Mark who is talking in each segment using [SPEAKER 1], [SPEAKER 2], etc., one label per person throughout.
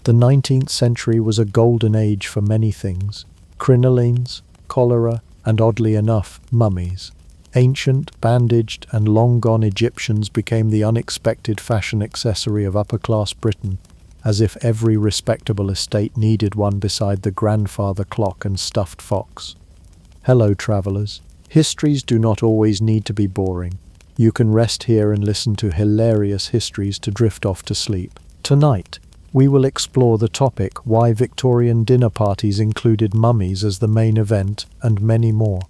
[SPEAKER 1] The 19th century was a golden age for many things: crinolines, cholera, and oddly enough, mummies. Ancient, bandaged, and long-gone Egyptians became the unexpected fashion accessory of upper-class Britain, as if every respectable estate needed one beside the grandfather clock and stuffed fox. Hello, travelers. Histories do not always need to be boring. You can rest here and listen to hilarious histories to drift off to sleep. Tonight, we will explore the topic why Victorian dinner parties included mummies as the main event, and many more.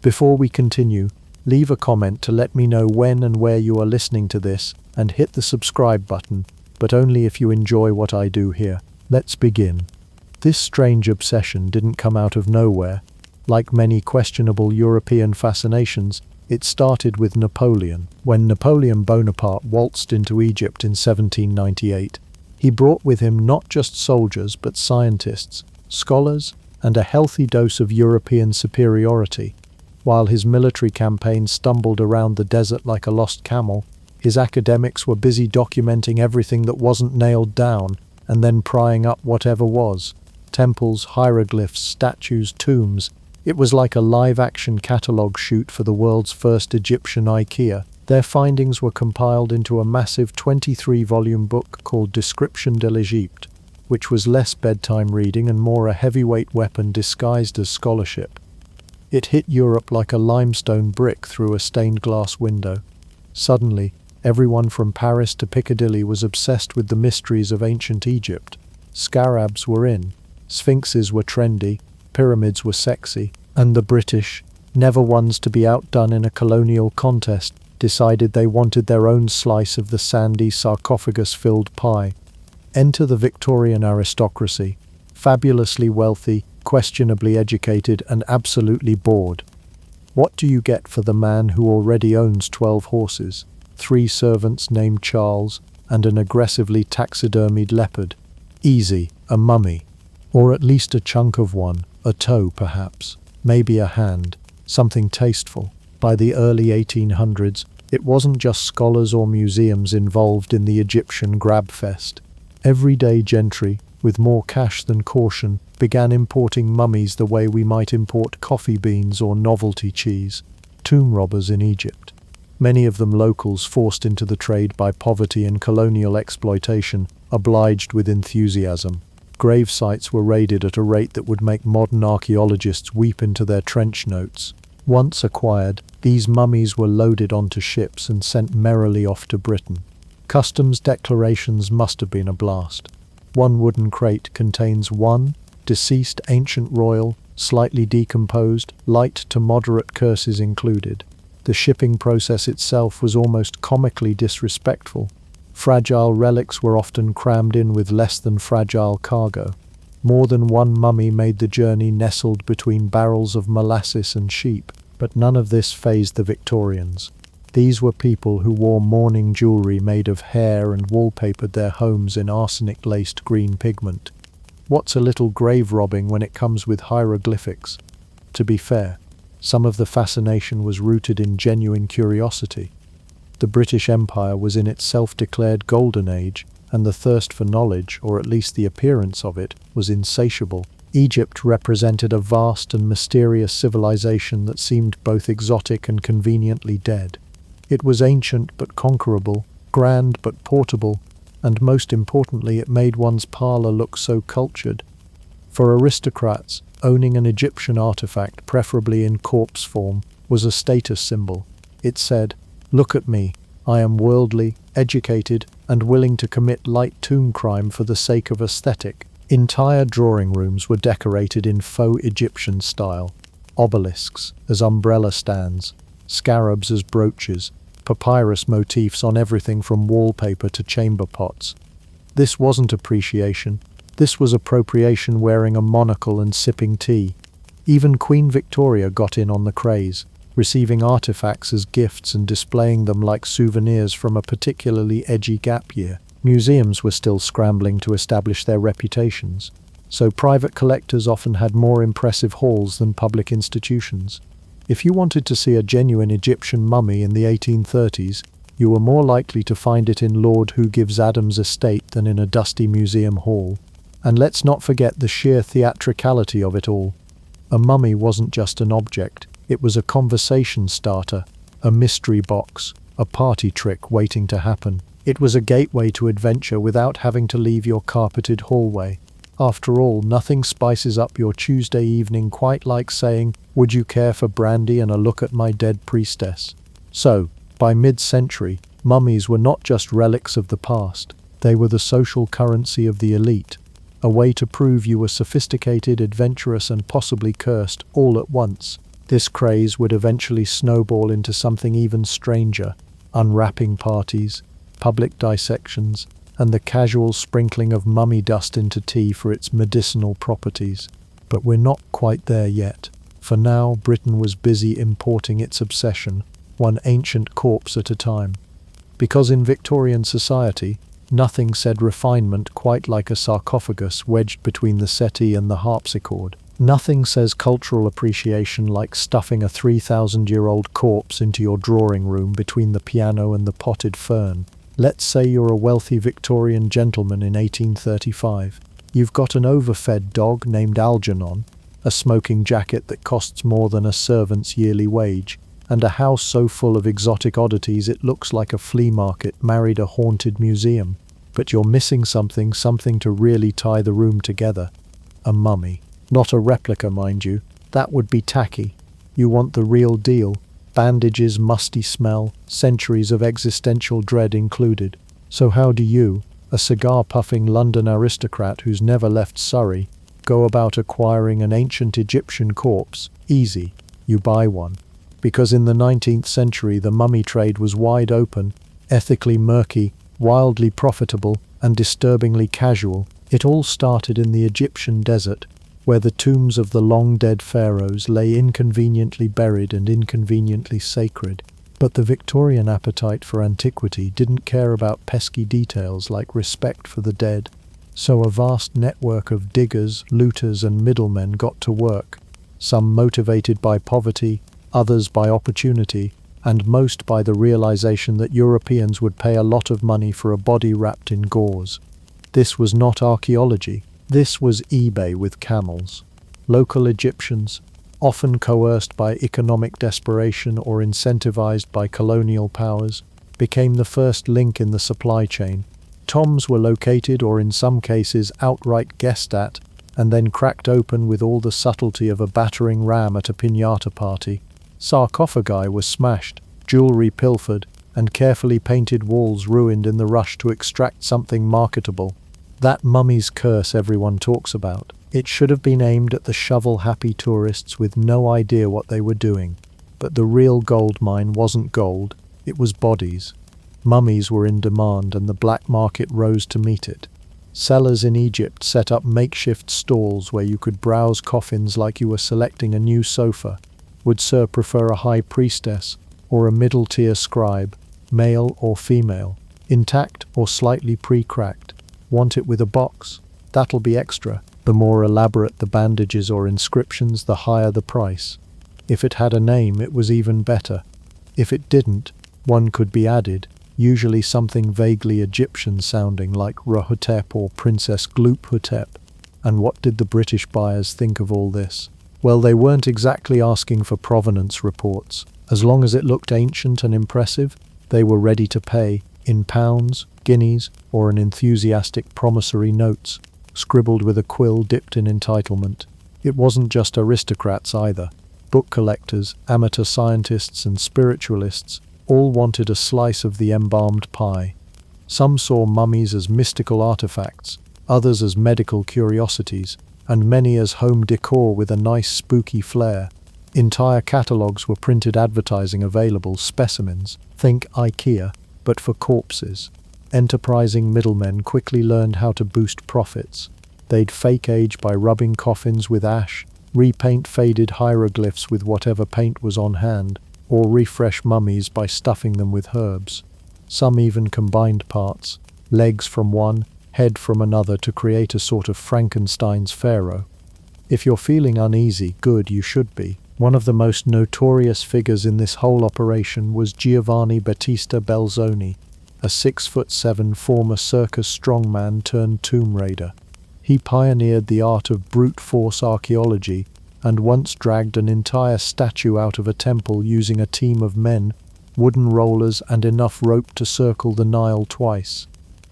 [SPEAKER 1] Before we continue, leave a comment to let me know when and where you are listening to this, and hit the subscribe button, but only if you enjoy what I do here. Let's begin. This strange obsession didn't come out of nowhere. Like many questionable European fascinations, it started with Napoleon. When Napoleon Bonaparte waltzed into Egypt in 1798, he brought with him not just soldiers but scientists, scholars, and a healthy dose of European superiority. While his military campaign stumbled around the desert like a lost camel, his academics were busy documenting everything that wasn't nailed down and then prying up whatever was. Temples, hieroglyphs, statues, tombs. It was like a live-action catalogue shoot for the world's first Egyptian IKEA. Their findings were compiled into a massive 23-volume book called Description de l'Egypte, which was less bedtime reading and more a heavyweight weapon disguised as scholarship. It hit Europe like a limestone brick through a stained glass window. Suddenly, everyone from Paris to Piccadilly was obsessed with the mysteries of ancient Egypt. Scarabs were in, sphinxes were trendy, pyramids were sexy, and the British, never ones to be outdone in a colonial contest, decided they wanted their own slice of the sandy, sarcophagus-filled pie. Enter the Victorian aristocracy, fabulously wealthy, questionably educated, and absolutely bored. What do you get for the man who already owns 12 horses, 3 servants named Charles, and an aggressively taxidermied leopard? Easy, a mummy. Or at least a chunk of one, a toe perhaps, maybe a hand, something tasteful. By the early 1800s, it wasn't just scholars or museums involved in the Egyptian grabfest. Everyday gentry, with more cash than caution, began importing mummies the way we might import coffee beans or novelty cheese. Tomb robbers in Egypt. Many of them locals forced into the trade by poverty and colonial exploitation, obliged with enthusiasm. Grave sites were raided at a rate that would make modern archaeologists weep into their trench notes. Once acquired, these mummies were loaded onto ships and sent merrily off to Britain. Customs declarations must have been a blast. One wooden crate contains 1 deceased ancient royal, slightly decomposed, light to moderate curses included. The shipping process itself was almost comically disrespectful. Fragile relics were often crammed in with less than fragile cargo. More than one mummy made the journey nestled between barrels of molasses and sheep, but none of this fazed the Victorians. These were people who wore mourning jewelry made of hair and wallpapered their homes in arsenic-laced green pigment. What's a little grave robbing when it comes with hieroglyphics? To be fair, some of the fascination was rooted in genuine curiosity. The British Empire was in its self-declared golden age, and the thirst for knowledge, or at least the appearance of it, was insatiable. Egypt represented a vast and mysterious civilization that seemed both exotic and conveniently dead. It was ancient but conquerable, grand but portable, and most importantly it made one's parlor look so cultured. For aristocrats, owning an Egyptian artifact, preferably in corpse form, was a status symbol. It said, "Look at me, I am worldly, educated, and willing to commit light tomb crime for the sake of aesthetic." Entire drawing rooms were decorated in faux Egyptian style. Obelisks as umbrella stands, scarabs as brooches, papyrus motifs on everything from wallpaper to chamber pots. This wasn't appreciation. This was appropriation, wearing a monocle and sipping tea. Even Queen Victoria got in on the craze, receiving artifacts as gifts and displaying them like souvenirs from a particularly edgy gap year. Museums were still scrambling to establish their reputations, so private collectors often had more impressive hauls than public institutions. If you wanted to see a genuine Egyptian mummy in the 1830s, You were more likely to find it in Lord Who Gives Adam's estate than in a dusty museum hall. And let's not forget the sheer theatricality of it all. A mummy wasn't just an object, it was a conversation starter, a mystery box, a party trick waiting to happen. It was a gateway to adventure without having to leave your carpeted hallway. After all, nothing spices up your Tuesday evening quite like saying, "Would you care for brandy and a look at my dead priestess?" So, by mid-century, mummies were not just relics of the past, they were the social currency of the elite, a way to prove you were sophisticated, adventurous, and possibly cursed all at once. This craze would eventually snowball into something even stranger: unwrapping parties, public dissections, and the casual sprinkling of mummy dust into tea for its medicinal properties. But we're not quite there yet. For now, Britain was busy importing its obsession, one ancient corpse at a time. Because in Victorian society, nothing said refinement quite like a sarcophagus wedged between the settee and the harpsichord. Nothing says cultural appreciation like stuffing a 3,000-year-old corpse into your drawing room between the piano and the potted fern. Let's say you're a wealthy Victorian gentleman in 1835. You've got an overfed dog named Algernon, a smoking jacket that costs more than a servant's yearly wage, and a house so full of exotic oddities it looks like a flea market married a haunted museum. But you're missing something to really tie the room together. A mummy. Not a replica, mind you. That would be tacky. You want the real deal. Bandages, musty smell, centuries of existential dread included. So how do you, a cigar-puffing London aristocrat who's never left Surrey, go about acquiring an ancient Egyptian corpse? Easy. You buy one. Because in the 19th century the mummy trade was wide open, ethically murky, wildly profitable, and disturbingly casual. It all started in the Egyptian desert, where the tombs of the long-dead pharaohs lay inconveniently buried and inconveniently sacred. But the Victorian appetite for antiquity didn't care about pesky details like respect for the dead. So a vast network of diggers, looters, and middlemen got to work, some motivated by poverty, others by opportunity, and most by the realization that Europeans would pay a lot of money for a body wrapped in gauze. This was not archaeology. This was eBay with camels. Local Egyptians, often coerced by economic desperation or incentivized by colonial powers, became the first link in the supply chain. Tombs were located or in some cases outright guessed at, and then cracked open with all the subtlety of a battering ram at a piñata party. Sarcophagi were smashed, jewelry pilfered, and carefully painted walls ruined in the rush to extract something marketable. That mummy's curse everyone talks about. It should have been aimed at the shovel-happy tourists with no idea what they were doing. But the real gold mine wasn't gold, it was bodies. Mummies were in demand and the black market rose to meet it. Sellers in Egypt set up makeshift stalls where you could browse coffins like you were selecting a new sofa. Would Sir prefer a high priestess or a middle-tier scribe, male or female, intact or slightly pre-cracked? Want it with a box? That'll be extra. The more elaborate the bandages or inscriptions, the higher the price. If it had a name, it was even better. If it didn't, one could be added, usually something vaguely Egyptian sounding like Rahotep or Princess Gloophotep. And what did the British buyers think of all this? Well, they weren't exactly asking for provenance reports. As long as it looked ancient and impressive, they were ready to pay, in pounds, guineas, or an enthusiastic promissory notes, scribbled with a quill dipped in entitlement. It wasn't just aristocrats either. Book collectors, amateur scientists, and spiritualists all wanted a slice of the embalmed pie. Some saw mummies as mystical artifacts, others as medical curiosities, and many as home decor with a nice spooky flair. Entire catalogues were printed advertising available specimens, think IKEA, but for corpses. Enterprising middlemen quickly learned how to boost profits. They'd fake age by rubbing coffins with ash, repaint faded hieroglyphs with whatever paint was on hand, or refresh mummies by stuffing them with herbs. Some even combined parts, legs from one, head from another to create a sort of Frankenstein's pharaoh. If you're feeling uneasy, good, you should be. One of the most notorious figures in this whole operation was Giovanni Battista Belzoni, a 6'7" former circus strongman turned tomb raider. He pioneered the art of brute force archaeology and once dragged an entire statue out of a temple using a team of men, wooden rollers and enough rope to circle the Nile twice.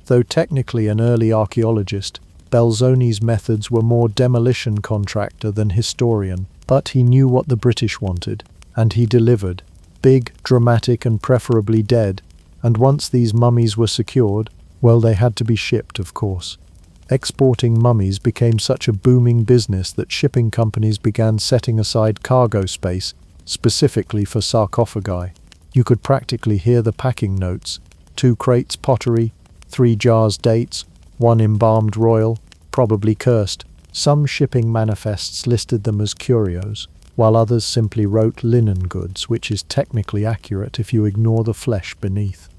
[SPEAKER 1] Though technically an early archaeologist, Belzoni's methods were more demolition contractor than historian, but he knew what the British wanted, and he delivered. Big, dramatic and preferably dead, and once these mummies were secured, well, they had to be shipped, of course. Exporting mummies became such a booming business that shipping companies began setting aside cargo space specifically for sarcophagi. You could practically hear the packing notes: 2 crates pottery, 3 jars dates, 1 embalmed royal, probably cursed. Some shipping manifests listed them as curios, while others simply wrote linen goods, which is technically accurate if you ignore the flesh beneath.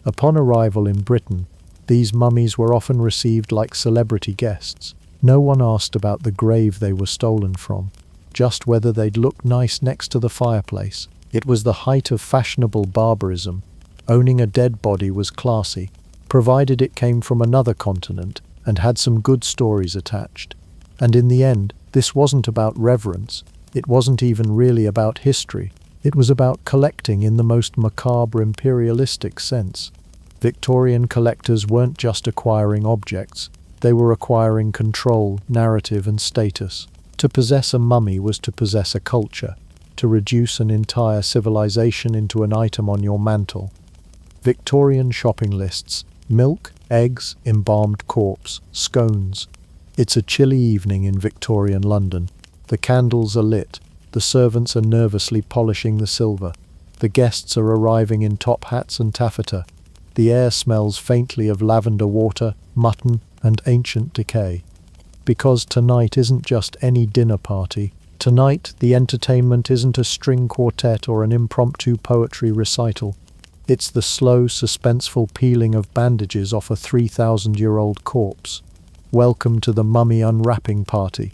[SPEAKER 1] Upon arrival in Britain, these mummies were often received like celebrity guests. No one asked about the grave they were stolen from, just whether they'd look nice next to the fireplace. It was the height of fashionable barbarism. Owning a dead body was classy, provided it came from another continent and had some good stories attached. And in the end, this wasn't about reverence. It wasn't even really about history. It was about collecting in the most macabre imperialistic sense. Victorian collectors weren't just acquiring objects, they were acquiring control, narrative and status. To possess a mummy was to possess a culture, to reduce an entire civilization into an item on your mantle. Victorian shopping lists: milk, eggs, embalmed corpse, scones. It's a chilly evening in Victorian London. The candles are lit, the servants are nervously polishing the silver, the guests are arriving in top hats and taffeta. The air smells faintly of lavender water, mutton, and ancient decay. Because tonight isn't just any dinner party. Tonight, the entertainment isn't a string quartet or an impromptu poetry recital. It's the slow, suspenseful peeling of bandages off a 3,000-year-old corpse. Welcome to the mummy unwrapping party.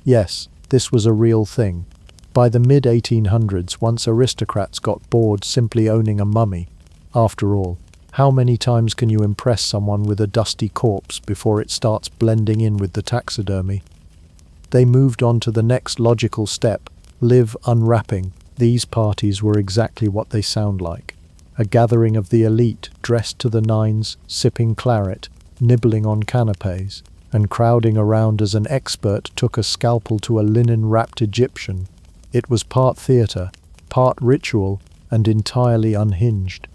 [SPEAKER 1] Yes, this was a real thing. By the mid-1800s, once aristocrats got bored simply owning a mummy. After all, how many times can you impress someone with a dusty corpse before it starts blending in with the taxidermy? They moved on to the next logical step: live unwrapping. These parties were exactly what they sound like. A gathering of the elite, dressed to the nines, sipping claret, nibbling on canapes, and crowding around as an expert took a scalpel to a linen-wrapped Egyptian. It was part theatre, part ritual, and entirely unhinged.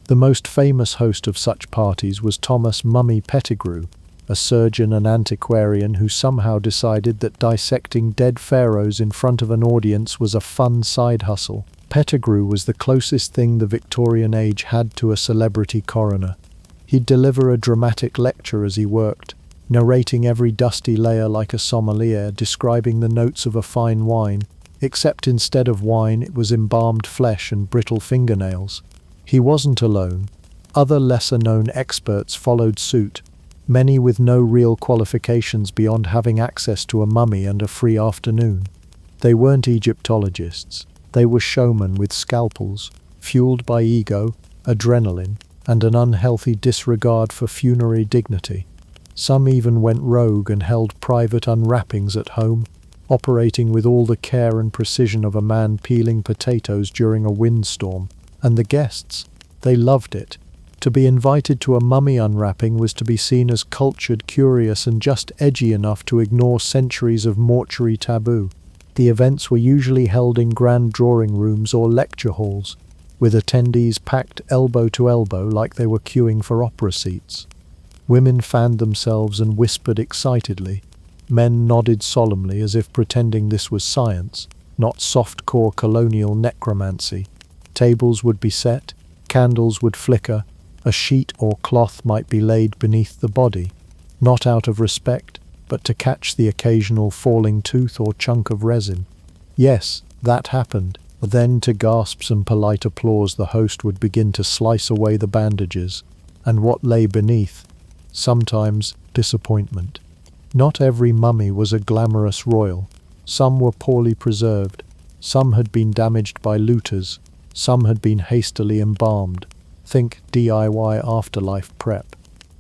[SPEAKER 1] The most famous host of such parties was Thomas Mummy Pettigrew, a surgeon and antiquarian who somehow decided that dissecting dead pharaohs in front of an audience was a fun side hustle. Pettigrew was the closest thing the Victorian age had to a celebrity coroner. He'd deliver a dramatic lecture as he worked, narrating every dusty layer like a sommelier, describing the notes of a fine wine, except instead of wine it was embalmed flesh and brittle fingernails. He wasn't alone. Other lesser-known experts followed suit, many with no real qualifications beyond having access to a mummy and a free afternoon. They weren't Egyptologists. They were showmen with scalpels, fueled by ego, adrenaline, and an unhealthy disregard for funerary dignity. Some even went rogue and held private unwrappings at home, operating with all the care and precision of a man peeling potatoes during a windstorm. And the guests, they loved it. To be invited to a mummy unwrapping was to be seen as cultured, curious, and just edgy enough to ignore centuries of mortuary taboo. The events were usually held in grand drawing rooms or lecture halls, with attendees packed elbow to elbow like they were queuing for opera seats. Women fanned themselves and whispered excitedly. Men nodded solemnly as if pretending this was science, not soft-core colonial necromancy. Tables would be set, candles would flicker, a sheet or cloth might be laid beneath the body, not out of respect, but to catch the occasional falling tooth or chunk of resin. Yes, that happened. Then, to gasps and polite applause, the host would begin to slice away the bandages, and what lay beneath? Sometimes disappointment. Not every mummy was a glamorous royal. Some were poorly preserved. Some had been damaged by looters, some had been hastily embalmed. Think DIY afterlife prep.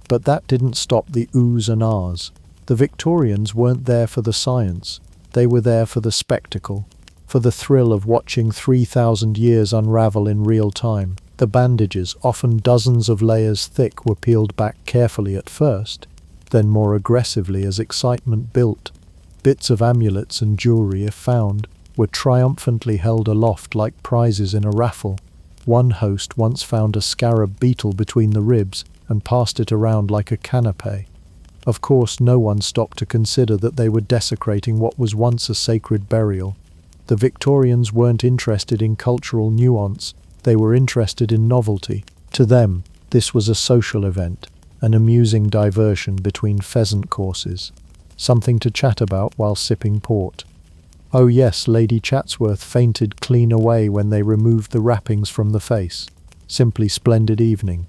[SPEAKER 1] But that didn't stop the oohs and ahs. The Victorians weren't there for the science, they were there for the spectacle, for the thrill of watching 3,000 years unravel in real time. The bandages, often dozens of layers thick, were peeled back carefully at first, then more aggressively as excitement built. Bits of amulets and jewelry, if found, were triumphantly held aloft like prizes in a raffle. One host once found a scarab beetle between the ribs and passed it around like a canapé. Of course, no one stopped to consider that they were desecrating what was once a sacred burial. The Victorians weren't interested in cultural nuance, they were interested in novelty. To them, this was a social event, an amusing diversion between pheasant courses, something to chat about while sipping port. Oh yes, Lady Chatsworth fainted clean away when they removed the wrappings from the face. Simply splendid evening.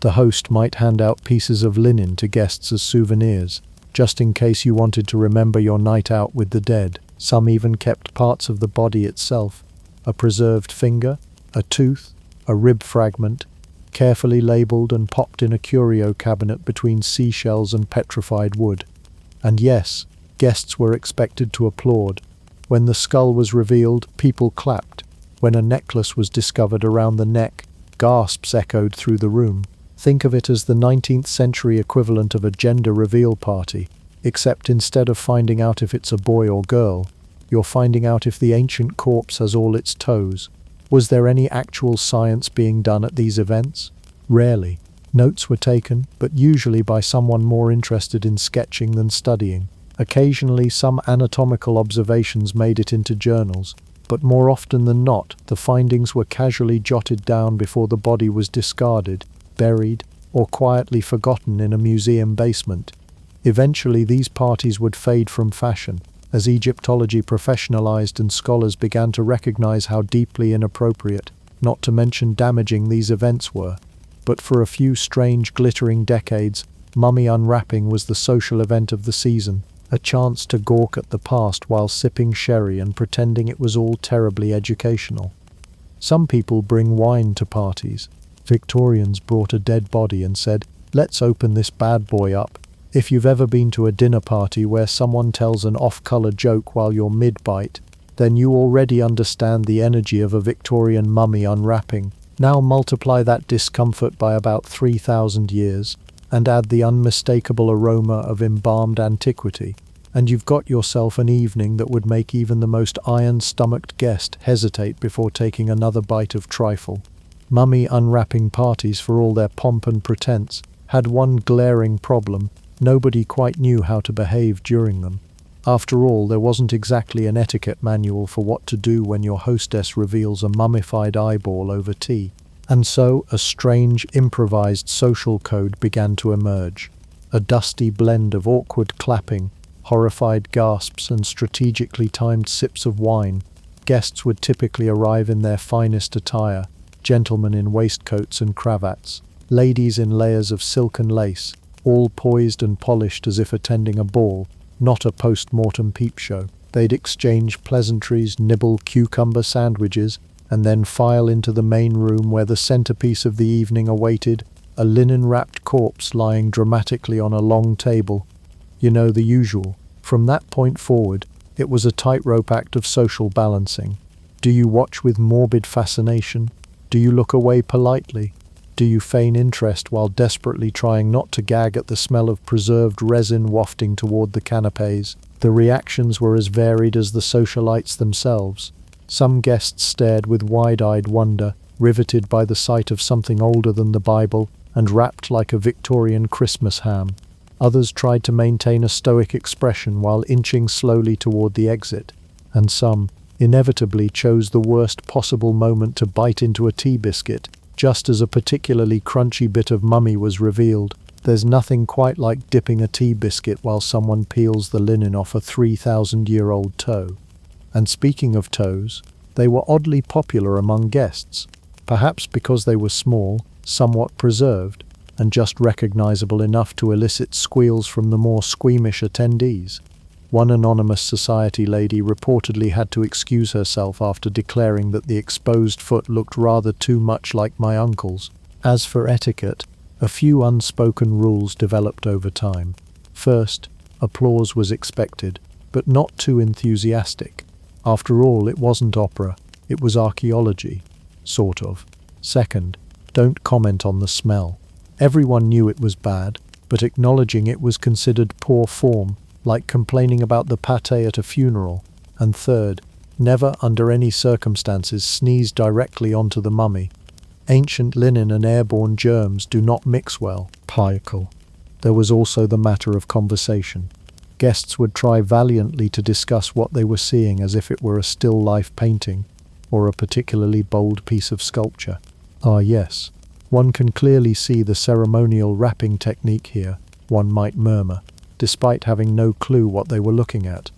[SPEAKER 1] The host might hand out pieces of linen to guests as souvenirs, just in case you wanted to remember your night out with the dead. Some even kept parts of the body itself, a preserved finger, a tooth, a rib fragment, carefully labelled and popped in a curio cabinet between seashells and petrified wood. And yes, guests were expected to applaud. When the skull was revealed, people clapped. When a necklace was discovered around the neck, gasps echoed through the room. Think of it as the 19th century equivalent of a gender reveal party, except instead of finding out if it's a boy or girl, you're finding out if the ancient corpse has all its toes. Was there any actual science being done at these events? Rarely. Notes were taken, but usually by someone more interested in sketching than studying. Occasionally, some anatomical observations made it into journals, but more often than not, the findings were casually jotted down before the body was discarded, buried, or quietly forgotten in a museum basement. Eventually, these parties would fade from fashion, as Egyptology professionalized and scholars began to recognize how deeply inappropriate, not to mention damaging, these events were. But for a few strange, glittering decades, mummy unwrapping was the social event of the season, a chance to gawk at the past while sipping sherry and pretending it was all terribly educational. Some people bring wine to parties. Victorians brought a dead body and said, "Let's open this bad boy up." If you've ever been to a dinner party where someone tells an off-color joke while you're mid-bite, then you already understand the energy of a Victorian mummy unwrapping. Now multiply that discomfort by about 3,000 years, and add the unmistakable aroma of embalmed antiquity, and you've got yourself an evening that would make even the most iron-stomached guest hesitate before taking another bite of trifle. Mummy unwrapping parties, for all their pomp and pretense, had one glaring problem: nobody quite knew how to behave during them. After all, there wasn't exactly an etiquette manual for what to do when your hostess reveals a mummified eyeball over tea. And so, a strange, improvised social code began to emerge. A dusty blend of awkward clapping, horrified gasps, and strategically timed sips of wine. Guests would typically arrive in their finest attire, gentlemen in waistcoats and cravats, ladies in layers of silk and lace, all poised and polished as if attending a ball, not a post-mortem peep show. They'd exchange pleasantries, nibble cucumber sandwiches, and then file into the main room where the centerpiece of the evening awaited, a linen-wrapped corpse lying dramatically on a long table. You know, the usual. From that point forward, it was a tightrope act of social balancing. Do you watch with morbid fascination? Do you look away politely? Do you feign interest while desperately trying not to gag at the smell of preserved resin wafting toward the canapes? The reactions were as varied as the socialites themselves. Some guests stared with wide-eyed wonder, riveted by the sight of something older than the Bible and wrapped like a Victorian Christmas ham. Others tried to maintain a stoic expression while inching slowly toward the exit. And some, inevitably, chose the worst possible moment to bite into a tea biscuit, just as a particularly crunchy bit of mummy was revealed. There's nothing quite like dipping a tea biscuit while someone peels the linen off a 3,000-year-old toe. And speaking of toes, they were oddly popular among guests, perhaps because they were small, somewhat preserved, and just recognizable enough to elicit squeals from the more squeamish attendees. One anonymous society lady reportedly had to excuse herself after declaring that the exposed foot looked rather too much like my uncle's. As for etiquette, a few unspoken rules developed over time. First, applause was expected, but not too enthusiastic. After all, it wasn't opera, it was archaeology. Sort of. Second, don't comment on the smell. Everyone knew it was bad, but acknowledging it was considered poor form, like complaining about the pâté at a funeral. And third, never under any circumstances sneeze directly onto the mummy. Ancient linen and airborne germs do not mix well. Crackle. There was also the matter of conversation. Guests would try valiantly to discuss what they were seeing as if it were a still life painting or a particularly bold piece of sculpture. Ah yes, one can clearly see the ceremonial wrapping technique here, one might murmur, despite having no clue what they were looking at.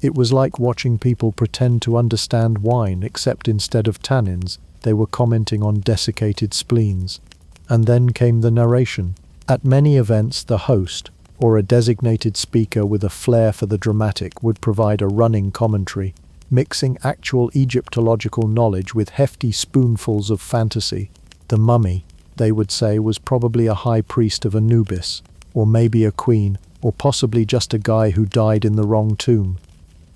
[SPEAKER 1] It was like watching people pretend to understand wine, except instead of tannins, they were commenting on desiccated spleens. And then came the narration. At many events, the host, or a designated speaker with a flair for the dramatic, would provide a running commentary, mixing actual Egyptological knowledge with hefty spoonfuls of fantasy. The mummy, they would say, was probably a high priest of Anubis, or maybe a queen, or possibly just a guy who died in the wrong tomb.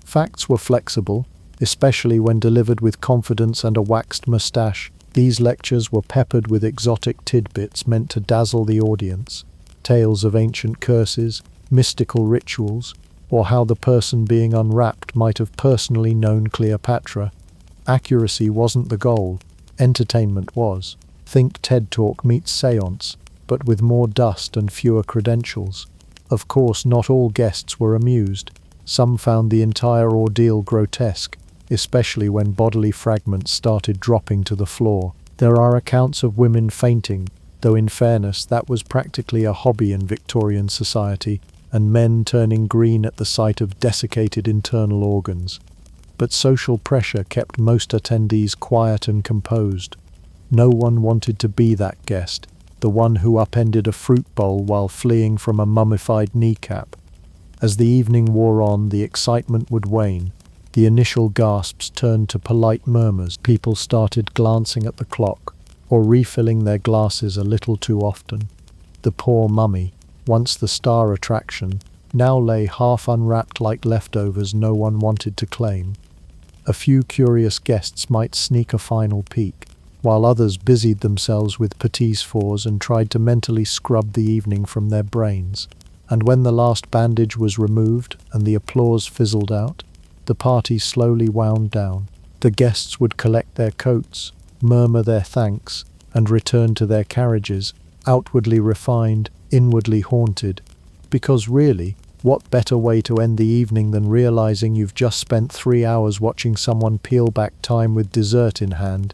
[SPEAKER 1] Facts were flexible, especially when delivered with confidence and a waxed moustache. These lectures were peppered with exotic tidbits meant to dazzle the audience. Tales of ancient curses, mystical rituals, or how the person being unwrapped might have personally known Cleopatra. Accuracy wasn't the goal, entertainment was. Think TED Talk meets seance, but with more dust and fewer credentials. Of course, not all guests were amused. Some found the entire ordeal grotesque, especially when bodily fragments started dropping to the floor. There are accounts of women fainting, though in fairness that was practically a hobby in Victorian society, and men turning green at the sight of desiccated internal organs. But social pressure kept most attendees quiet and composed. No one wanted to be that guest, the one who upended a fruit bowl while fleeing from a mummified kneecap. As the evening wore on, the excitement would wane. The initial gasps turned to polite murmurs. People started glancing at the clock, or refilling their glasses a little too often. The poor mummy, once the star attraction, now lay half unwrapped like leftovers no one wanted to claim. A few curious guests might sneak a final peek, while others busied themselves with petits fours and tried to mentally scrub the evening from their brains. And when the last bandage was removed and the applause fizzled out, the party slowly wound down. The guests would collect their coats, murmur their thanks, and return to their carriages, outwardly refined, inwardly haunted. Because really, what better way to end the evening than realizing you've just spent 3 hours watching someone peel back time with dessert in hand,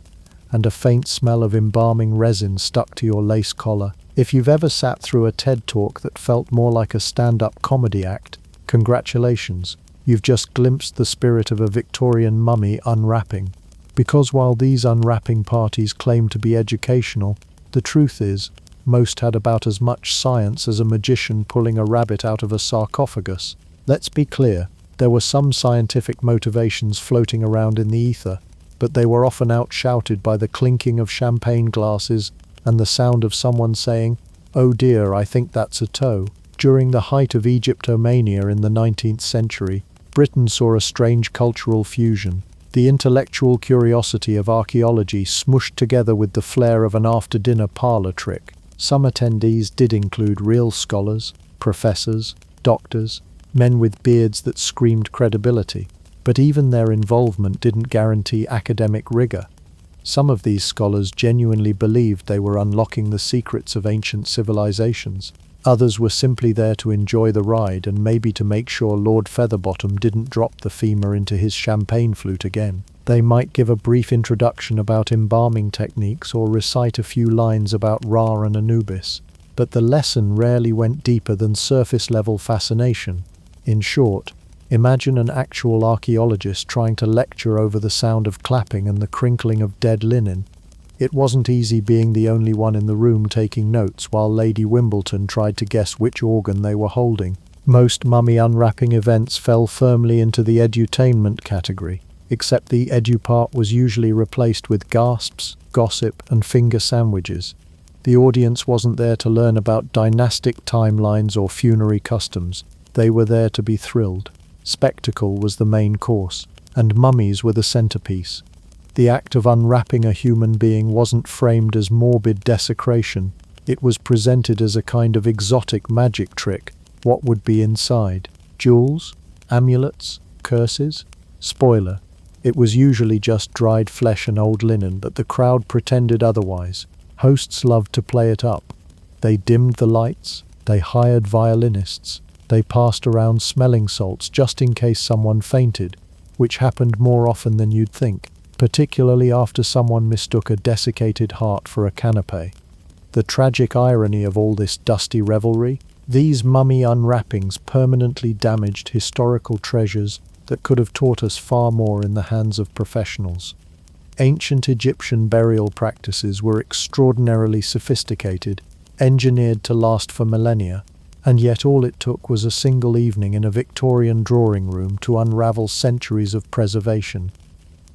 [SPEAKER 1] and a faint smell of embalming resin stuck to your lace collar. If you've ever sat through a TED Talk that felt more like a stand-up comedy act, congratulations, you've just glimpsed the spirit of a Victorian mummy unwrapping. Because while these unwrapping parties claim to be educational, the truth is, most had about as much science as a magician pulling a rabbit out of a sarcophagus. Let's be clear, there were some scientific motivations floating around in the ether, but they were often outshouted by the clinking of champagne glasses and the sound of someone saying, "Oh dear, I think that's a toe." During the height of Egyptomania in the 19th century, Britain saw a strange cultural fusion. The intellectual curiosity of archaeology smushed together with the flair of an after-dinner parlour trick. Some attendees did include real scholars, professors, doctors, men with beards that screamed credibility. But even their involvement didn't guarantee academic rigor. Some of these scholars genuinely believed they were unlocking the secrets of ancient civilizations. Others were simply there to enjoy the ride and maybe to make sure Lord Featherbottom didn't drop the femur into his champagne flute again. They might give a brief introduction about embalming techniques or recite a few lines about Ra and Anubis. But the lesson rarely went deeper than surface-level fascination. In short, imagine an actual archaeologist trying to lecture over the sound of clapping and the crinkling of dead linen. It wasn't easy being the only one in the room taking notes while Lady Wimbledon tried to guess which organ they were holding. Most mummy unwrapping events fell firmly into the edutainment category, except the edu part was usually replaced with gasps, gossip, and finger sandwiches. The audience wasn't there to learn about dynastic timelines or funerary customs. They were there to be thrilled. Spectacle was the main course, and mummies were the centerpiece. The act of unwrapping a human being wasn't framed as morbid desecration. It was presented as a kind of exotic magic trick. What would be inside? Jewels? Amulets? Curses? Spoiler: it was usually just dried flesh and old linen, but the crowd pretended otherwise. Hosts loved to play it up. They dimmed the lights, they hired violinists, they passed around smelling salts just in case someone fainted, which happened more often than you'd think, particularly after someone mistook a desiccated heart for a canapé. The tragic irony of all this dusty revelry: these mummy unwrappings permanently damaged historical treasures that could have taught us far more in the hands of professionals. Ancient Egyptian burial practices were extraordinarily sophisticated, engineered to last for millennia, and yet all it took was a single evening in a Victorian drawing room to unravel centuries of preservation.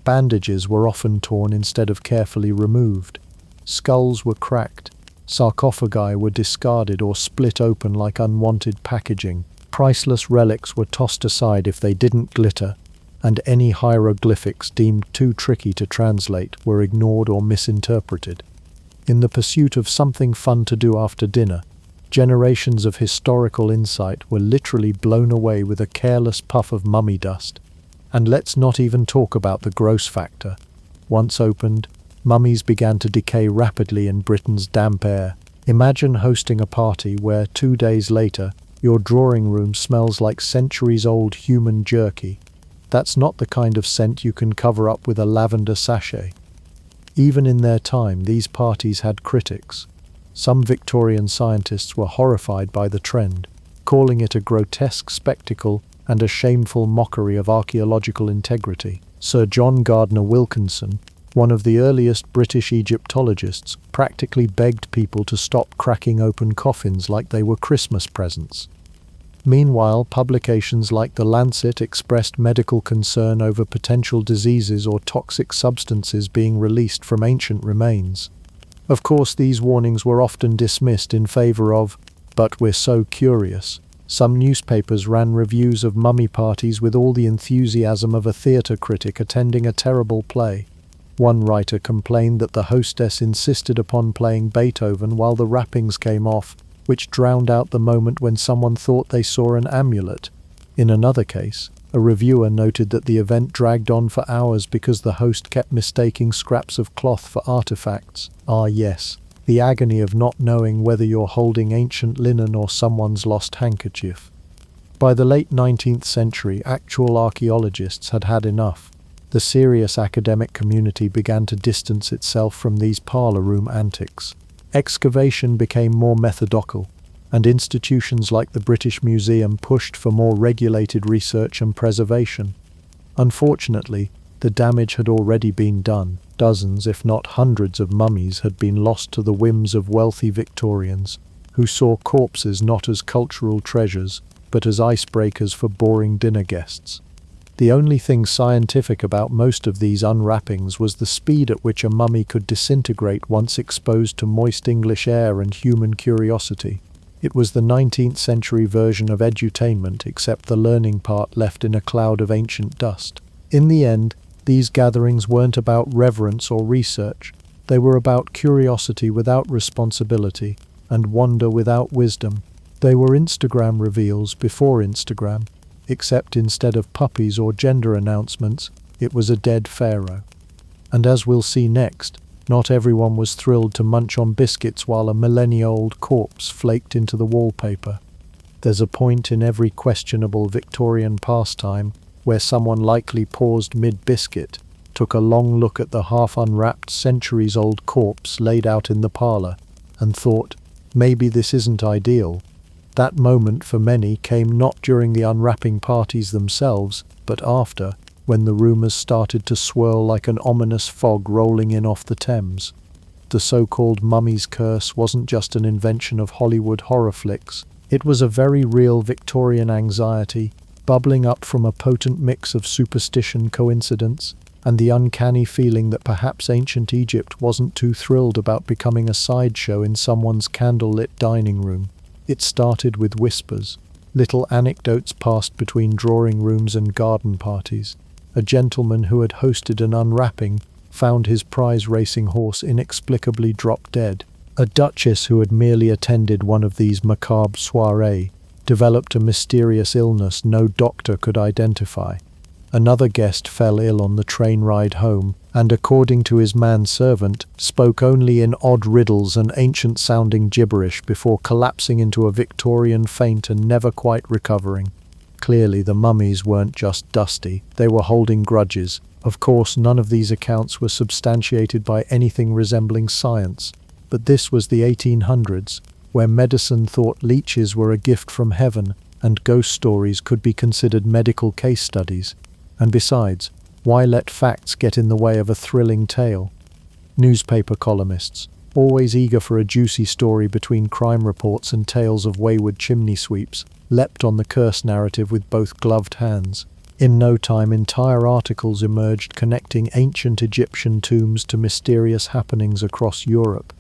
[SPEAKER 1] Bandages were often torn instead of carefully removed. Skulls were cracked. Sarcophagi were discarded or split open like unwanted packaging. Priceless relics were tossed aside if they didn't glitter, and any hieroglyphics deemed too tricky to translate were ignored or misinterpreted. In the pursuit of something fun to do after dinner, generations of historical insight were literally blown away with a careless puff of mummy dust. And let's not even talk about the gross factor. Once opened, mummies began to decay rapidly in Britain's damp air. Imagine hosting a party where 2 days later, your drawing room smells like centuries-old human jerky. That's not the kind of scent you can cover up with a lavender sachet. Even in their time, these parties had critics. Some Victorian scientists were horrified by the trend, calling it a grotesque spectacle and a shameful mockery of archaeological integrity. Sir John Gardner Wilkinson, one of the earliest British Egyptologists, practically begged people to stop cracking open coffins like they were Christmas presents. Meanwhile, publications like The Lancet expressed medical concern over potential diseases or toxic substances being released from ancient remains. Of course, these warnings were often dismissed in favor of, "But we're so curious." Some newspapers ran reviews of mummy parties with all the enthusiasm of a theatre critic attending a terrible play. One writer complained that the hostess insisted upon playing Beethoven while the wrappings came off, which drowned out the moment when someone thought they saw an amulet. In another case, a reviewer noted that the event dragged on for hours because the host kept mistaking scraps of cloth for artifacts. Ah yes, the agony of not knowing whether you're holding ancient linen or someone's lost handkerchief. By the late 19th century, actual archaeologists had had enough. The serious academic community began to distance itself from these parlor room antics. Excavation became more methodical, and institutions like the British Museum pushed for more regulated research and preservation. Unfortunately, the damage had already been done. Dozens, if not hundreds, of mummies had been lost to the whims of wealthy Victorians, who saw corpses not as cultural treasures, but as icebreakers for boring dinner guests. The only thing scientific about most of these unwrappings was the speed at which a mummy could disintegrate once exposed to moist English air and human curiosity. It was the 19th century version of edutainment, except the learning part left in a cloud of ancient dust. In the end, these gatherings weren't about reverence or research. They were about curiosity without responsibility and wonder without wisdom. They were Instagram reveals before Instagram, except instead of puppies or gender announcements, it was a dead pharaoh. And as we'll see next, not everyone was thrilled to munch on biscuits while a millennia-old corpse flaked into the wallpaper. There's a point in every questionable Victorian pastime where someone likely paused mid-biscuit, took a long look at the half-unwrapped centuries-old corpse laid out in the parlor, and thought, maybe this isn't ideal. That moment for many came not during the unwrapping parties themselves, but after, when the rumors started to swirl like an ominous fog rolling in off the Thames. The so-called mummy's curse wasn't just an invention of Hollywood horror flicks. It was a very real Victorian anxiety, bubbling up from a potent mix of superstition, coincidence, and the uncanny feeling that perhaps ancient Egypt wasn't too thrilled about becoming a sideshow in someone's candlelit dining room. It started with whispers. Little anecdotes passed between drawing rooms and garden parties. A gentleman who had hosted an unwrapping found his prize racing horse inexplicably drop dead. A duchess who had merely attended one of these macabre soirees developed a mysterious illness no doctor could identify. Another guest fell ill on the train ride home, and according to his manservant, spoke only in odd riddles and ancient-sounding gibberish before collapsing into a Victorian faint and never quite recovering. Clearly, the mummies weren't just dusty, they were holding grudges. Of course, none of these accounts were substantiated by anything resembling science. But this was the 1800s, where medicine thought leeches were a gift from heaven, and ghost stories could be considered medical case studies. And besides, why let facts get in the way of a thrilling tale? Newspaper columnists, always eager for a juicy story between crime reports and tales of wayward chimney sweeps, leapt on the curse narrative with both gloved hands. In no time, entire articles emerged connecting ancient Egyptian tombs to mysterious happenings across Europe.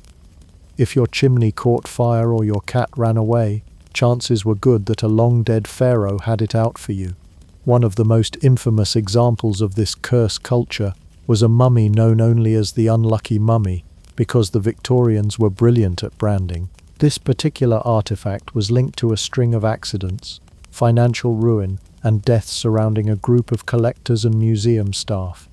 [SPEAKER 1] If your chimney caught fire or your cat ran away, chances were good that a long-dead pharaoh had it out for you. One of the most infamous examples of this curse culture was a mummy known only as the unlucky mummy, because the Victorians were brilliant at branding. This particular artifact was linked to a string of accidents, financial ruin, and deaths surrounding a group of collectors and museum staff.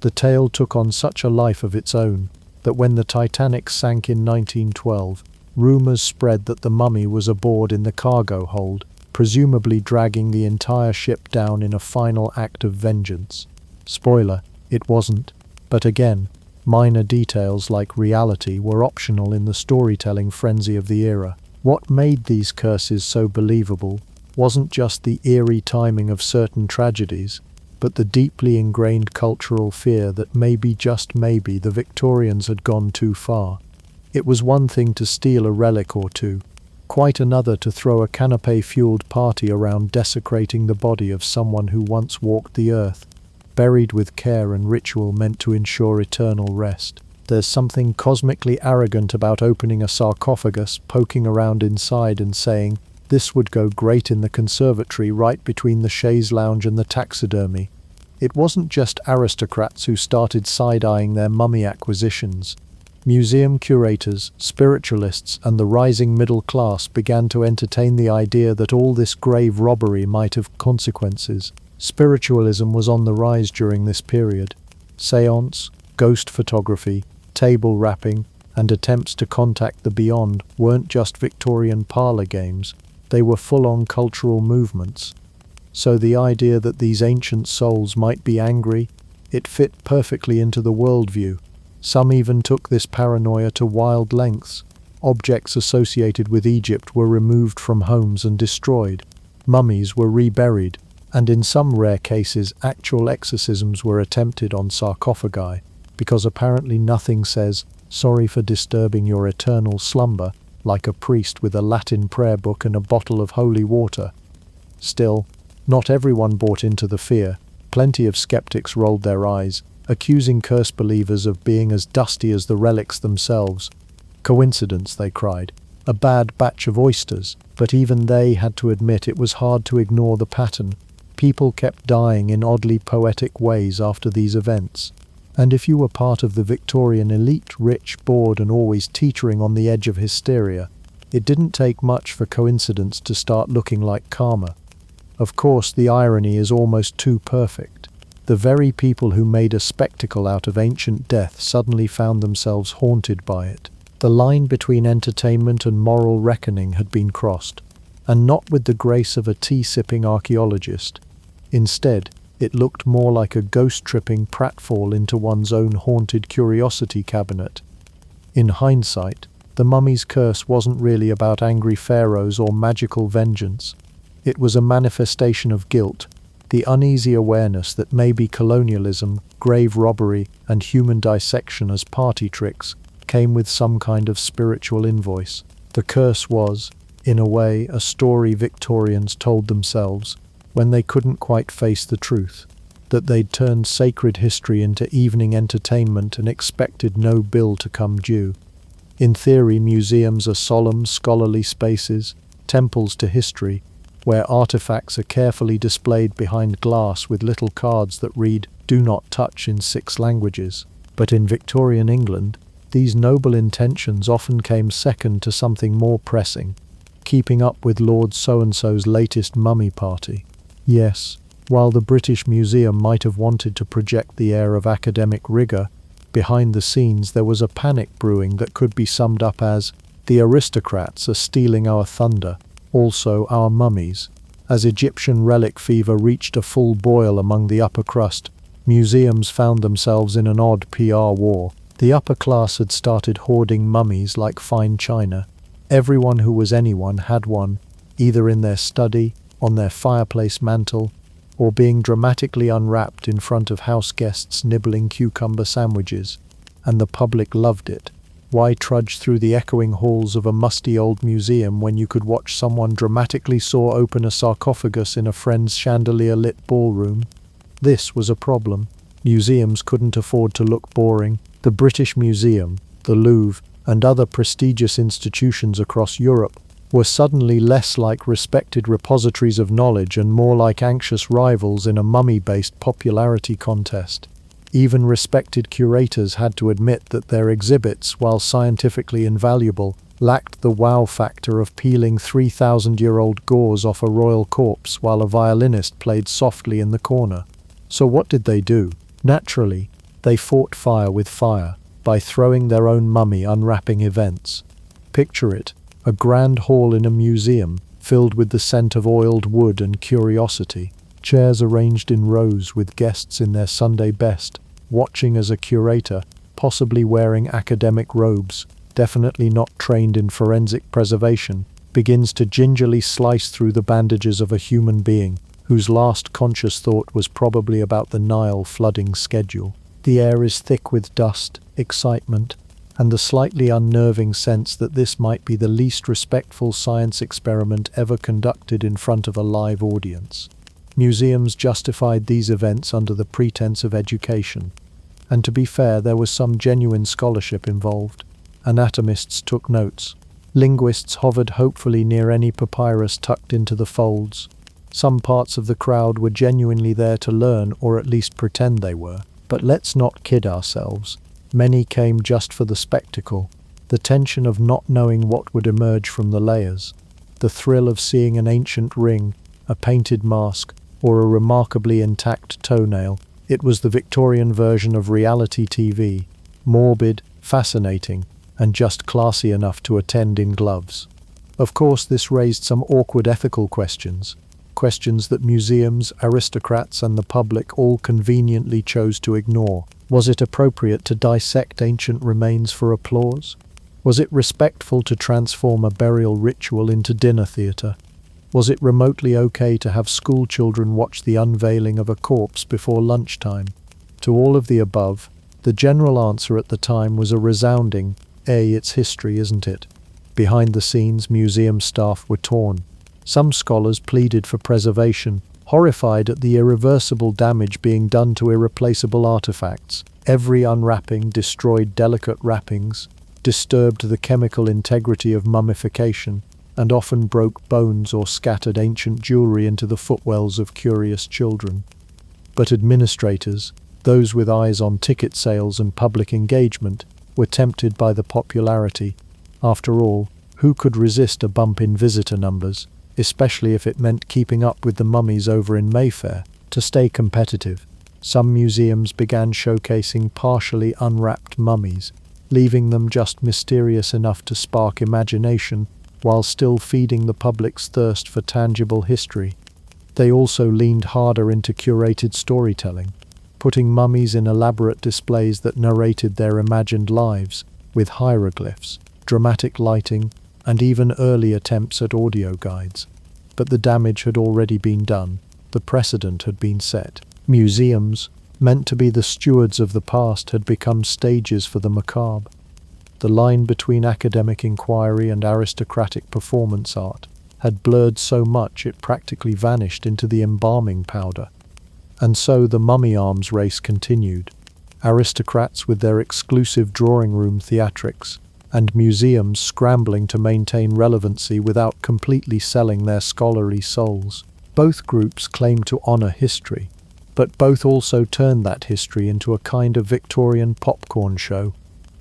[SPEAKER 1] The tale took on such a life of its own that when the Titanic sank in 1912, rumors spread that the mummy was aboard in the cargo hold, presumably dragging the entire ship down in a final act of vengeance. Spoiler, it wasn't. But again, minor details like reality were optional in the storytelling frenzy of the era. What made these curses so believable wasn't just the eerie timing of certain tragedies, but the deeply ingrained cultural fear that maybe, just maybe, the Victorians had gone too far. It was one thing to steal a relic or two, quite another to throw a canapé-fueled party around desecrating the body of someone who once walked the earth, buried with care and ritual meant to ensure eternal rest. There's something cosmically arrogant about opening a sarcophagus, poking around inside and saying, "This would go great in the conservatory right between the chaise lounge and the taxidermy." It wasn't just aristocrats who started side-eyeing their mummy acquisitions. Museum curators, spiritualists, and the rising middle class began to entertain the idea that all this grave robbery might have consequences. Spiritualism was on the rise during this period. Seance, ghost photography, table rapping, and attempts to contact the beyond weren't just Victorian parlour games, they were full-on cultural movements. So the idea that these ancient souls might be angry, it fit perfectly into the worldview. Some even took this paranoia to wild lengths. Objects associated with Egypt were removed from homes and destroyed. Mummies were reburied, and in some rare cases actual exorcisms were attempted on sarcophagi, because apparently nothing says, "Sorry for disturbing your eternal slumber," like a priest with a Latin prayer book and a bottle of holy water. Still, not everyone bought into the fear. Plenty of skeptics rolled their eyes, accusing curse believers of being as dusty as the relics themselves. Coincidence, they cried. A bad batch of oysters. But even they had to admit it was hard to ignore the pattern. People kept dying in oddly poetic ways after these events. And if you were part of the Victorian elite, rich, bored, and always teetering on the edge of hysteria, it didn't take much for coincidence to start looking like karma. Of course, the irony is almost too perfect. The very people who made a spectacle out of ancient death suddenly found themselves haunted by it. The line between entertainment and moral reckoning had been crossed, and not with the grace of a tea-sipping archaeologist. Instead, it looked more like a ghost-tripping pratfall into one's own haunted curiosity cabinet. In hindsight, the mummy's curse wasn't really about angry pharaohs or magical vengeance. It was a manifestation of guilt, the uneasy awareness that maybe colonialism, grave robbery, and human dissection as party tricks came with some kind of spiritual invoice. The curse was, In a way, a story Victorians told themselves when they couldn't quite face the truth, that they'd turned sacred history into evening entertainment and expected no bill to come due. In theory, museums are solemn, scholarly spaces, temples to history, where artifacts are carefully displayed behind glass with little cards that read, "Do not touch" in 6 languages. But in Victorian England, these noble intentions often came second to something more pressing: keeping up with Lord So-and-so's latest mummy party. Yes, while the British Museum might have wanted to project the air of academic rigour, behind the scenes there was a panic brewing that could be summed up as, "The aristocrats are stealing our thunder, also our mummies." As Egyptian relic fever reached a full boil among the upper crust, museums found themselves in an odd PR war. The upper class had started hoarding mummies like fine china. Everyone who was anyone had one, either in their study, on their fireplace mantel, or being dramatically unwrapped in front of house guests nibbling cucumber sandwiches. And the public loved it. Why trudge through the echoing halls of a musty old museum when you could watch someone dramatically saw open a sarcophagus in a friend's chandelier-lit ballroom? This was a problem. Museums couldn't afford to look boring. The British Museum, the Louvre, and other prestigious institutions across Europe were suddenly less like respected repositories of knowledge and more like anxious rivals in a mummy-based popularity contest. Even respected curators had to admit that their exhibits, while scientifically invaluable, lacked the wow factor of peeling 3,000-year-old gauze off a royal corpse while a violinist played softly in the corner. So what did they do? Naturally, they fought fire with fire by throwing their own mummy unwrapping events. Picture it: a grand hall in a museum, filled with the scent of oiled wood and curiosity. Chairs arranged in rows with guests in their Sunday best, watching as a curator, possibly wearing academic robes, definitely not trained in forensic preservation, begins to gingerly slice through the bandages of a human being, whose last conscious thought was probably about the Nile flooding schedule. The air is thick with dust, excitement, and the slightly unnerving sense that this might be the least respectful science experiment ever conducted in front of a live audience. Museums justified these events under the pretense of education. And to be fair, there was some genuine scholarship involved. Anatomists took notes. Linguists hovered hopefully near any papyrus tucked into the folds. Some parts of the crowd were genuinely there to learn, or at least pretend they were. But let's not kid ourselves. Many came just for the spectacle, the tension of not knowing what would emerge from the layers, the thrill of seeing an ancient ring, a painted mask, or a remarkably intact toenail. It was the Victorian version of reality TV, morbid, fascinating, and just classy enough to attend in gloves. Of course, this raised some awkward ethical questions that museums, aristocrats, and the public all conveniently chose to ignore. Was it appropriate to dissect ancient remains for applause? Was it respectful to transform a burial ritual into dinner theatre? Was it remotely okay to have school children watch the unveiling of a corpse before lunchtime? To all of the above, the general answer at the time was a resounding, it's history, isn't it? Behind the scenes, museum staff were torn. Some scholars pleaded for preservation, horrified at the irreversible damage being done to irreplaceable artifacts. Every unwrapping destroyed delicate wrappings, disturbed the chemical integrity of mummification, and often broke bones or scattered ancient jewelry into the footwells of curious children. But administrators, those with eyes on ticket sales and public engagement, were tempted by the popularity. After all, who could resist a bump in visitor numbers, especially if it meant keeping up with the mummies over in Mayfair? To stay competitive, some museums began showcasing partially unwrapped mummies, leaving them just mysterious enough to spark imagination while still feeding the public's thirst for tangible history. They also leaned harder into curated storytelling, putting mummies in elaborate displays that narrated their imagined lives, with hieroglyphs, dramatic lighting, and even early attempts at audio guides. But the damage had already been done. The precedent had been set. Museums, meant to be the stewards of the past, had become stages for the macabre. The line between academic inquiry and aristocratic performance art had blurred so much it practically vanished into the embalming powder. And so the mummy arms race continued. Aristocrats with their exclusive drawing room theatrics, and museums scrambling to maintain relevancy without completely selling their scholarly souls. Both groups claim to honor history, but both also turned that history into a kind of Victorian popcorn show,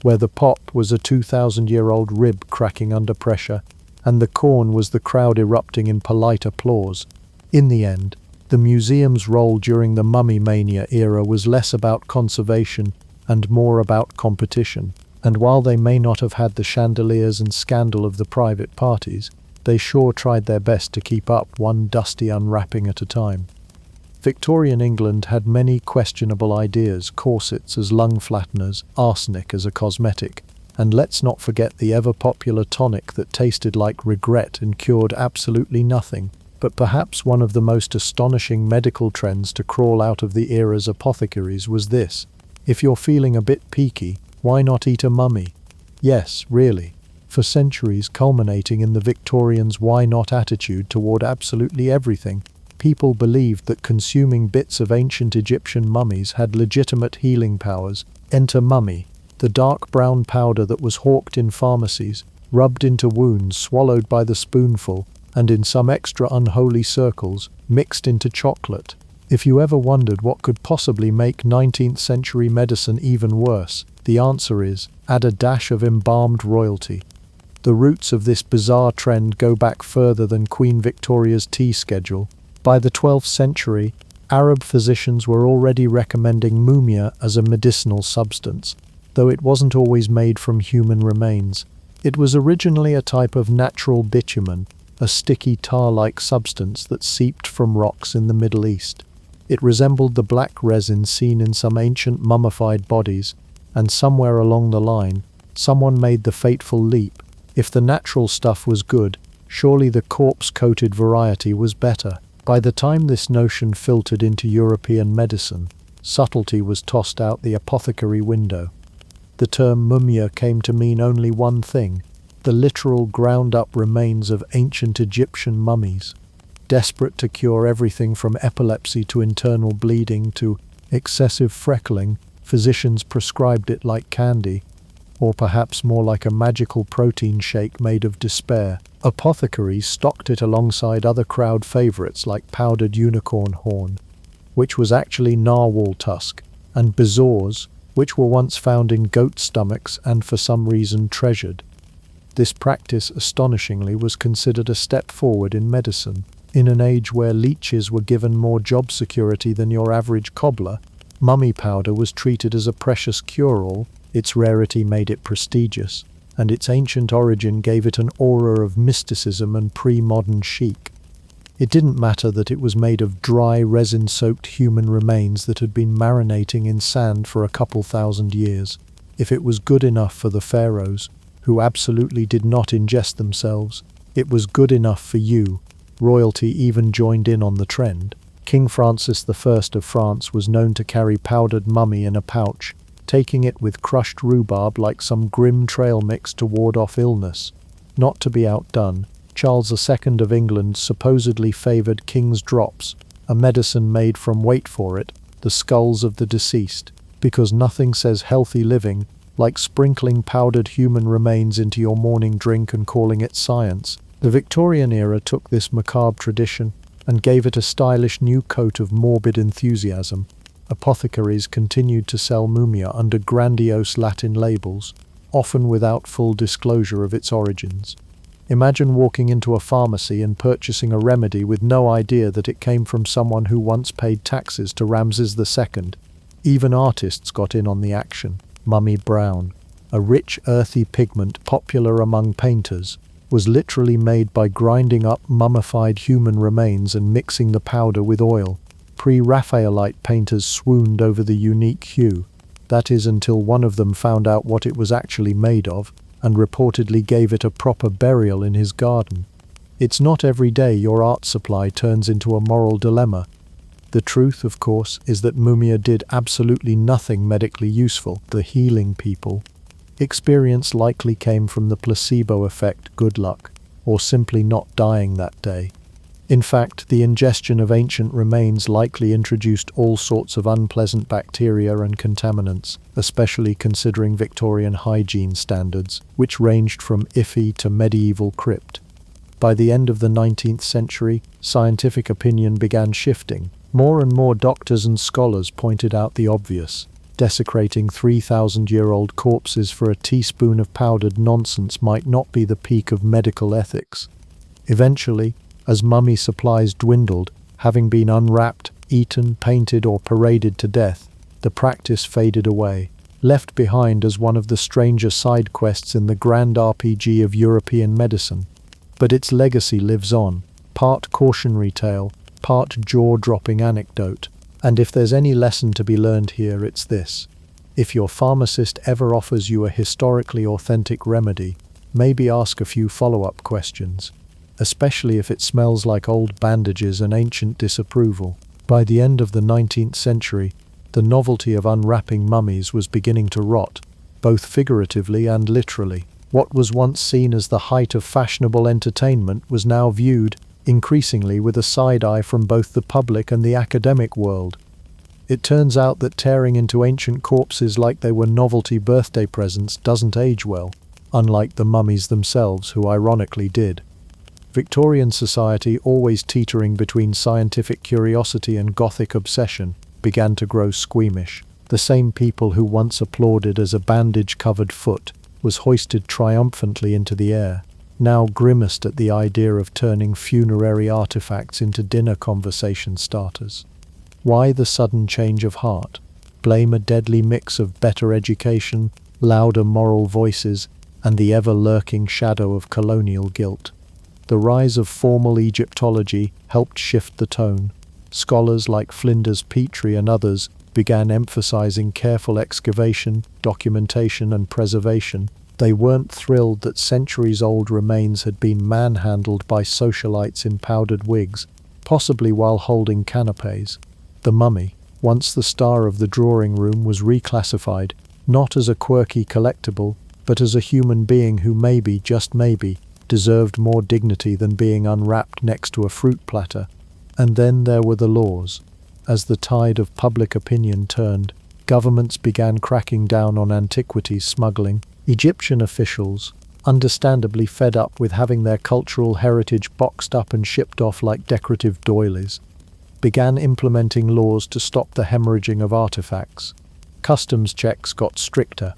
[SPEAKER 1] where the pop was a 2,000-year-old rib cracking under pressure, and the corn was the crowd erupting in polite applause. In the end, the museum's role during the mummy mania era was less about conservation and more about competition. And while they may not have had the chandeliers and scandal of the private parties, they sure tried their best to keep up one dusty unwrapping at a time. Victorian England had many questionable ideas: corsets as lung flatteners, arsenic as a cosmetic, and let's not forget the ever-popular tonic that tasted like regret and cured absolutely nothing. But perhaps one of the most astonishing medical trends to crawl out of the era's apothecaries was this: if you're feeling a bit peaky, why not eat a mummy? Yes, really. For centuries, culminating in the Victorians' why not attitude toward absolutely everything, people believed that consuming bits of ancient Egyptian mummies had legitimate healing powers. Enter mummy, the dark brown powder that was hawked in pharmacies, rubbed into wounds, swallowed by the spoonful, and in some extra unholy circles, mixed into chocolate. If you ever wondered what could possibly make 19th century medicine even worse, the answer is, add a dash of embalmed royalty. The roots of this bizarre trend go back further than Queen Victoria's tea schedule. By the 12th century, Arab physicians were already recommending mumia as a medicinal substance, though it wasn't always made from human remains. It was originally a type of natural bitumen, a sticky tar-like substance that seeped from rocks in the Middle East. It resembled the black resin seen in some ancient mummified bodies, and somewhere along the line, someone made the fateful leap. If the natural stuff was good, surely the corpse-coated variety was better. By the time this notion filtered into European medicine, subtlety was tossed out the apothecary window. The term mumia came to mean only one thing: the literal ground-up remains of ancient Egyptian mummies. Desperate to cure everything from epilepsy to internal bleeding to excessive freckling, physicians prescribed it like candy, or perhaps more like a magical protein shake made of despair. Apothecaries stocked it alongside other crowd favorites like powdered unicorn horn, which was actually narwhal tusk, and bezoars, which were once found in goat stomachs and for some reason treasured. This practice, astonishingly, was considered a step forward in medicine. In an age where leeches were given more job security than your average cobbler, mummy powder was treated as a precious cure-all. Its rarity made it prestigious, and its ancient origin gave it an aura of mysticism and pre-modern chic. It didn't matter that it was made of dry, resin-soaked human remains that had been marinating in sand for a couple thousand years. If it was good enough for the pharaohs, who absolutely did not ingest themselves, it was good enough for you. Royalty even joined in on the trend. King Francis I of France was known to carry powdered mummy in a pouch, taking it with crushed rhubarb like some grim trail mix to ward off illness. Not to be outdone, Charles II of England supposedly favoured King's Drops, a medicine made from, wait for it, the skulls of the deceased, because nothing says healthy living like sprinkling powdered human remains into your morning drink and calling it science. The Victorian era took this macabre tradition and gave it a stylish new coat of morbid enthusiasm. Apothecaries continued to sell mumia under grandiose Latin labels, often without full disclosure of its origins. Imagine walking into a pharmacy and purchasing a remedy with no idea that it came from someone who once paid taxes to Ramses II. Even artists got in on the action. Mummy brown, a rich earthy pigment popular among painters, was literally made by grinding up mummified human remains and mixing the powder with oil. Pre-Raphaelite painters swooned over the unique hue, that is until one of them found out what it was actually made of, and reportedly gave it a proper burial in his garden. It's not every day your art supply turns into a moral dilemma. The truth, of course, is that mumia did absolutely nothing medically useful. The healing people, experience likely came from the placebo effect, good luck, or simply not dying that day. In fact, the ingestion of ancient remains likely introduced all sorts of unpleasant bacteria and contaminants, especially considering Victorian hygiene standards, which ranged from iffy to medieval crypt. By the end of the 19th century, scientific opinion began shifting. More and more doctors and scholars pointed out the obvious. Desecrating 3,000-year-old corpses for a teaspoon of powdered nonsense might not be the peak of medical ethics. Eventually, as mummy supplies dwindled, having been unwrapped, eaten, painted, or paraded to death, the practice faded away, left behind as one of the stranger side quests in the grand RPG of European medicine. But its legacy lives on, part cautionary tale, part jaw-dropping anecdote. And if there's any lesson to be learned here, it's this. If your pharmacist ever offers you a historically authentic remedy, maybe ask a few follow-up questions, especially if it smells like old bandages and ancient disapproval. By the end of the 19th century, the novelty of unwrapping mummies was beginning to rot, both figuratively and literally. What was once seen as the height of fashionable entertainment was now viewed, increasingly, with a side eye from both the public and the academic world. It turns out that tearing into ancient corpses like they were novelty birthday presents doesn't age well, unlike the mummies themselves, who ironically did. Victorian society, always teetering between scientific curiosity and Gothic obsession, began to grow squeamish. The same people who once applauded as a bandage-covered foot was hoisted triumphantly into the air, now grimaced at the idea of turning funerary artifacts into dinner conversation starters. Why the sudden change of heart? Blame a deadly mix of better education, louder moral voices, and the ever-lurking shadow of colonial guilt. The rise of formal Egyptology helped shift the tone. Scholars like Flinders Petrie and others began emphasizing careful excavation, documentation, and preservation. They weren't thrilled that centuries-old remains had been manhandled by socialites in powdered wigs, possibly while holding canapes. The mummy, once the star of the drawing room, was reclassified, not as a quirky collectible, but as a human being who maybe, just maybe, deserved more dignity than being unwrapped next to a fruit platter. And then there were the laws. As the tide of public opinion turned, governments began cracking down on antiquities smuggling. Egyptian officials, understandably fed up with having their cultural heritage boxed up and shipped off like decorative doilies, began implementing laws to stop the hemorrhaging of artifacts. Customs checks got stricter.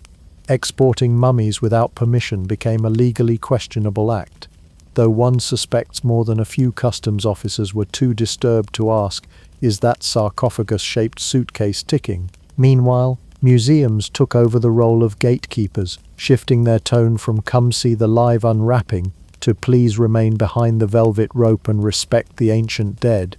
[SPEAKER 1] Exporting mummies without permission became a legally questionable act, though one suspects more than a few customs officers were too disturbed to ask, "Is that sarcophagus-shaped suitcase ticking?" Meanwhile, museums took over the role of gatekeepers, shifting their tone from "come see the live unwrapping" to "please remain behind the velvet rope and respect the ancient dead."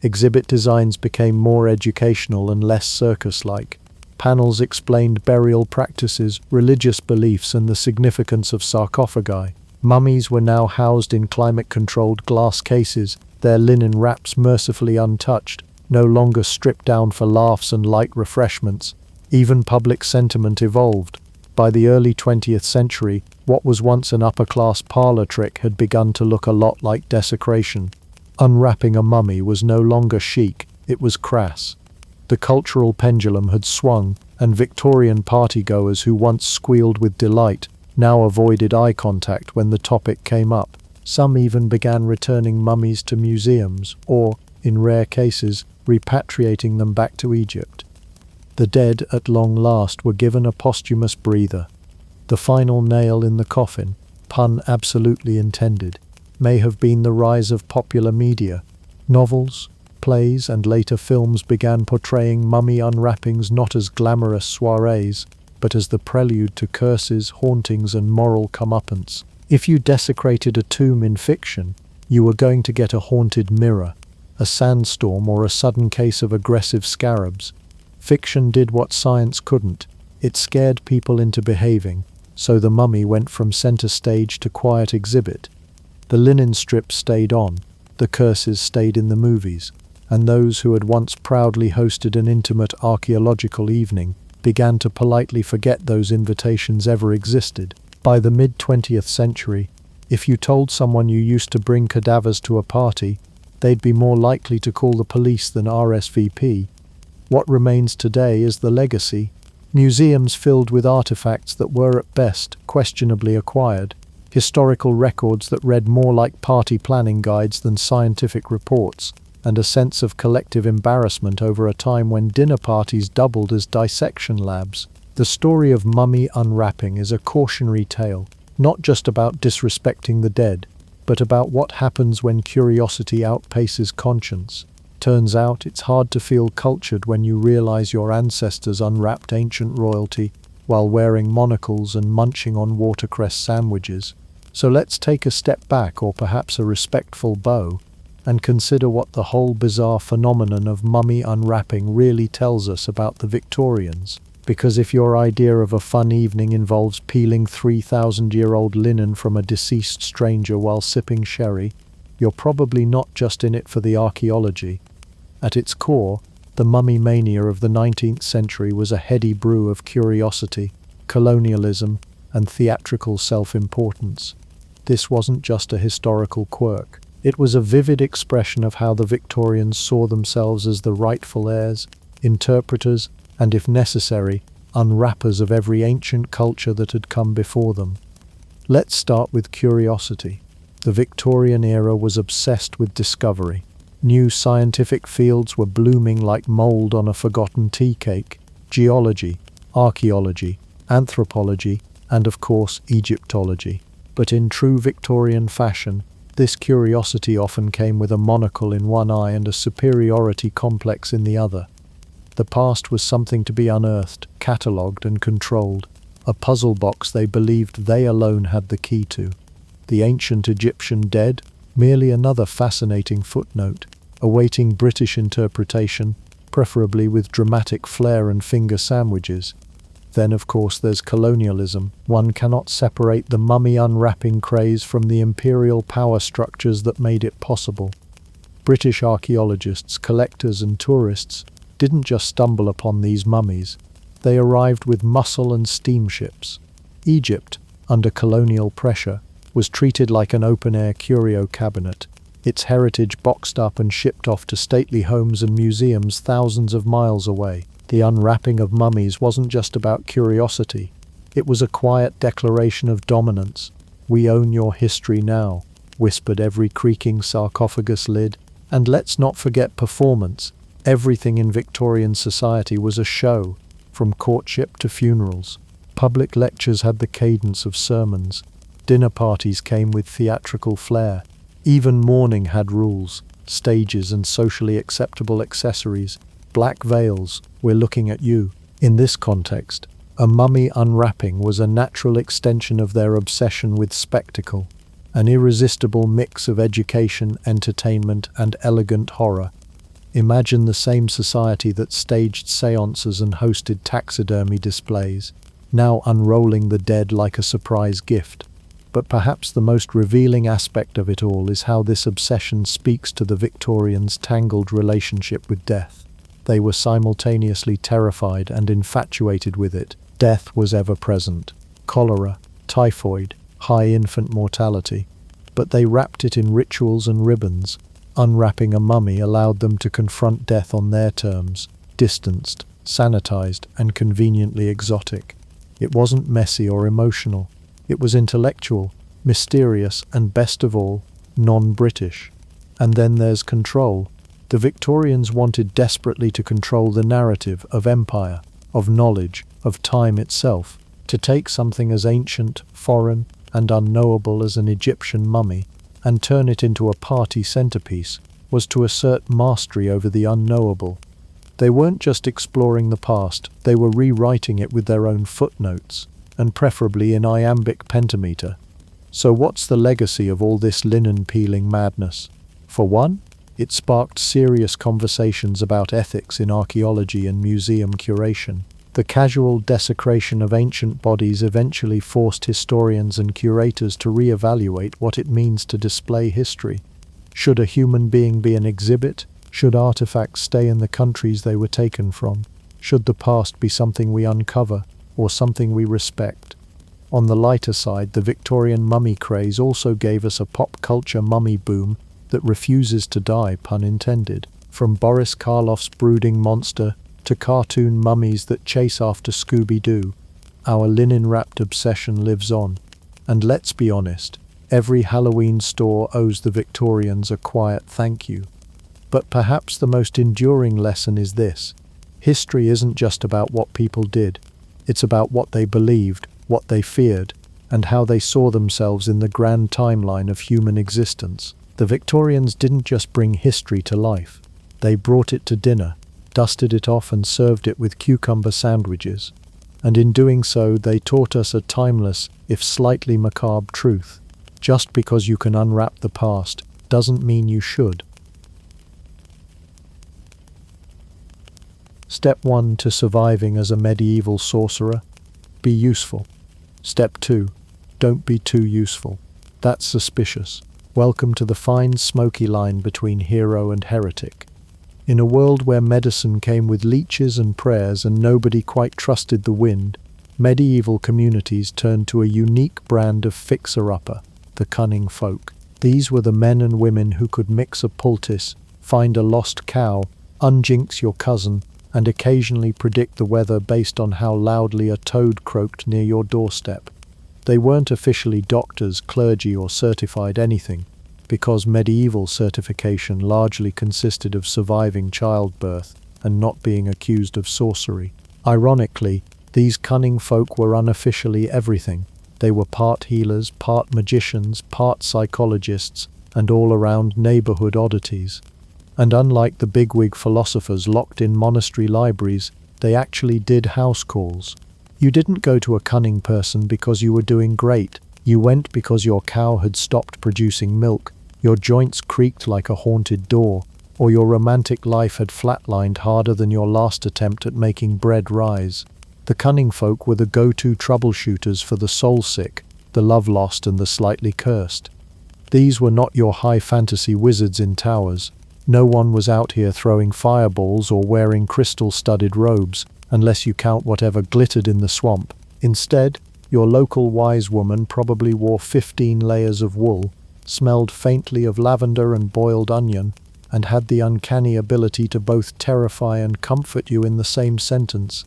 [SPEAKER 1] Exhibit designs became more educational and less circus-like. Panels explained burial practices, religious beliefs, and the significance of sarcophagi. Mummies were now housed in climate-controlled glass cases, their linen wraps mercifully untouched, no longer stripped down for laughs and light refreshments. Even public sentiment evolved. By the early 20th century, what was once an upper-class parlor trick had begun to look a lot like desecration. Unwrapping a mummy was no longer chic, it was crass. The cultural pendulum had swung, and Victorian partygoers who once squealed with delight now avoided eye contact when the topic came up. Some even began returning mummies to museums, or, in rare cases, repatriating them back to Egypt. The dead, at long last, were given a posthumous breather. The final nail in the coffin, pun absolutely intended, may have been the rise of popular media. Novels, plays, and later films began portraying mummy unwrappings not as glamorous soirees, but as the prelude to curses, hauntings, and moral comeuppance. If you desecrated a tomb in fiction, you were going to get a haunted mirror, a sandstorm, or a sudden case of aggressive scarabs. Fiction did what science couldn't. It scared people into behaving, so the mummy went from center stage to quiet exhibit. The linen strips stayed on, the curses stayed in the movies, and those who had once proudly hosted an intimate archaeological evening began to politely forget those invitations ever existed. By the mid-20th century, if you told someone you used to bring cadavers to a party, they'd be more likely to call the police than RSVP. What remains today is the legacy. Museums filled with artifacts that were at best questionably acquired, historical records that read more like party planning guides than scientific reports, and a sense of collective embarrassment over a time when dinner parties doubled as dissection labs. The story of mummy unwrapping is a cautionary tale, not just about disrespecting the dead, but about what happens when curiosity outpaces conscience. Turns out it's hard to feel cultured when you realize your ancestors unwrapped ancient royalty while wearing monocles and munching on watercress sandwiches. So let's take a step back, or perhaps a respectful bow, and consider what the whole bizarre phenomenon of mummy unwrapping really tells us about the Victorians. Because if your idea of a fun evening involves peeling 3,000-year-old linen from a deceased stranger while sipping sherry, you're probably not just in it for the archaeology. At its core, the mummy mania of the 19th century was a heady brew of curiosity, colonialism, and theatrical self-importance. This wasn't just a historical quirk. It was a vivid expression of how the Victorians saw themselves as the rightful heirs, interpreters, and if necessary, unwrappers of every ancient culture that had come before them. Let's start with curiosity. The Victorian era was obsessed with discovery. New scientific fields were blooming like mold on a forgotten tea cake: geology, archaeology, anthropology, and of course Egyptology. But in true Victorian fashion, this curiosity often came with a monocle in one eye and a superiority complex in the other. The past was something to be unearthed, catalogued, and controlled, a puzzle box they believed they alone had the key to. The ancient Egyptian dead, merely another fascinating footnote, awaiting British interpretation, preferably with dramatic flair and finger sandwiches. Then, of course, there's colonialism. One cannot separate the mummy unwrapping craze from the imperial power structures that made it possible. British archaeologists, collectors, and tourists didn't just stumble upon these mummies. They arrived with muscle and steamships. Egypt, under colonial pressure, was treated like an open-air curio cabinet, its heritage boxed up and shipped off to stately homes and museums thousands of miles away. The unwrapping of mummies wasn't just about curiosity. It was a quiet declaration of dominance. "We own your history now," whispered every creaking sarcophagus lid. And let's not forget performance. Everything in Victorian society was a show, from courtship to funerals. Public lectures had the cadence of sermons. Dinner parties came with theatrical flair. Even mourning had rules, stages, and socially acceptable accessories. Black veils, "We're looking at you." In this context, a mummy unwrapping was a natural extension of their obsession with spectacle, an irresistible mix of education, entertainment, and elegant horror. Imagine the same society that staged seances and hosted taxidermy displays, now unrolling the dead like a surprise gift. But perhaps the most revealing aspect of it all is how this obsession speaks to the Victorians' tangled relationship with death. They were simultaneously terrified and infatuated with it. Death was ever present: cholera, typhoid, high infant mortality. But they wrapped it in rituals and ribbons. Unwrapping a mummy allowed them to confront death on their terms, distanced, sanitized, and conveniently exotic. It wasn't messy or emotional. It was intellectual, mysterious, and best of all, non-British. And then there's control. The Victorians wanted desperately to control the narrative of empire, of knowledge, of time itself. To take something as ancient, foreign, and unknowable as an Egyptian mummy and turn it into a party centerpiece was to assert mastery over the unknowable. They weren't just exploring the past, they were rewriting it with their own footnotes, and preferably in iambic pentameter. So what's the legacy of all this linen-peeling madness? For one, it sparked serious conversations about ethics in archaeology and museum curation. The casual desecration of ancient bodies eventually forced historians and curators to reevaluate what it means to display history. Should a human being be an exhibit? Should artifacts stay in the countries they were taken from? Should the past be something we uncover or something we respect? On the lighter side, the Victorian mummy craze also gave us a pop culture mummy boom that refuses to die, pun intended. From Boris Karloff's brooding monster to cartoon mummies that chase after Scooby-Doo, our linen-wrapped obsession lives on. And let's be honest, every Halloween store owes the Victorians a quiet thank you. But perhaps the most enduring lesson is this: history isn't just about what people did, it's about what they believed, what they feared, and how they saw themselves in the grand timeline of human existence. The Victorians didn't just bring history to life, they brought it to dinner, dusted it off and served it with cucumber sandwiches. And in doing so, they taught us a timeless, if slightly macabre truth. Just because you can unwrap the past doesn't mean you should. Step 1 to surviving as a medieval sorcerer: be useful. Step 2, don't be too useful. That's suspicious. Welcome to the fine, smoky line between hero and heretic. In a world where medicine came with leeches and prayers and nobody quite trusted the wind, medieval communities turned to a unique brand of fixer-upper, the cunning folk. These were the men and women who could mix a poultice, find a lost cow, unjinx your cousin, and occasionally predict the weather based on how loudly a toad croaked near your doorstep. They weren't officially doctors, clergy, or certified anything, because medieval certification largely consisted of surviving childbirth and not being accused of sorcery. Ironically, these cunning folk were unofficially everything. They were part healers, part magicians, part psychologists, and all-around neighborhood oddities. And unlike the bigwig philosophers locked in monastery libraries, they actually did house calls. You didn't go to a cunning person because you were doing great. You went because your cow had stopped producing milk, your joints creaked like a haunted door, or your romantic life had flatlined harder than your last attempt at making bread rise. The cunning folk were the go-to troubleshooters for the soul-sick, the love-lost and the slightly cursed. These were not your high-fantasy wizards in towers. No one was out here throwing fireballs or wearing crystal-studded robes, unless you count whatever glittered in the swamp. Instead, your local wise woman probably wore 15 layers of wool, smelled faintly of lavender and boiled onion, and had the uncanny ability to both terrify and comfort you in the same sentence.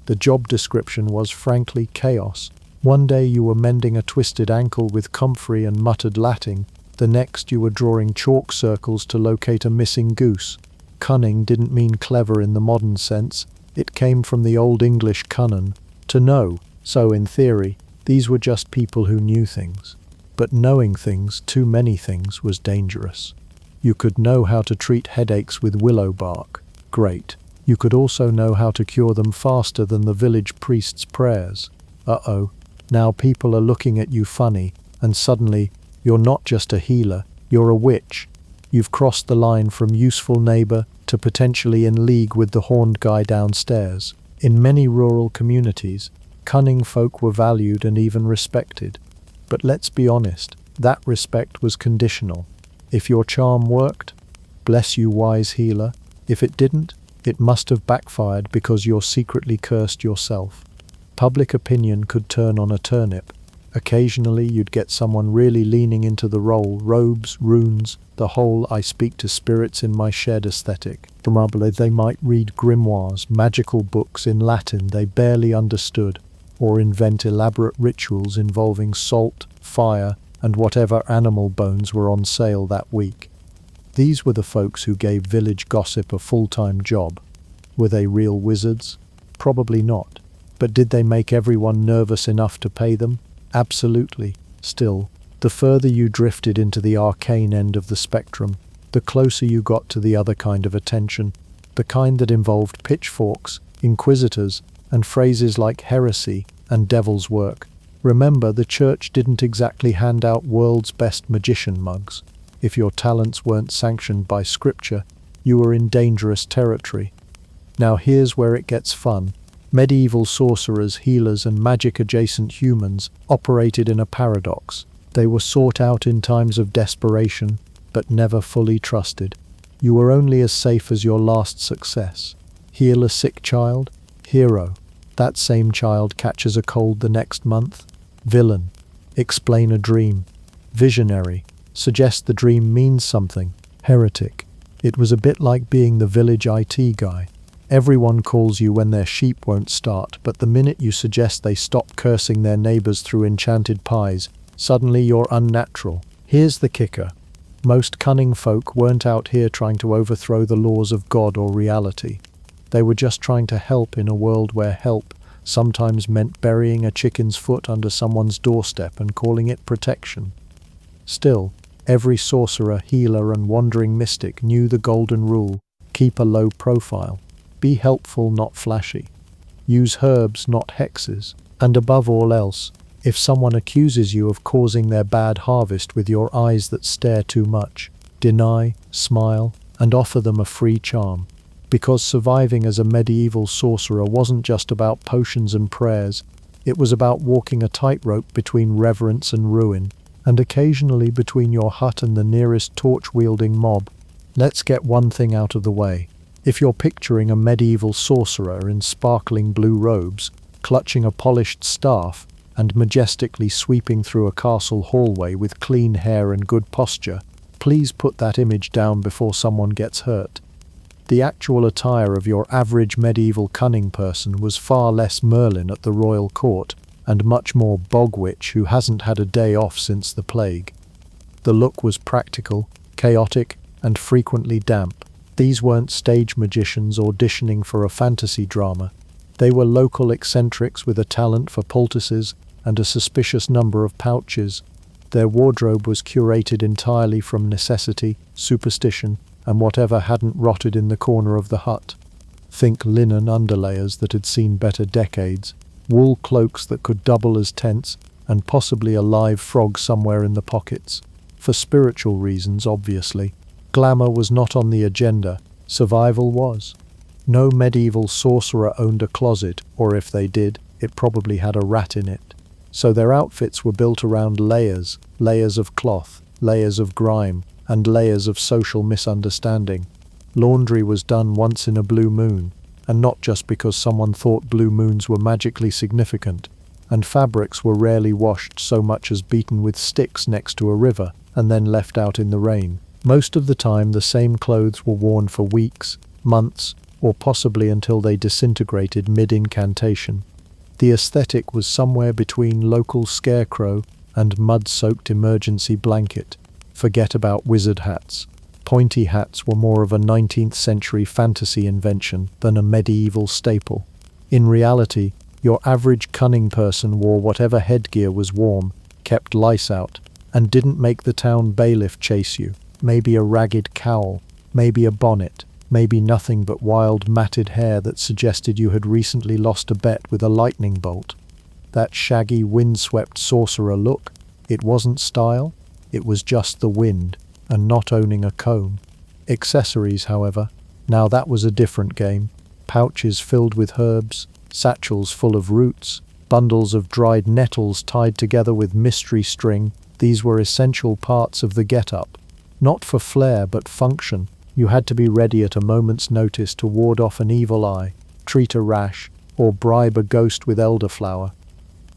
[SPEAKER 1] The job description was frankly chaos. One day you were mending a twisted ankle with comfrey and muttered Latin, the next you were drawing chalk circles to locate a missing goose. Cunning didn't mean clever in the modern sense, it came from the Old English cunnin, to know, so in theory, these were just people who knew things. But knowing things, too many things, was dangerous. You could know how to treat headaches with willow bark. Great. You could also know how to cure them faster than the village priest's prayers. Uh-oh. Now people are looking at you funny, and suddenly, you're not just a healer, you're a witch. You've crossed the line from useful neighbor to potentially in league with the horned guy downstairs. In many rural communities, cunning folk were valued and even respected. But let's be honest, that respect was conditional. If your charm worked, bless you, wise healer. If it didn't, it must have backfired because you're secretly cursed yourself. Public opinion could turn on a turnip. Occasionally you'd get someone really leaning into the role, robes, runes, the whole I speak to spirits in my shed aesthetic. Probably they might read grimoires, magical books in Latin they barely understood, or invent elaborate rituals involving salt, fire, and whatever animal bones were on sale that week. These were the folks who gave village gossip a full-time job. Were they real wizards? Probably not. But did they make everyone nervous enough to pay them? Absolutely. Still, the further you drifted into the arcane end of the spectrum, the closer you got to the other kind of attention, the kind that involved pitchforks, inquisitors, and phrases like heresy and devil's work. Remember, the church didn't exactly hand out world's best magician mugs. If your talents weren't sanctioned by scripture, you were in dangerous territory. Now here's where it gets fun. Medieval sorcerers, healers, and magic-adjacent humans operated in a paradox. They were sought out in times of desperation, but never fully trusted. You were only as safe as your last success. Heal a sick child? Hero. That same child catches a cold the next month. Villain. Explain a dream. Visionary. Suggest the dream means something. Heretic. It was a bit like being the village IT guy. Everyone calls you when their sheep won't start, but the minute you suggest they stop cursing their neighbors through enchanted pies, suddenly you're unnatural. Here's the kicker. Most cunning folk weren't out here trying to overthrow the laws of God or reality. They were just trying to help in a world where help sometimes meant burying a chicken's foot under someone's doorstep and calling it protection. Still, every sorcerer, healer, and wandering mystic knew the golden rule: keep a low profile. Be helpful, not flashy. Use herbs, not hexes. And above all else, if someone accuses you of causing their bad harvest with your eyes that stare too much, deny, smile, and offer them a free charm. Because surviving as a medieval sorcerer wasn't just about potions and prayers, it was about walking a tightrope between reverence and ruin, and occasionally between your hut and the nearest torch-wielding mob. Let's get one thing out of the way. If you're picturing a medieval sorcerer in sparkling blue robes, clutching a polished staff, and majestically sweeping through a castle hallway with clean hair and good posture, please put that image down before someone gets hurt. The actual attire of your average medieval cunning person was far less Merlin at the royal court, and much more bog witch who hasn't had a day off since the plague. The look was practical, chaotic, and frequently damp. These weren't stage magicians auditioning for a fantasy drama. They were local eccentrics with a talent for poultices and a suspicious number of pouches. Their wardrobe was curated entirely from necessity, superstition, and whatever hadn't rotted in the corner of the hut. Think linen underlayers that had seen better decades, wool cloaks that could double as tents, and possibly a live frog somewhere in the pockets. For spiritual reasons, obviously. Glamour was not on the agenda, survival was. No medieval sorcerer owned a closet, or if they did, it probably had a rat in it. So their outfits were built around layers, layers of cloth, layers of grime, and layers of social misunderstanding. Laundry was done once in a blue moon, and not just because someone thought blue moons were magically significant, and fabrics were rarely washed so much as beaten with sticks next to a river, and then left out in the rain. Most of the time the same clothes were worn for weeks, months, or possibly until they disintegrated mid-incantation. The aesthetic was somewhere between local scarecrow and mud-soaked emergency blanket. Forget about wizard hats. Pointy hats were more of a 19th century fantasy invention than a medieval staple. In reality, your average cunning person wore whatever headgear was warm, kept lice out, and didn't make the town bailiff chase you. Maybe a ragged cowl, maybe a bonnet, maybe nothing but wild matted hair that suggested you had recently lost a bet with a lightning bolt. That shaggy, windswept sorcerer look, it wasn't style, it was just the wind, and not owning a comb. Accessories, however, now that was a different game. Pouches filled with herbs, satchels full of roots, bundles of dried nettles tied together with mystery string, these were essential parts of the get-up. Not for flair but function. You had to be ready at a moment's notice to ward off an evil eye, treat a rash, or bribe a ghost with elderflower.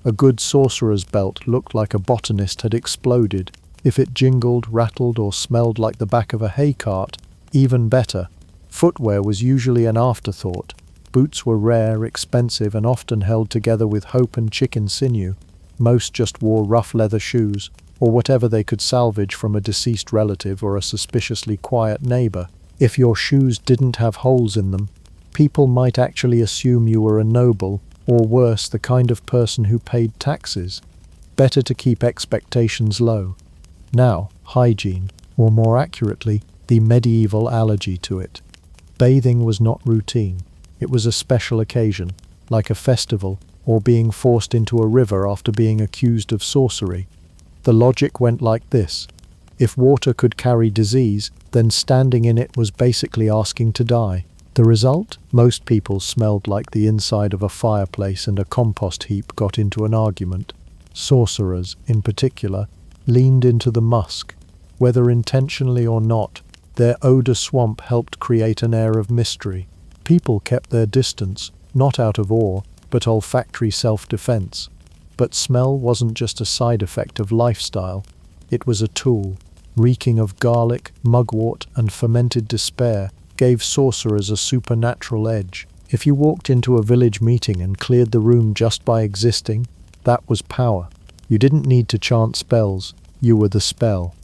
[SPEAKER 1] A good sorcerer's belt looked like a botanist had exploded. If it jingled, rattled, or smelled like the back of a hay cart, even better. Footwear was usually an afterthought. Boots were rare, expensive, and often held together with hope and chicken sinew. Most just wore rough leather shoes, or whatever they could salvage from a deceased relative or a suspiciously quiet neighbor. If your shoes didn't have holes in them, people might actually assume you were a noble, or worse, the kind of person who paid taxes. Better to keep expectations low. Now, hygiene, or more accurately, the medieval allergy to it. Bathing was not routine. It was a special occasion, like a festival, or being forced into a river after being accused of sorcery. The logic went like this. If water could carry disease, then standing in it was basically asking to die. The result? Most people smelled like the inside of a fireplace, and a compost heap got into an argument. Sorcerers, in particular, leaned into the musk. Whether intentionally or not, their odor swamp helped create an air of mystery. People kept their distance, not out of awe, but olfactory self-defense. But smell wasn't just a side effect of lifestyle, it was a tool. Reeking of garlic, mugwort, and fermented despair gave sorcerers a supernatural edge. If you walked into a village meeting and cleared the room just by existing, that was power. You didn't need to chant spells, you were the spell.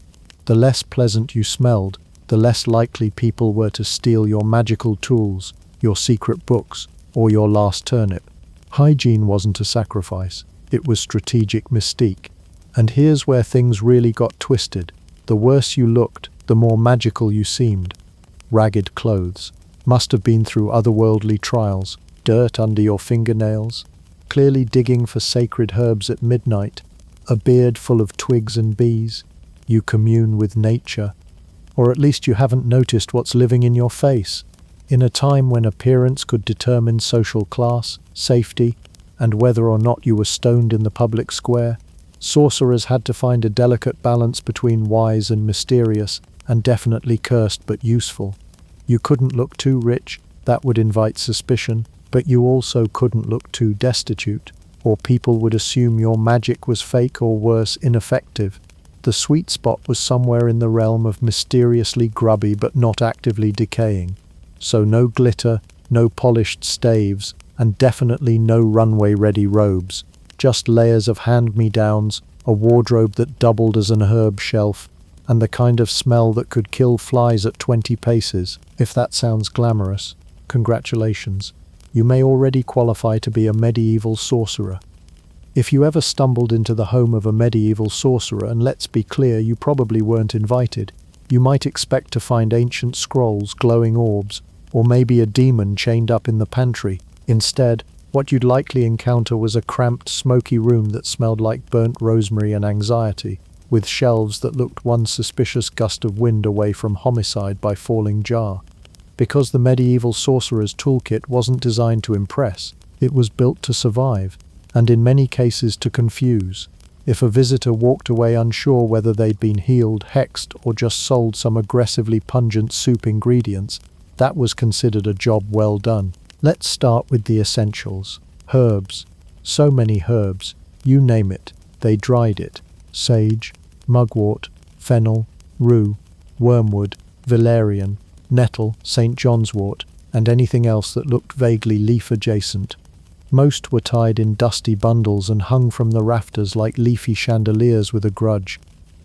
[SPEAKER 1] The less pleasant you smelled, the less likely people were to steal your magical tools, your secret books, or your last turnip. Hygiene wasn't a sacrifice, it was strategic mystique. And here's where things really got twisted. The worse you looked, the more magical you seemed. Ragged clothes. Must have been through otherworldly trials. Dirt under your fingernails. Clearly digging for sacred herbs at midnight. A beard full of twigs and bees. You commune with nature. Or at least you haven't noticed what's living in your face. In a time when appearance could determine social class, safety, and whether or not you were stoned in the public square, sorcerers had to find a delicate balance between wise and mysterious, and definitely cursed but useful. You couldn't look too rich, that would invite suspicion, but you also couldn't look too destitute, or people would assume your magic was fake or worse, ineffective. The sweet spot was somewhere in the realm of mysteriously grubby but not actively decaying. So no glitter, no polished staves, and definitely no runway-ready robes. Just layers of hand-me-downs, a wardrobe that doubled as an herb shelf, and the kind of smell that could kill flies at 20 paces. If that sounds glamorous, congratulations. You may already qualify to be a medieval sorcerer. If you ever stumbled into the home of a medieval sorcerer, and let's be clear, you probably weren't invited, you might expect to find ancient scrolls, glowing orbs, or maybe a demon chained up in the pantry. Instead, what you'd likely encounter was a cramped, smoky room that smelled like burnt rosemary and anxiety, with shelves that looked one suspicious gust of wind away from homicide by falling jar. Because the medieval sorcerer's toolkit wasn't designed to impress, it was built to survive, and in many cases to confuse. If a visitor walked away unsure whether they'd been healed, hexed, or just sold some aggressively pungent soup ingredients, that was considered a job well done. Let's start with the essentials. Herbs. So many herbs. You name it, they dried it. Sage, mugwort, fennel, rue, wormwood, valerian, nettle, St. John's wort, and anything else that looked vaguely leaf-adjacent. Most were tied in dusty bundles and hung from the rafters like leafy chandeliers with a grudge.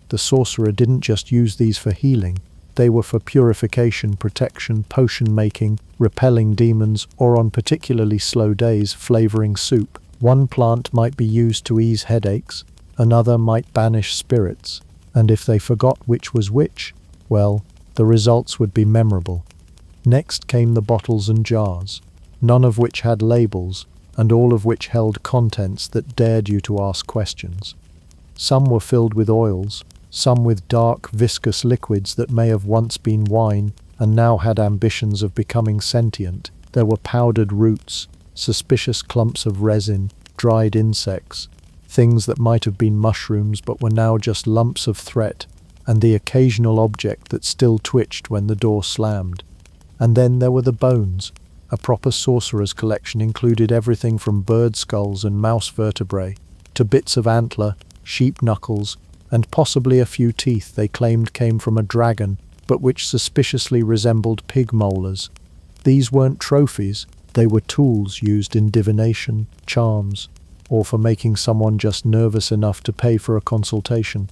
[SPEAKER 1] The sorcerer didn't just use these for healing. They were for purification, protection, potion-making, repelling demons, or on particularly slow days, flavoring soup. One plant might be used to ease headaches, another might banish spirits, and if they forgot which was which, well, the results would be memorable. Next came the bottles and jars, none of which had labels, and all of which held contents that dared you to ask questions. Some were filled with oils, some with dark, viscous liquids that may have once been wine and now had ambitions of becoming sentient. There were powdered roots, suspicious clumps of resin, dried insects, things that might have been mushrooms but were now just lumps of threat, and the occasional object that still twitched when the door slammed. And then there were the bones. A proper sorcerer's collection included everything from bird skulls and mouse vertebrae to bits of antler, sheep knuckles, and possibly a few teeth they claimed came from a dragon, but which suspiciously resembled pig molars. These weren't trophies, they were tools used in divination, charms, or for making someone just nervous enough to pay for a consultation.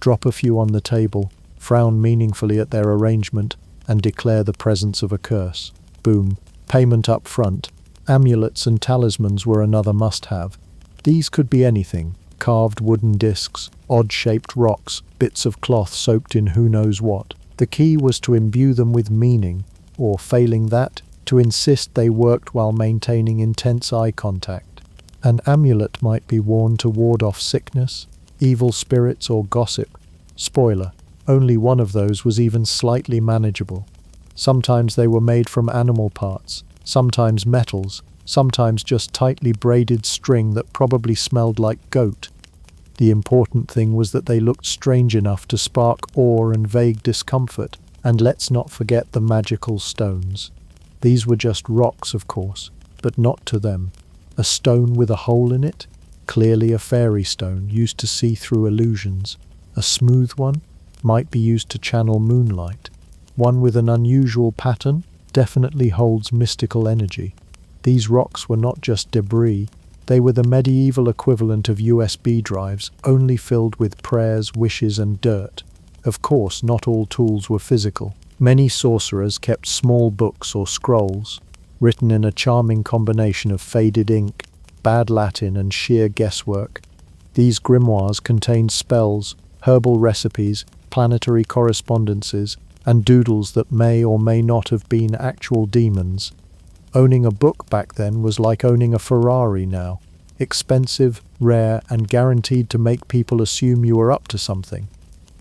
[SPEAKER 1] Drop a few on the table, frown meaningfully at their arrangement, and declare the presence of a curse. Boom. Payment up front. Amulets and talismans were another must-have. These could be anything. Carved wooden discs, odd-shaped rocks, bits of cloth soaked in who knows what. The key was to imbue them with meaning, or failing that, to insist they worked while maintaining intense eye contact. An amulet might be worn to ward off sickness, evil spirits, or gossip. Spoiler, only one of those was even slightly manageable. Sometimes they were made from animal parts, sometimes metals, sometimes just tightly braided string that probably smelled like goat. The important thing was that they looked strange enough to spark awe and vague discomfort. And let's not forget the magical stones. These were just rocks, of course, but not to them. A stone with a hole in it? Clearly a fairy stone, used to see through illusions. A smooth one? Might be used to channel moonlight. One with an unusual pattern? Definitely holds mystical energy. These rocks were not just debris, they were the medieval equivalent of USB drives, only filled with prayers, wishes, and dirt. Of course, not all tools were physical. Many sorcerers kept small books or scrolls, written in a charming combination of faded ink, bad Latin, and sheer guesswork. These grimoires contained spells, herbal recipes, planetary correspondences, and doodles that may or may not have been actual demons. Owning a book back then was like owning a Ferrari now. Expensive, rare, and guaranteed to make people assume you were up to something.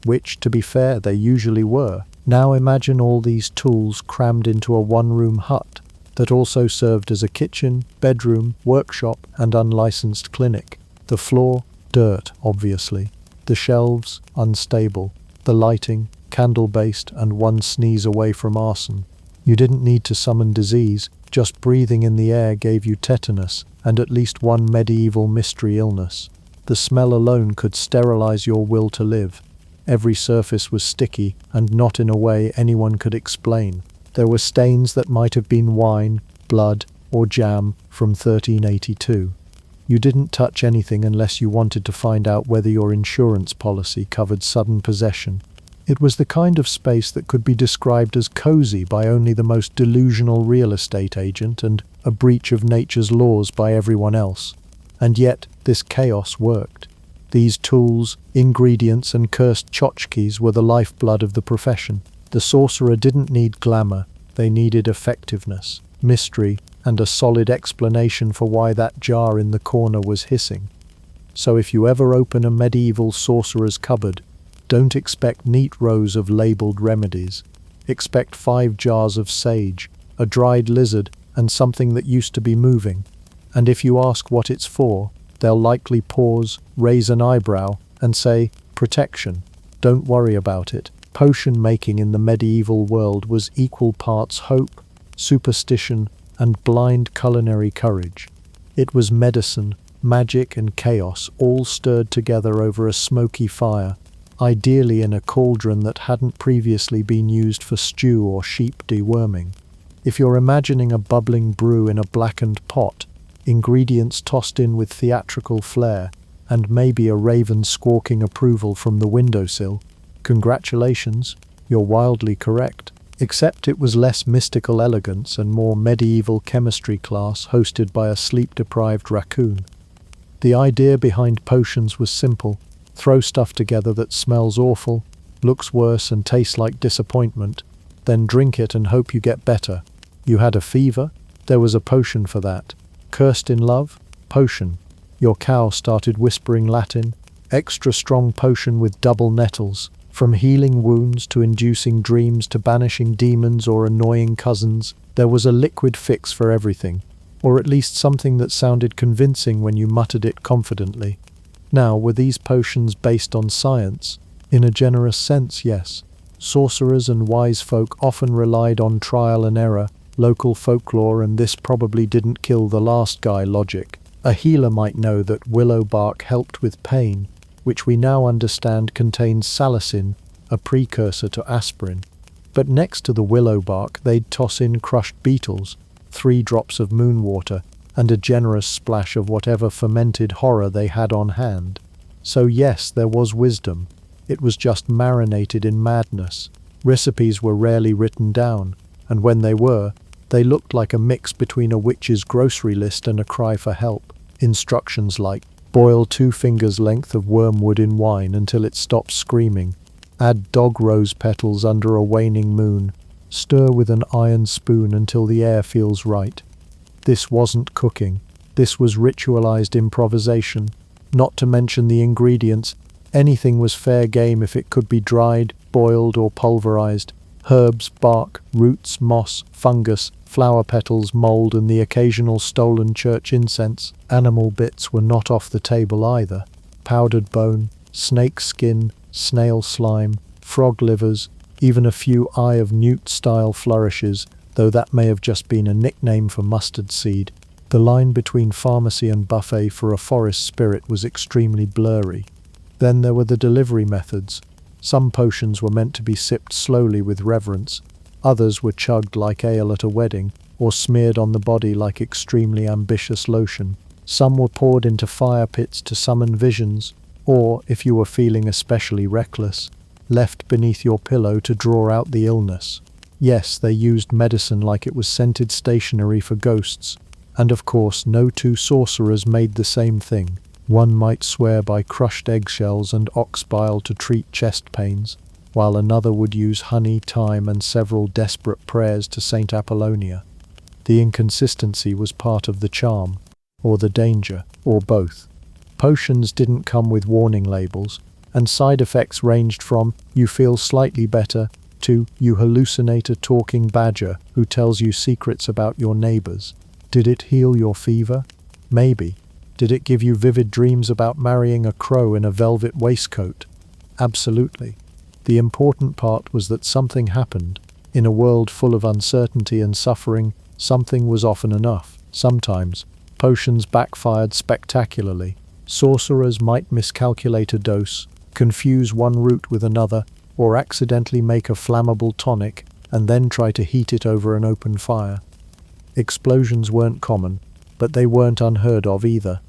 [SPEAKER 1] Which, to be fair, they usually were. Now imagine all these tools crammed into a one-room hut that also served as a kitchen, bedroom, workshop, and unlicensed clinic. The floor, dirt, obviously. The shelves, unstable. The lighting, candle-based and one sneeze away from arson. You didn't need to summon disease, just breathing in the air gave you tetanus and at least one medieval mystery illness. The smell alone could sterilize your will to live. Every surface was sticky and not in a way anyone could explain. There were stains that might have been wine, blood, or jam from 1382. You didn't touch anything unless you wanted to find out whether your insurance policy covered sudden possession. It was the kind of space that could be described as cozy by only the most delusional real estate agent and a breach of nature's laws by everyone else. And yet, this chaos worked. These tools, ingredients, and cursed tchotchkes were the lifeblood of the profession. The sorcerer didn't need glamour, they needed effectiveness, mystery, and a solid explanation for why that jar in the corner was hissing. So if you ever open a medieval sorcerer's cupboard, don't expect neat rows of labeled remedies. Expect 5 jars of sage, a dried lizard, and something that used to be moving. And if you ask what it's for, they'll likely pause, raise an eyebrow, and say, protection. Don't worry about it. Potion making in the medieval world was equal parts hope, superstition, and blind culinary courage. It was medicine, magic, and chaos all stirred together over a smoky fire, ideally in a cauldron that hadn't previously been used for stew or sheep deworming. If you're imagining a bubbling brew in a blackened pot, ingredients tossed in with theatrical flair, and maybe a raven squawking approval from the windowsill, congratulations, you're wildly correct. Except it was less mystical elegance and more medieval chemistry class hosted by a sleep-deprived raccoon. The idea behind potions was simple. Throw stuff together that smells awful, looks worse and tastes like disappointment, then drink it and hope you get better. You had a fever? There was a potion for that. Cursed in love? Potion. Your cow started whispering Latin? Extra strong potion with double nettles. From healing wounds to inducing dreams to banishing demons or annoying cousins, there was a liquid fix for everything, or at least something that sounded convincing when you muttered it confidently. Now, were these potions based on science? In a generous sense, yes. Sorcerers and wise folk often relied on trial and error, local folklore, and this probably didn't kill the last guy logic. A healer might know that willow bark helped with pain, which we now understand contains salicin, a precursor to aspirin. But next to the willow bark, they'd toss in crushed beetles, 3 drops of moon water, and a generous splash of whatever fermented horror they had on hand. So yes, there was wisdom. It was just marinated in madness. Recipes were rarely written down, and when they were, they looked like a mix between a witch's grocery list and a cry for help. Instructions like, boil 2 fingers length of wormwood in wine until it stops screaming. Add dog rose petals under a waning moon. Stir with an iron spoon until the air feels right. This wasn't cooking. This was ritualized improvisation. Not to mention the ingredients. Anything was fair game if it could be dried, boiled, or pulverized. Herbs, bark, roots, moss, fungus, flower petals, mold, and the occasional stolen church incense. Animal bits were not off the table either. Powdered bone, snake skin, snail slime, frog livers, even a few Eye of Newt-style flourishes, though that may have just been a nickname for mustard seed. The line between pharmacy and buffet for a forest spirit was extremely blurry. Then there were the delivery methods. Some potions were meant to be sipped slowly with reverence, others were chugged like ale at a wedding, or smeared on the body like extremely ambitious lotion. Some were poured into fire pits to summon visions, or, if you were feeling especially reckless, left beneath your pillow to draw out the illness. Yes, they used medicine like it was scented stationery for ghosts, and of course no two sorcerers made the same thing. One might swear by crushed eggshells and ox bile to treat chest pains, while another would use honey, thyme, and several desperate prayers to Saint Apollonia. The inconsistency was part of the charm, or the danger, or both. Potions didn't come with warning labels, and side effects ranged from "you feel slightly better" to "you hallucinate a talking badger who tells you secrets about your neighbors." Did it heal your fever? Maybe. Did it give you vivid dreams about marrying a crow in a velvet waistcoat? Absolutely. The important part was that something happened. In a world full of uncertainty and suffering, something was often enough. Sometimes, potions backfired spectacularly. Sorcerers might miscalculate a dose, confuse one root with another, or accidentally make a flammable tonic and then try to heat it over an open fire. Explosions weren't common, but they weren't unheard of either.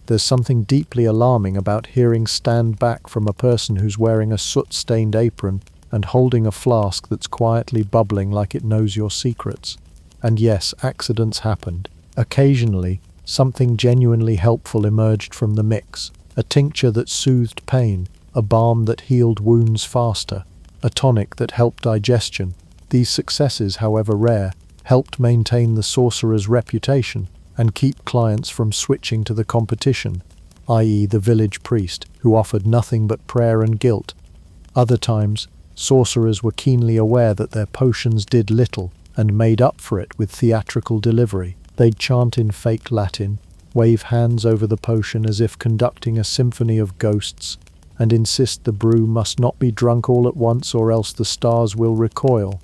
[SPEAKER 1] There's something deeply alarming about hearing "stand back" from a person who's wearing a soot-stained apron and holding a flask that's quietly bubbling like it knows your secrets. And yes, accidents happened. Occasionally, something genuinely helpful emerged from the mix. A tincture that soothed pain, a balm that healed wounds faster, a tonic that helped digestion. These successes, however rare, helped maintain the sorcerer's reputation and keep clients from switching to the competition, i.e. the village priest, who offered nothing but prayer and guilt. Other times, sorcerers were keenly aware that their potions did little and made up for it with theatrical delivery. They'd chant in fake Latin, wave hands over the potion as if conducting a symphony of ghosts, and insist the brew must not be drunk all at once or else the stars will recoil.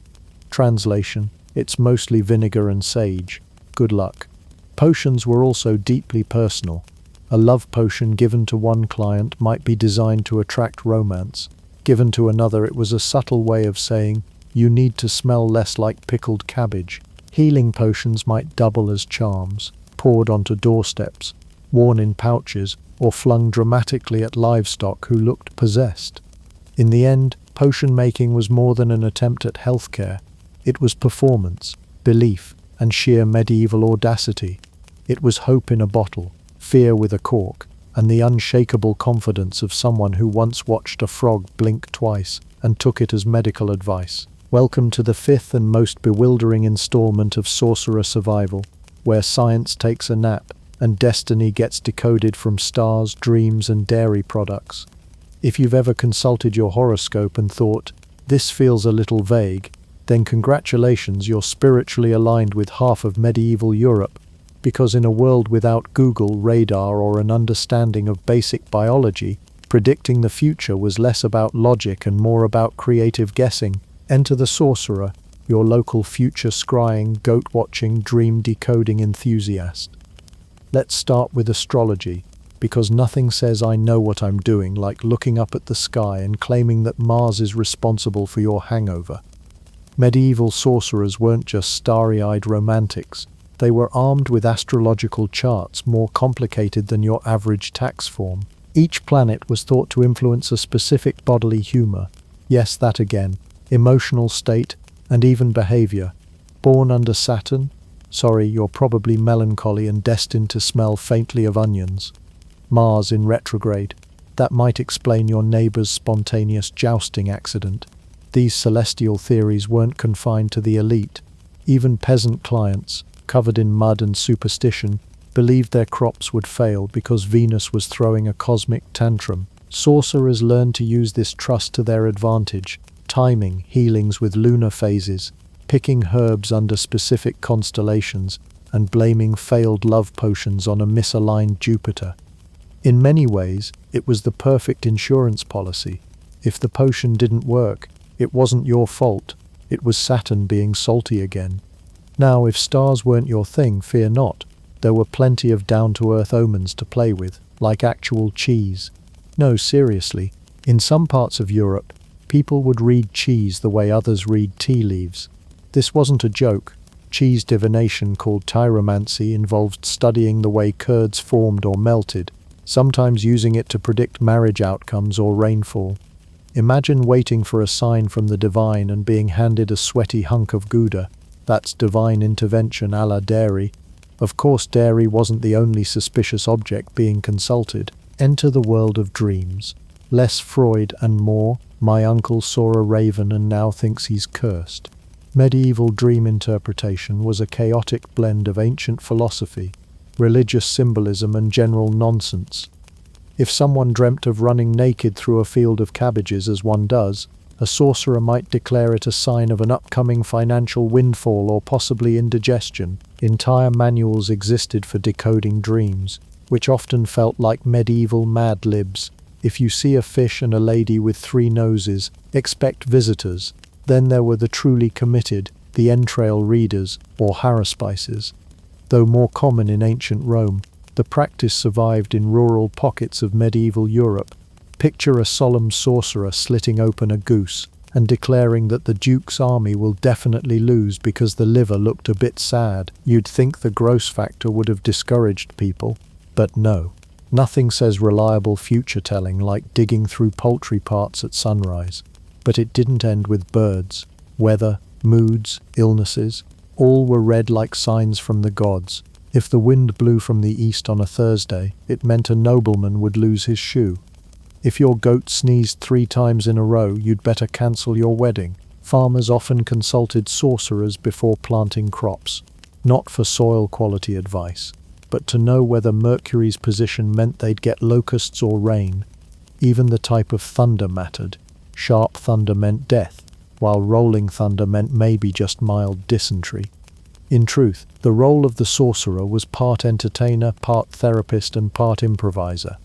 [SPEAKER 1] Translation: it's mostly vinegar and sage. Good luck. Potions were also deeply personal. A love potion given to one client might be designed to attract romance. Given to another, it was a subtle way of saying, "You need to smell less like pickled cabbage." Healing potions might double as charms, poured onto doorsteps, worn in pouches, or flung dramatically at livestock who looked possessed. In the end, potion making was more than an attempt at healthcare. It was performance, belief, and sheer medieval audacity. It was hope in a bottle, fear with a cork, and the unshakable confidence of someone who once watched a frog blink twice and took it as medical advice. Welcome to the fifth and most bewildering installment of Sorcerer Survival, where science takes a nap and destiny gets decoded from stars, dreams, and dairy products. If you've ever consulted your horoscope and thought, "This feels a little vague," then congratulations, you're spiritually aligned with half of medieval Europe, because in a world without Google, radar, or an understanding of basic biology, predicting the future was less about logic and more about creative guessing. Enter the sorcerer, your local future scrying, goat-watching, dream-decoding enthusiast. Let's start with astrology, because nothing says "I know what I'm doing" like looking up at the sky and claiming that Mars is responsible for your hangover. Medieval sorcerers weren't just starry-eyed romantics. They were armed with astrological charts more complicated than your average tax form. Each planet was thought to influence a specific bodily humor. Yes, that again. Emotional state, and even behavior. Born under Saturn? Sorry, you're probably melancholy and destined to smell faintly of onions. Mars in retrograde. That might explain your neighbor's spontaneous jousting accident. These celestial theories weren't confined to the elite. Even peasant clients, covered in mud and superstition, believed their crops would fail because Venus was throwing a cosmic tantrum. Sorcerers learned to use this trust to their advantage, timing healings with lunar phases, picking herbs under specific constellations, and blaming failed love potions on a misaligned Jupiter. In many ways, it was the perfect insurance policy. If the potion didn't work, it wasn't your fault. It was Saturn being salty again. Now, if stars weren't your thing, fear not. there were plenty of down-to-earth omens to play with, like actual cheese. No, seriously, in some parts of Europe, people would read cheese the way others read tea leaves. This wasn't a joke. Cheese divination, called tyromancy, involved studying the way curds formed or melted, sometimes using it to predict marriage outcomes or rainfall. Imagine waiting for a sign from the divine and being handed a sweaty hunk of Gouda. That's divine intervention à la dairy. Of course, dairy wasn't the only suspicious object being consulted. Enter the world of dreams. Less Freud and more, my uncle saw a raven and now thinks he's cursed. Medieval dream interpretation was a chaotic blend of ancient philosophy, religious symbolism and general nonsense. If someone dreamt of running naked through a field of cabbages, as one does, a sorcerer might declare it a sign of an upcoming financial windfall or possibly indigestion. Entire manuals existed for decoding dreams, which often felt like medieval Mad Libs. If you see a fish and a lady with 3 noses, expect visitors. Then there were the truly committed, the entrail readers, or haruspices. Though more common in ancient Rome, the practice survived in rural pockets of medieval Europe. Picture a solemn sorcerer slitting open a goose and declaring that the Duke's army will definitely lose because the liver looked a bit sad. You'd think the gross factor would have discouraged people, but no. Nothing says reliable future-telling like digging through poultry parts at sunrise. But it didn't end with birds. Weather, moods, illnesses, all were read like signs from the gods. If the wind blew from the east on a Thursday, it meant a nobleman would lose his shoe. If your goat sneezed 3 times in a row, you'd better cancel your wedding. Farmers often consulted sorcerers before planting crops, not for soil quality advice, but to know whether Mercury's position meant they'd get locusts or rain. Even the type of thunder mattered. Sharp thunder meant death, while rolling thunder meant maybe just mild dysentery. In truth, the role of the sorcerer was part entertainer, part therapist, and part improviser.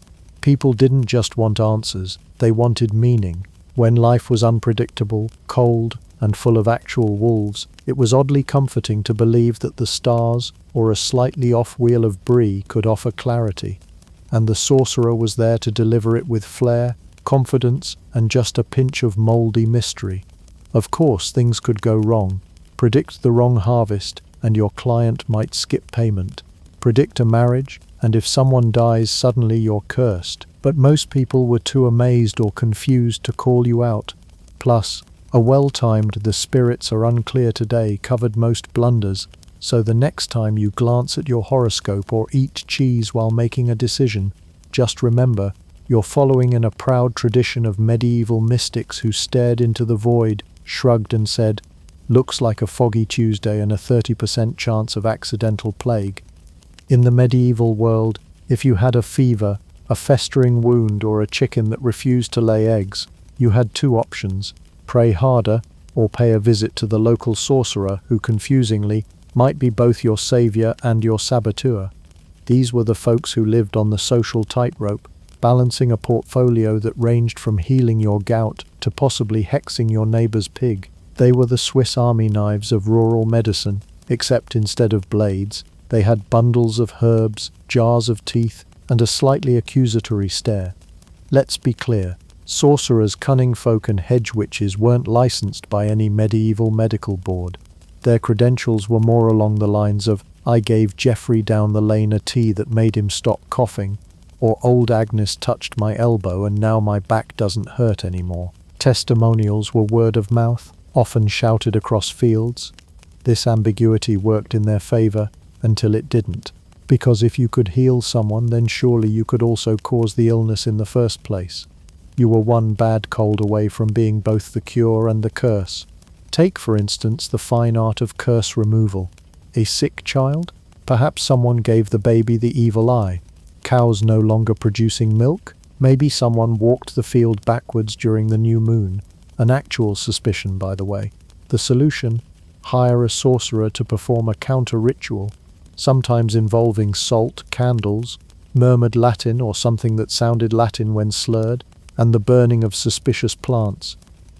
[SPEAKER 1] People didn't just want answers, they wanted meaning. When life was unpredictable, cold, and full of actual wolves, it was oddly comforting to believe that the stars, or a slightly off wheel of brie, could offer clarity. And the sorcerer was there to deliver it with flair, confidence, and just a pinch of mouldy mystery. Of course, things could go wrong. Predict the wrong harvest, and your client might skip payment. Predict a marriage, and if someone dies, suddenly you're cursed. But most people were too amazed or confused to call you out. Plus, a well-timed "the spirits are unclear today" covered most blunders, so the next time you glance at your horoscope or eat cheese while making a decision, just remember, you're following in a proud tradition of medieval mystics who stared into the void, shrugged and said, "Looks like a foggy Tuesday and a 30% chance of accidental plague." In the medieval world, if you had a fever, a festering wound, or a chicken that refused to lay eggs, you had 2 options: pray harder or pay a visit to the local sorcerer who, confusingly, might be both your savior and your saboteur. These were the folks who lived on the social tightrope, balancing a portfolio that ranged from healing your gout to possibly hexing your neighbor's pig. They were the Swiss Army knives of rural medicine, except instead of blades, they had bundles of herbs, jars of teeth, and a slightly accusatory stare. Let's be clear, sorcerers, cunning folk, and hedge witches weren't licensed by any medieval medical board. Their credentials were more along the lines of, "I gave Geoffrey down the lane a tea that made him stop coughing," or "Old Agnes touched my elbow and now my back doesn't hurt anymore." Testimonials were word of mouth, often shouted across fields. This ambiguity worked in their favor until it didn't, because if you could heal someone, then surely you could also cause the illness in the first place. You were one bad cold away from being both the cure and the curse. Take, for instance, the fine art of curse removal. A sick child? Perhaps someone gave the baby the evil eye. Cows no longer producing milk? Maybe someone walked the field backwards during the new moon. An actual suspicion, by the way. The solution? Hire a sorcerer to perform a counter-ritual, sometimes involving salt, candles, murmured Latin or something that sounded Latin when slurred, and the burning of suspicious plants.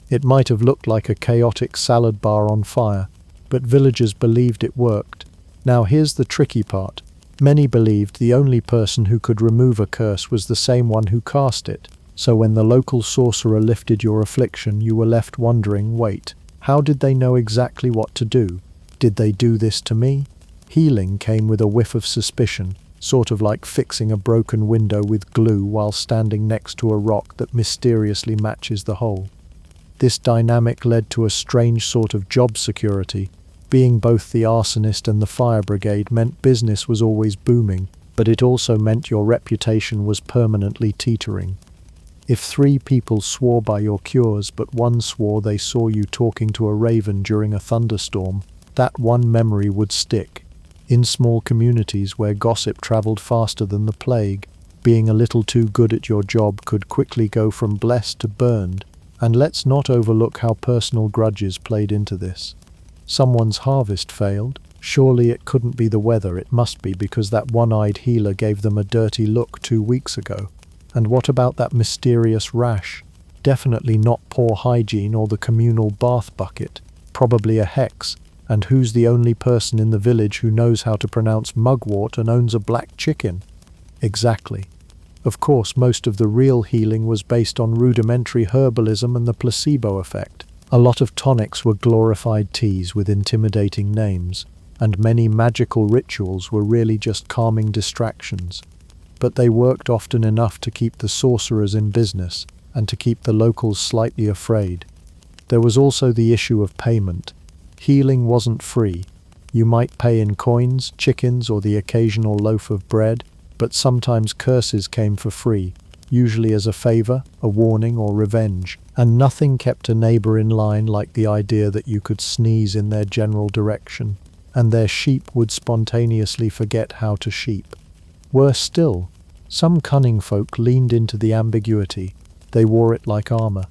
[SPEAKER 1] It might have looked like a chaotic salad bar on fire, but villagers believed it worked. Now here's the tricky part. Many believed the only person who could remove a curse was the same one who cast it, so when the local sorcerer lifted your affliction, you were left wondering, wait, how did they know exactly what to do? Did they do this to me? Healing came with a whiff of suspicion, sort of like fixing a broken window with glue while standing next to a rock that mysteriously matches the hole. This dynamic led to a strange sort of job security. Being both the arsonist and the fire brigade meant business was always booming, but it also meant your reputation was permanently teetering. If 3 people swore by your cures but one swore they saw you talking to a raven during a thunderstorm, that one memory would stick. In small communities where gossip traveled faster than the plague, being a little too good at your job could quickly go from blessed to burned. And let's not overlook how personal grudges played into this. Someone's harvest failed. Surely it couldn't be the weather, it must be because that one-eyed healer gave them a dirty look 2 weeks ago. And what about that mysterious rash? Definitely not poor hygiene or the communal bath bucket. Probably a hex. And who's the only person in the village who knows how to pronounce mugwort and owns a black chicken? Exactly. Of course, most of the real healing was based on rudimentary herbalism and the placebo effect. A lot of tonics were glorified teas with intimidating names, and many magical rituals were really just calming distractions. But they worked often enough to keep the sorcerers in business and to keep the locals slightly afraid. There was also the issue of payment. Healing wasn't free. You might pay in coins, chickens, or the occasional loaf of bread, but sometimes curses came for free, usually as a favor, a warning, or revenge, and nothing kept a neighbor in line like the idea that you could sneeze in their general direction, and their sheep would spontaneously forget how to sheep. Worse still, some cunning folk leaned into the ambiguity. They wore it like armor.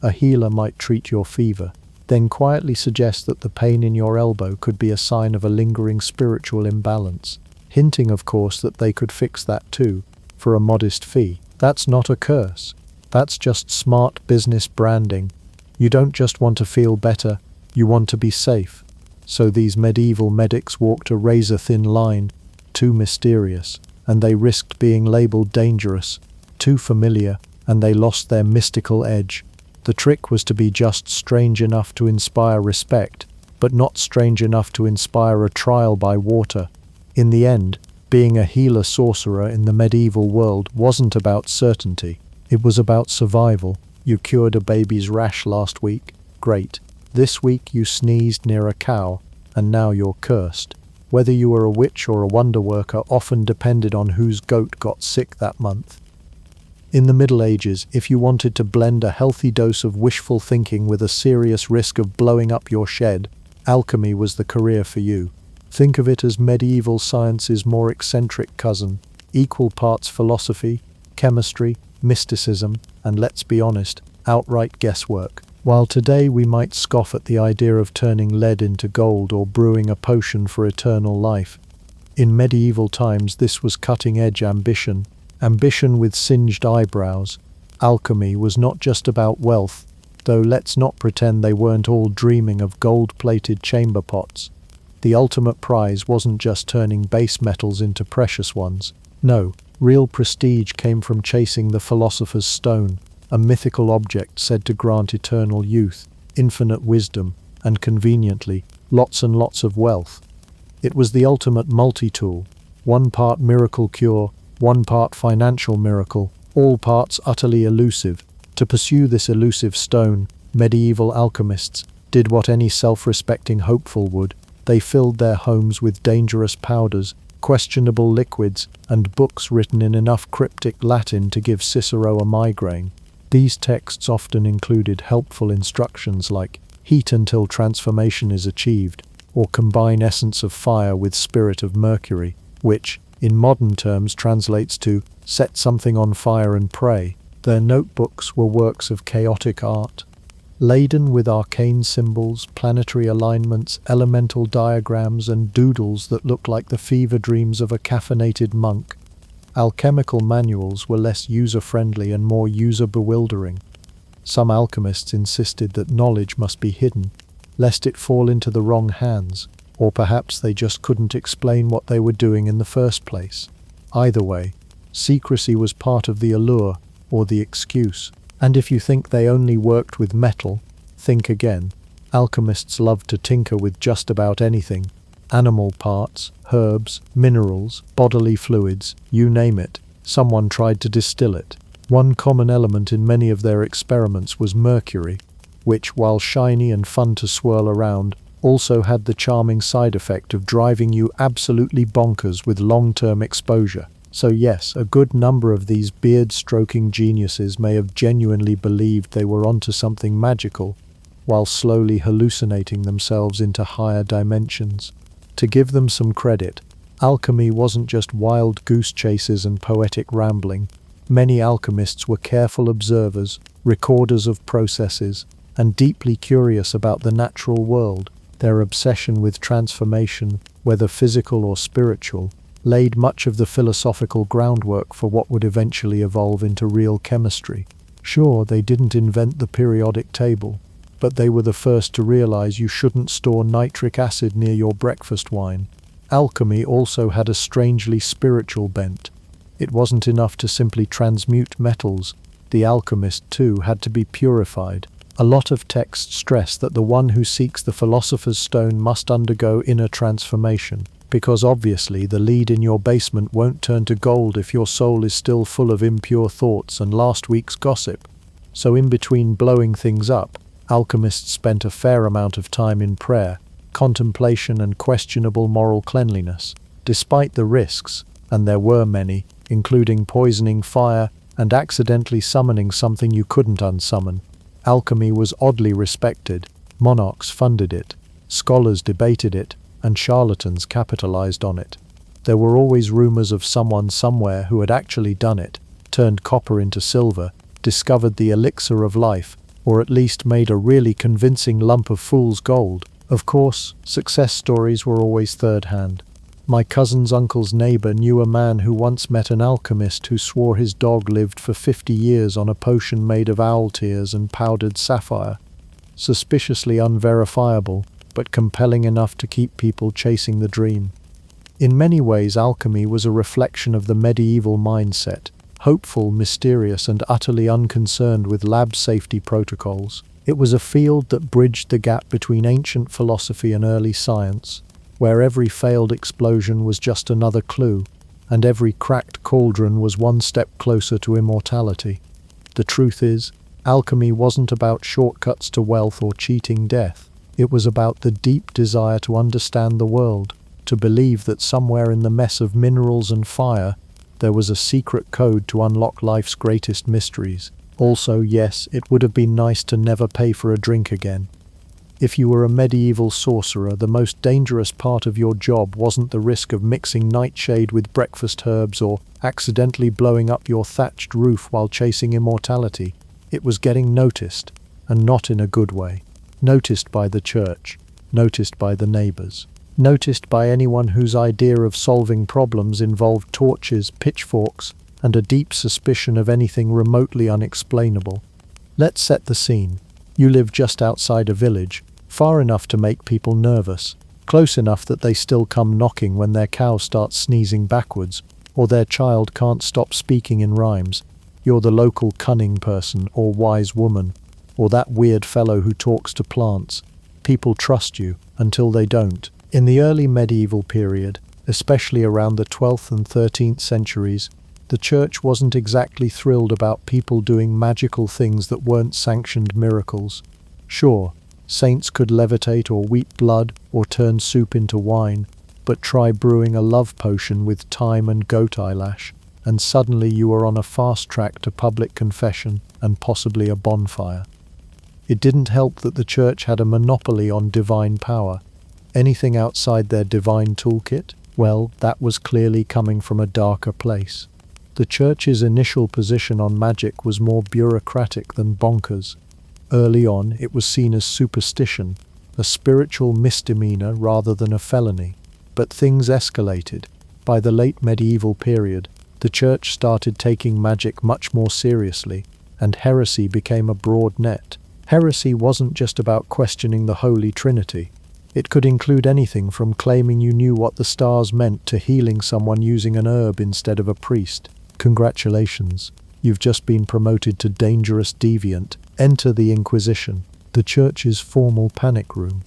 [SPEAKER 1] A healer might treat your fever, then quietly suggest that the pain in your elbow could be a sign of a lingering spiritual imbalance, hinting, of course, that they could fix that too, for a modest fee. That's not a curse. That's just smart business branding. You don't just want to feel better, you want to be safe. So these medieval medics walked a razor-thin line, too mysterious, and they risked being labeled dangerous, too familiar, and they lost their mystical edge. The trick was to be just strange enough to inspire respect, but not strange enough to inspire a trial by water. In the end, being a healer-sorcerer in the medieval world wasn't about certainty. It was about survival. You cured a baby's rash last week. Great. This week you sneezed near a cow, and now you're cursed. Whether you were a witch or a wonder worker often depended on whose goat got sick that month. In the Middle Ages, if you wanted to blend a healthy dose of wishful thinking with a serious risk of blowing up your shed, alchemy was the career for you. Think of it as medieval science's more eccentric cousin, equal parts philosophy, chemistry, mysticism, and let's be honest, outright guesswork. While today we might scoff at the idea of turning lead into gold or brewing a potion for eternal life, in medieval times this was cutting-edge ambition with singed eyebrows. Alchemy was not just about wealth, though let's not pretend they weren't all dreaming of gold-plated chamber pots. The ultimate prize wasn't just turning base metals into precious ones. No, real prestige came from chasing the philosopher's stone, a mythical object said to grant eternal youth, infinite wisdom, and conveniently, lots and lots of wealth. It was the ultimate multi-tool, one part miracle cure, one part financial miracle, all parts utterly elusive. To pursue this elusive stone, medieval alchemists did what any self-respecting hopeful would. They filled their homes with dangerous powders, questionable liquids, and books written in enough cryptic Latin to give Cicero a migraine. These texts often included helpful instructions like heat until transformation is achieved, or combine essence of fire with spirit of mercury, which, in modern terms, translates to set something on fire and pray. Their notebooks were works of chaotic art, laden with arcane symbols, planetary alignments, elemental diagrams, and doodles that looked like the fever dreams of a caffeinated monk. Alchemical manuals were less user-friendly and more user-bewildering. Some alchemists insisted that knowledge must be hidden, lest it fall into the wrong hands, or perhaps they just couldn't explain what they were doing in the first place. Either way, secrecy was part of the allure, or the excuse. And if you think they only worked with metal, think again. Alchemists loved to tinker with just about anything. Animal parts, herbs, minerals, bodily fluids, you name it. Someone tried to distill it. One common element in many of their experiments was mercury, which, while shiny and fun to swirl around, also had the charming side effect of driving you absolutely bonkers with long-term exposure. So yes, a good number of these beard-stroking geniuses may have genuinely believed they were onto something magical, while slowly hallucinating themselves into higher dimensions. To give them some credit, alchemy wasn't just wild goose chases and poetic rambling. Many alchemists were careful observers, recorders of processes, and deeply curious about the natural world. Their obsession with transformation, whether physical or spiritual, laid much of the philosophical groundwork for what would eventually evolve into real chemistry. Sure, they didn't invent the periodic table, but they were the first to realize you shouldn't store nitric acid near your breakfast wine. Alchemy also had a strangely spiritual bent. It wasn't enough to simply transmute metals. The alchemist, too, had to be purified. A lot of texts stress that the one who seeks the philosopher's stone must undergo inner transformation, because obviously the lead in your basement won't turn to gold if your soul is still full of impure thoughts and last week's gossip. So in between blowing things up, alchemists spent a fair amount of time in prayer, contemplation and questionable moral cleanliness. Despite the risks, and there were many, including poisoning fire and accidentally summoning something you couldn't unsummon, alchemy was oddly respected. Monarchs funded it, scholars debated it, and charlatans capitalized on it. There were always rumors of someone somewhere who had actually done it, turned copper into silver, discovered the elixir of life, or at least made a really convincing lump of fool's gold. Of course, success stories were always third-hand. My cousin's uncle's neighbor knew a man who once met an alchemist who swore his dog lived for 50 years on a potion made of owl tears and powdered sapphire. Suspiciously unverifiable, but compelling enough to keep people chasing the dream. In many ways, alchemy was a reflection of the medieval mindset, hopeful, mysterious, and utterly unconcerned with lab safety protocols. It was a field that bridged the gap between ancient philosophy and early science, where every failed explosion was just another clue, and every cracked cauldron was one step closer to immortality. The truth is, alchemy wasn't about shortcuts to wealth or cheating death. It was about the deep desire to understand the world, to believe that somewhere in the mess of minerals and fire, there was a secret code to unlock life's greatest mysteries. Also, yes, it would have been nice to never pay for a drink again. If you were a medieval sorcerer, the most dangerous part of your job wasn't the risk of mixing nightshade with breakfast herbs or accidentally blowing up your thatched roof while chasing immortality. It was getting noticed, and not in a good way. Noticed by the church, noticed by the neighbors, noticed by anyone whose idea of solving problems involved torches, pitchforks, and a deep suspicion of anything remotely unexplainable. Let's set the scene. You live just outside a village, far enough to make people nervous, close enough that they still come knocking when their cow starts sneezing backwards, or their child can't stop speaking in rhymes. You're the local cunning person or wise woman, or that weird fellow who talks to plants. People trust you until they don't. In the early medieval period, especially around the 12th and 13th centuries, the church wasn't exactly thrilled about people doing magical things that weren't sanctioned miracles. Sure, saints could levitate or weep blood or turn soup into wine, but try brewing a love potion with thyme and goat eyelash, and suddenly you were on a fast track to public confession and possibly a bonfire. It didn't help that the church had a monopoly on divine power. Anything outside their divine toolkit, well, that was clearly coming from a darker place. The church's initial position on magic was more bureaucratic than bonkers. Early on, it was seen as superstition, a spiritual misdemeanor rather than a felony. But things escalated. By the late medieval period, the church started taking magic much more seriously, and heresy became a broad net. Heresy wasn't just about questioning the Holy Trinity. It could include anything from claiming you knew what the stars meant to healing someone using an herb instead of a priest. Congratulations, you've just been promoted to dangerous deviant. Enter the Inquisition, the Church's formal panic room.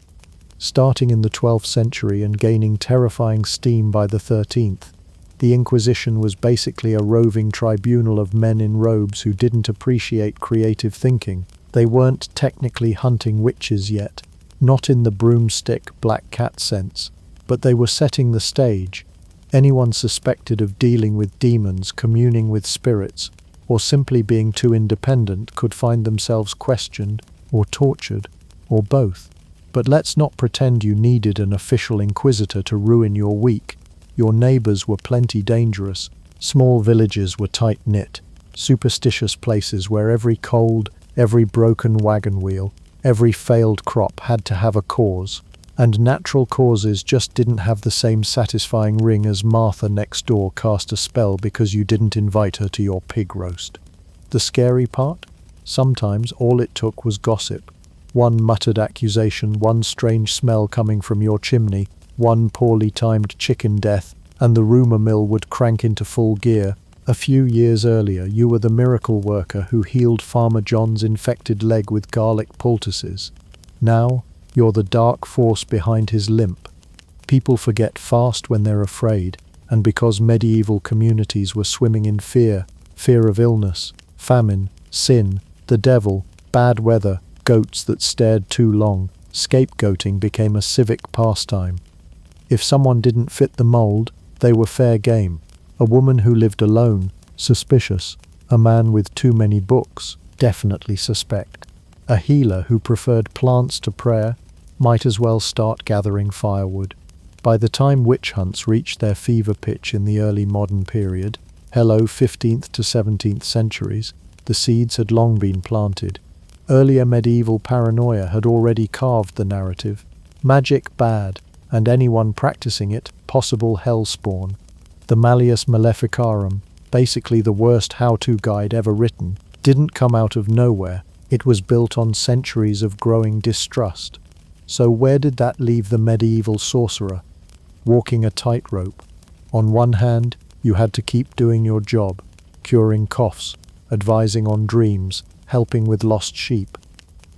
[SPEAKER 1] Starting in the 12th century and gaining terrifying steam by the 13th, the Inquisition was basically a roving tribunal of men in robes who didn't appreciate creative thinking. They weren't technically hunting witches yet, not in the broomstick black cat sense, but they were setting the stage. Anyone suspected of dealing with demons, communing with spirits, or simply being too independent could find themselves questioned or tortured, or both. But let's not pretend you needed an official inquisitor to ruin your week. Your neighbors were plenty dangerous. Small villages were tight-knit, superstitious places where every cold, every broken wagon wheel, every failed crop had to have a cause. And natural causes just didn't have the same satisfying ring as Martha next door cast a spell because you didn't invite her to your pig roast. The scary part? Sometimes all it took was gossip. One muttered accusation, one strange smell coming from your chimney, one poorly timed chicken death, and the rumor mill would crank into full gear. A few years earlier, you were the miracle worker who healed Farmer John's infected leg with garlic poultices. Now, you're the dark force behind his limp. People forget fast when they're afraid, and because medieval communities were swimming in fear of illness, famine, sin, the devil, bad weather, goats that stared too long, scapegoating became a civic pastime. If someone didn't fit the mold, they were fair game. A woman who lived alone, suspicious. A man with too many books, definitely suspect. A healer who preferred plants to prayer, might as well start gathering firewood. By the time witch hunts reached their fever pitch in the early modern period, 15th to 17th centuries, the seeds had long been planted. Earlier medieval paranoia had already carved the narrative. Magic bad, and anyone practicing it, possible hell spawn. The Malleus Maleficarum, basically the worst how-to guide ever written, didn't come out of nowhere. It was built on centuries of growing distrust. So where did that leave the medieval sorcerer? Walking a tightrope. On one hand, you had to keep doing your job, curing coughs, advising on dreams, helping with lost sheep.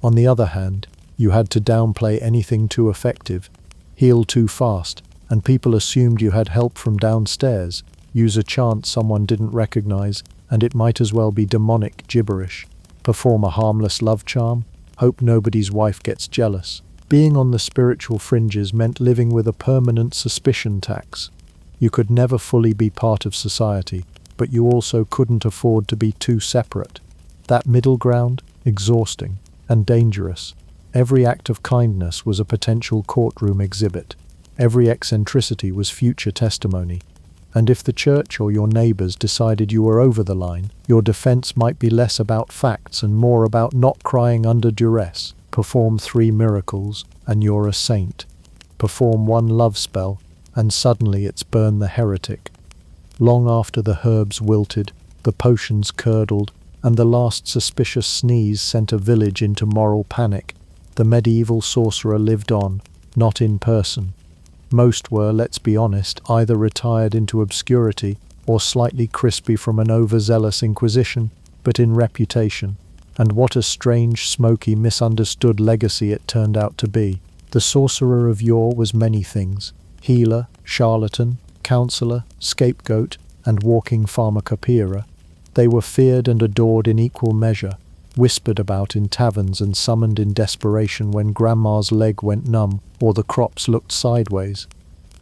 [SPEAKER 1] On the other hand, you had to downplay anything too effective, heal too fast, and people assumed you had help from downstairs, use a chant someone didn't recognize, and it might as well be demonic gibberish. Perform a harmless love charm, hope nobody's wife gets jealous. Being on the spiritual fringes meant living with a permanent suspicion tax. You could never fully be part of society, but you also couldn't afford to be too separate. That middle ground, exhausting and dangerous. Every act of kindness was a potential courtroom exhibit. Every eccentricity was future testimony. And if the church or your neighbors decided you were over the line, your defense might be less about facts and more about not crying under duress. Perform 3 miracles, and you're a saint. Perform 1 love spell, and suddenly it's burn the heretic. Long after the herbs wilted, the potions curdled, and the last suspicious sneeze sent a village into moral panic, the medieval sorcerer lived on, not in person. Most were, let's be honest, either retired into obscurity or slightly crispy from an overzealous inquisition, but in reputation. And what a strange, smoky, misunderstood legacy it turned out to be. The sorcerer of yore was many things: healer, charlatan, counselor, scapegoat, and walking pharmacopoeia. They were feared and adored in equal measure, whispered about in taverns and summoned in desperation when grandma's leg went numb or the crops looked sideways.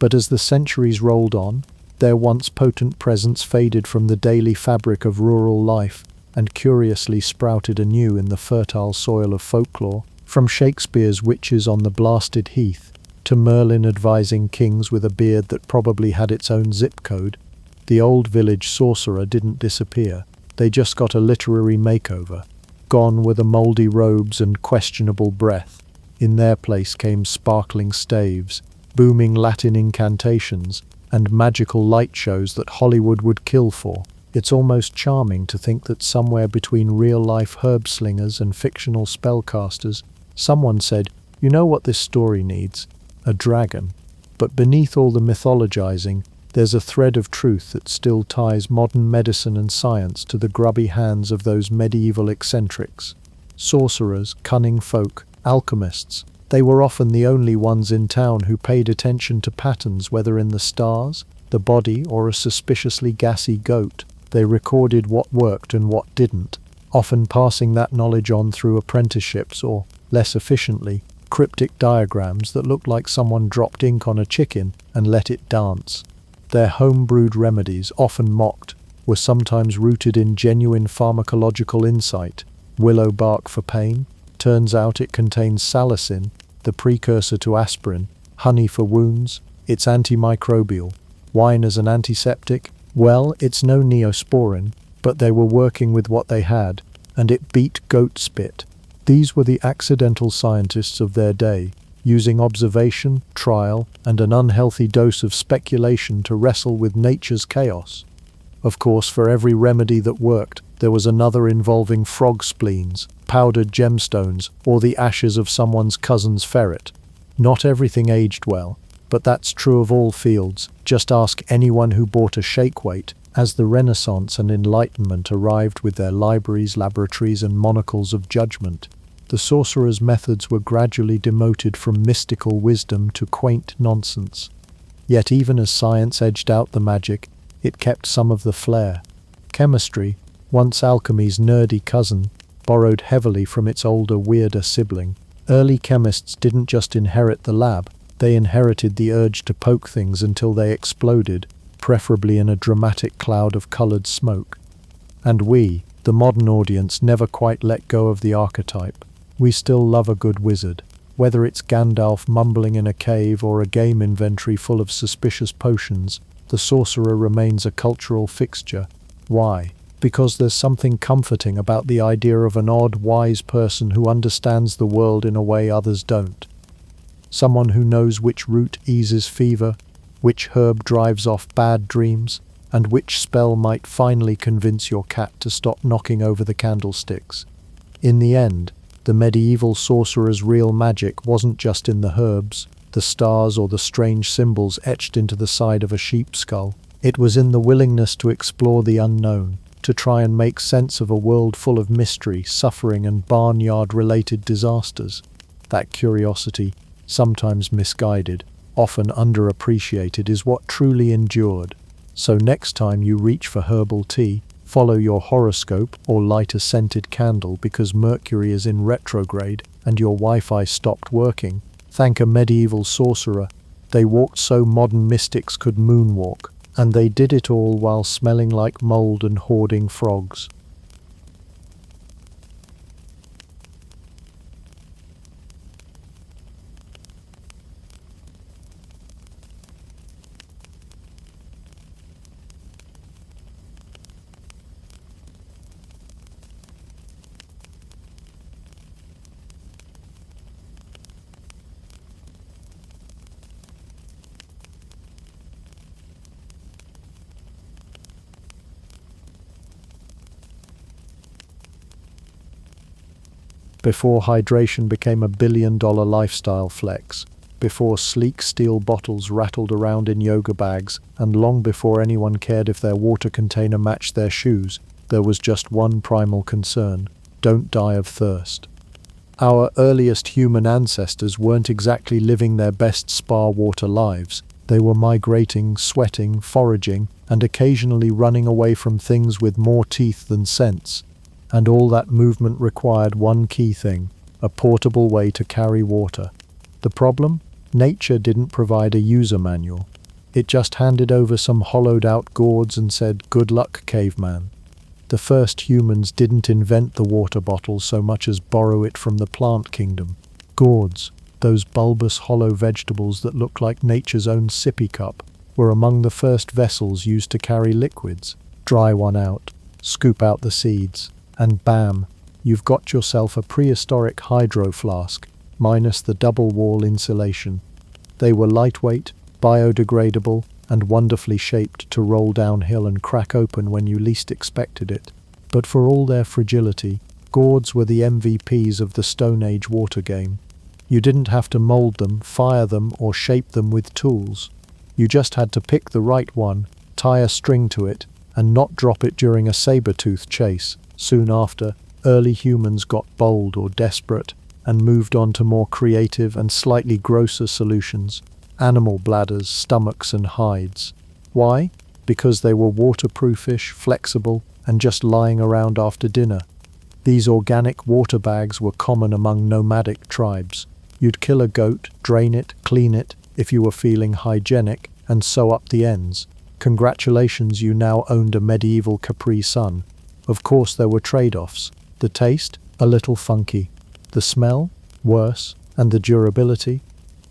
[SPEAKER 1] But as the centuries rolled on, their once potent presence faded from the daily fabric of rural life and curiously sprouted anew in the fertile soil of folklore. From Shakespeare's witches on the blasted heath to Merlin advising kings with a beard that probably had its own zip code, the old village sorcerer didn't disappear. They just got a literary makeover. Gone were the mouldy robes and questionable breath. In their place came sparkling staves, booming Latin incantations, and magical light shows that Hollywood would kill for. It's almost charming to think that somewhere between real-life herb slingers and fictional spellcasters, someone said, "You know what this story needs? a dragon. But beneath all the mythologizing, there's a thread of truth that still ties modern medicine and science to the grubby hands of those medieval eccentrics. Sorcerers, cunning folk, alchemists, they were often the only ones in town who paid attention to patterns, whether in the stars, the body, or a suspiciously gassy goat. They recorded what worked and what didn't, often passing that knowledge on through apprenticeships or, less efficiently, cryptic diagrams that looked like someone dropped ink on a chicken and let it dance. Their home-brewed remedies, often mocked, were sometimes rooted in genuine pharmacological insight. Willow bark for pain? Turns out it contains salicin, the precursor to aspirin. Honey for wounds? It's antimicrobial. Wine as an antiseptic? Well, it's no neosporin, but they were working with what they had, and it beat goat spit. These were the accidental scientists of their day, using observation, trial, and an unhealthy dose of speculation to wrestle with nature's chaos. Of course, for every remedy that worked, there was another involving frog spleens, powdered gemstones, or the ashes of someone's cousin's ferret. Not everything aged well, but that's true of all fields. Just ask anyone who bought a shake weight. As the Renaissance and Enlightenment arrived with their libraries, laboratories, and monocles of judgment, the sorcerer's methods were gradually demoted from mystical wisdom to quaint nonsense. Yet even as science edged out the magic, it kept some of the flair. Chemistry, once alchemy's nerdy cousin, borrowed heavily from its older, weirder sibling. Early chemists didn't just inherit the lab, they inherited the urge to poke things until they exploded, preferably in a dramatic cloud of colored smoke. And we, the modern audience, never quite let go of the archetype. We still love a good wizard. Whether it's Gandalf mumbling in a cave or a game inventory full of suspicious potions, the sorcerer remains a cultural fixture. Why? Because there's something comforting about the idea of an odd, wise person who understands the world in a way others don't. Someone who knows which root eases fever, which herb drives off bad dreams, and which spell might finally convince your cat to stop knocking over the candlesticks. In the end, the medieval sorcerer's real magic wasn't just in the herbs, the stars, or the strange symbols etched into the side of a sheep skull. It was in the willingness to explore the unknown, to try and make sense of a world full of mystery, suffering, and barnyard-related disasters. That curiosity, sometimes misguided, often underappreciated, is what truly endured. So next time you reach for herbal tea, follow your horoscope or light a scented candle because Mercury is in retrograde and your Wi-Fi stopped working, thank a medieval sorcerer. They walked so modern mystics could moonwalk, and they did it all while smelling like mold and hoarding frogs. Before hydration became a billion-dollar lifestyle flex, before sleek steel bottles rattled around in yoga bags, and long before anyone cared if their water container matched their shoes, there was just one primal concern: don't die of thirst. Our earliest human ancestors weren't exactly living their best spa water lives. They were migrating, sweating, foraging, and occasionally running away from things with more teeth than sense. And all that movement required one key thing: a portable way to carry water. The problem? Nature didn't provide a user manual. It just handed over some hollowed-out gourds and said, "Good luck, caveman." The first humans didn't invent the water bottle so much as borrow it from the plant kingdom. Gourds, those bulbous hollow vegetables that look like nature's own sippy cup, were among the first vessels used to carry liquids. Dry one out, scoop out the seeds, and bam, you've got yourself a prehistoric hydro flask, minus the double wall insulation. They were lightweight, biodegradable, and wonderfully shaped to roll downhill and crack open when you least expected it. But for all their fragility, gourds were the MVPs of the Stone Age water game. You didn't have to mold them, fire them, or shape them with tools. You just had to pick the right one, tie a string to it, and not drop it during a saber-tooth chase. Soon after, early humans got bold or desperate and moved on to more creative and slightly grosser solutions: animal bladders, stomachs, and hides. Why? Because they were waterproofish, flexible, and just lying around after dinner. These organic water bags were common among nomadic tribes. You'd kill a goat, drain it, clean it, if you were feeling hygienic, and sew up the ends. Congratulations, you now owned a medieval Capri Sun. Of course there were trade-offs. The taste? A little funky. The smell? Worse. And the durability?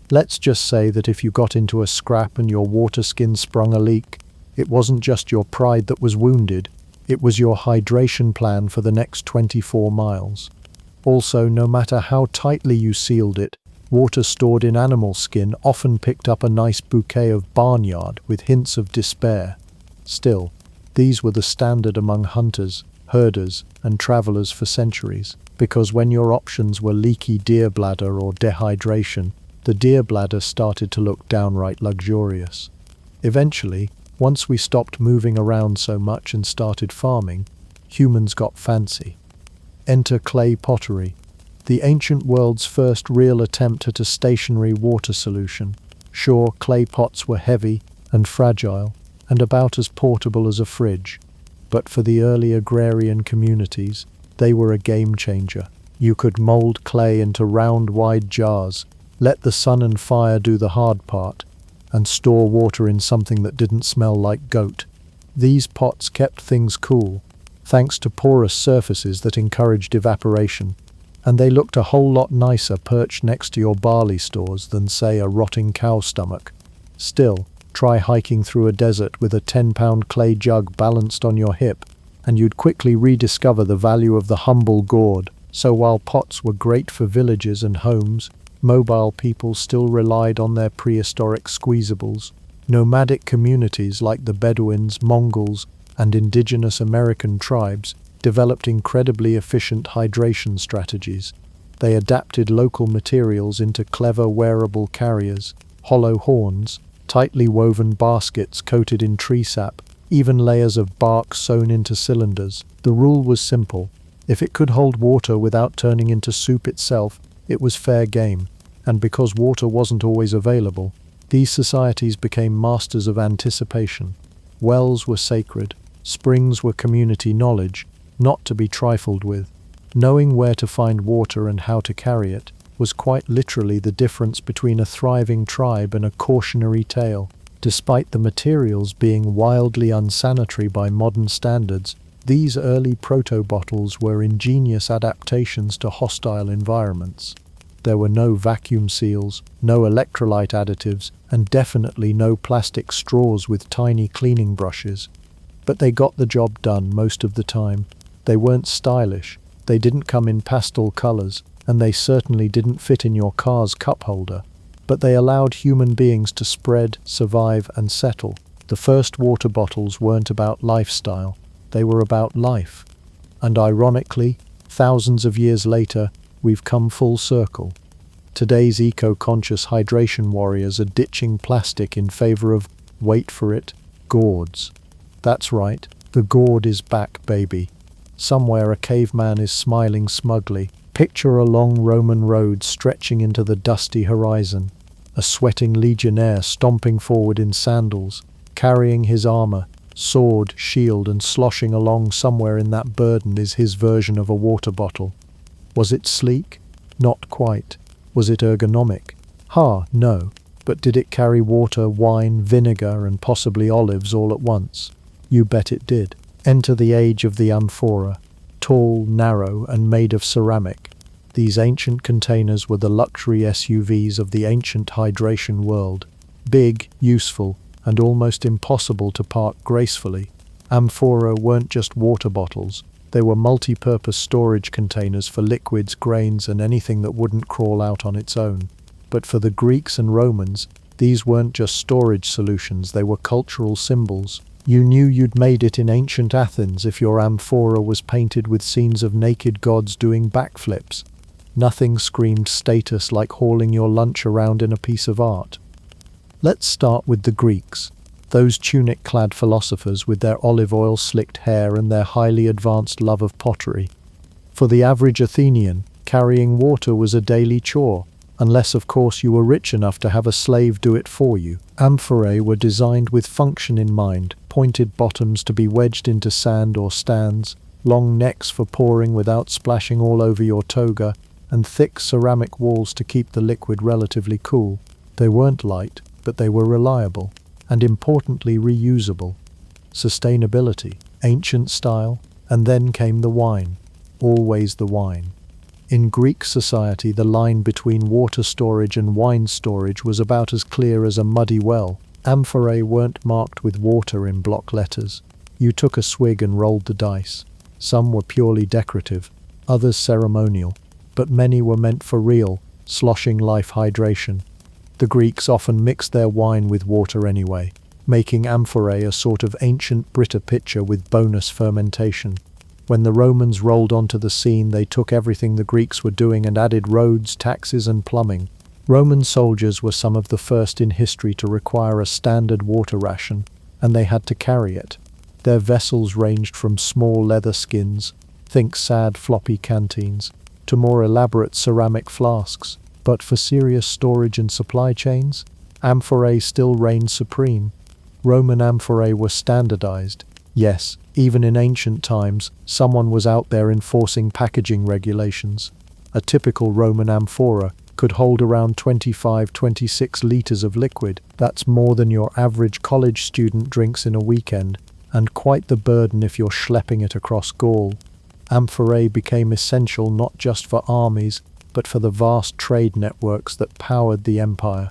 [SPEAKER 1] Let's just say that if you got into a scrap and your water skin sprung a leak, it wasn't just your pride that was wounded, it was your hydration plan for the next 24 miles. Also, no matter how tightly you sealed it, water stored in animal skin often picked up a nice bouquet of barnyard with hints of despair. Still, these were the standard among hunters, herders, and travelers for centuries, because when your options were leaky deer bladder or dehydration, the deer bladder started to look downright luxurious. Eventually, once we stopped moving around so much and started farming, humans got fancy. Enter clay pottery, the ancient world's first real attempt at a stationary water solution. Sure, clay pots were heavy and fragile, and about as portable as a fridge. But for the early agrarian communities, they were a game changer. You could mold clay into round, wide jars, let the sun and fire do the hard part, and store water in something that didn't smell like goat. These pots kept things cool, thanks to porous surfaces that encouraged evaporation, and they looked a whole lot nicer perched next to your barley stores than, say, a rotting cow stomach. Still, try hiking through a desert with a 10-pound clay jug balanced on your hip, and you'd quickly rediscover the value of the humble gourd. So while pots were great for villages and homes, mobile people still relied on their prehistoric squeezables. Nomadic communities like the Bedouins, Mongols, and indigenous American tribes developed incredibly efficient hydration strategies. They adapted local materials into clever wearable carriers, hollow horns, tightly woven baskets coated in tree sap, even layers of bark sewn into cylinders. The rule was simple: if it could hold water without turning into soup itself, it was fair game. And because water wasn't always available, these societies became masters of anticipation. Wells were sacred, springs were community knowledge, not to be trifled with. Knowing where to find water and how to carry it was quite literally the difference between a thriving tribe and a cautionary tale. Despite the materials being wildly unsanitary by modern standards, these early proto-bottles were ingenious adaptations to hostile environments. There were no vacuum seals, no electrolyte additives, and definitely no plastic straws with tiny cleaning brushes. But they got the job done most of the time. They weren't stylish, they didn't come in pastel colors, and they certainly didn't fit in your car's cup holder. But they allowed human beings to spread, survive, and settle. The first water bottles weren't about lifestyle, they were about life. And ironically, thousands of years later, we've come full circle. Today's eco-conscious hydration warriors are ditching plastic in favor of, wait for it, gourds. That's right, the gourd is back, baby. Somewhere a caveman is smiling smugly. Picture a long Roman road stretching into the dusty horizon. A sweating legionnaire stomping forward in sandals, carrying his armor, sword, shield, and sloshing along. Somewhere in that burden is his version of a water bottle. Was it sleek? Not quite. Was it ergonomic? No. But did it carry water, wine, vinegar, and possibly olives all at once? You bet it did. Enter the age of the amphora. Tall, narrow, and made of ceramic. These ancient containers were the luxury SUVs of the ancient hydration world. Big, useful, and almost impossible to park gracefully. Amphora weren't just water bottles. They were multi-purpose storage containers for liquids, grains, and anything that wouldn't crawl out on its own. But for the Greeks and Romans, these weren't just storage solutions, they were cultural symbols. You knew you'd made it in ancient Athens if your amphora was painted with scenes of naked gods doing backflips. Nothing screamed status like hauling your lunch around in a piece of art. Let's start with the Greeks, those tunic-clad philosophers with their olive oil-slicked hair and their highly advanced love of pottery. For the average Athenian, carrying water was a daily chore, unless of course you were rich enough to have a slave do it for you. Amphorae were designed with function in mind, pointed bottoms to be wedged into sand or stands, long necks for pouring without splashing all over your toga, and thick ceramic walls to keep the liquid relatively cool. They weren't light, but they were reliable, and importantly reusable. Sustainability, ancient style, and then came the wine. Always the wine. In Greek society, the line between water storage and wine storage was about as clear as a muddy well. Amphorae weren't marked with water in block letters. You took a swig and rolled the dice. Some were purely decorative, others ceremonial, but many were meant for real, sloshing life hydration. The Greeks often mixed their wine with water anyway, making amphorae a sort of ancient Brita pitcher with bonus fermentation. When the Romans rolled onto the scene, they took everything the Greeks were doing and added roads, taxes, and plumbing. Roman soldiers were some of the first in history to require a standard water ration, and they had to carry it. Their vessels ranged from small leather skins, think sad floppy canteens, to more elaborate ceramic flasks. But for serious storage and supply chains, amphorae still reigned supreme. Roman amphorae were standardized. Yes, even in ancient times, someone was out there enforcing packaging regulations. A typical Roman amphora could hold around 25-26 liters of liquid. That's more than your average college student drinks in a weekend, and quite the burden if you're schlepping it across Gaul. Amphorae became essential not just for armies, but for the vast trade networks that powered the empire.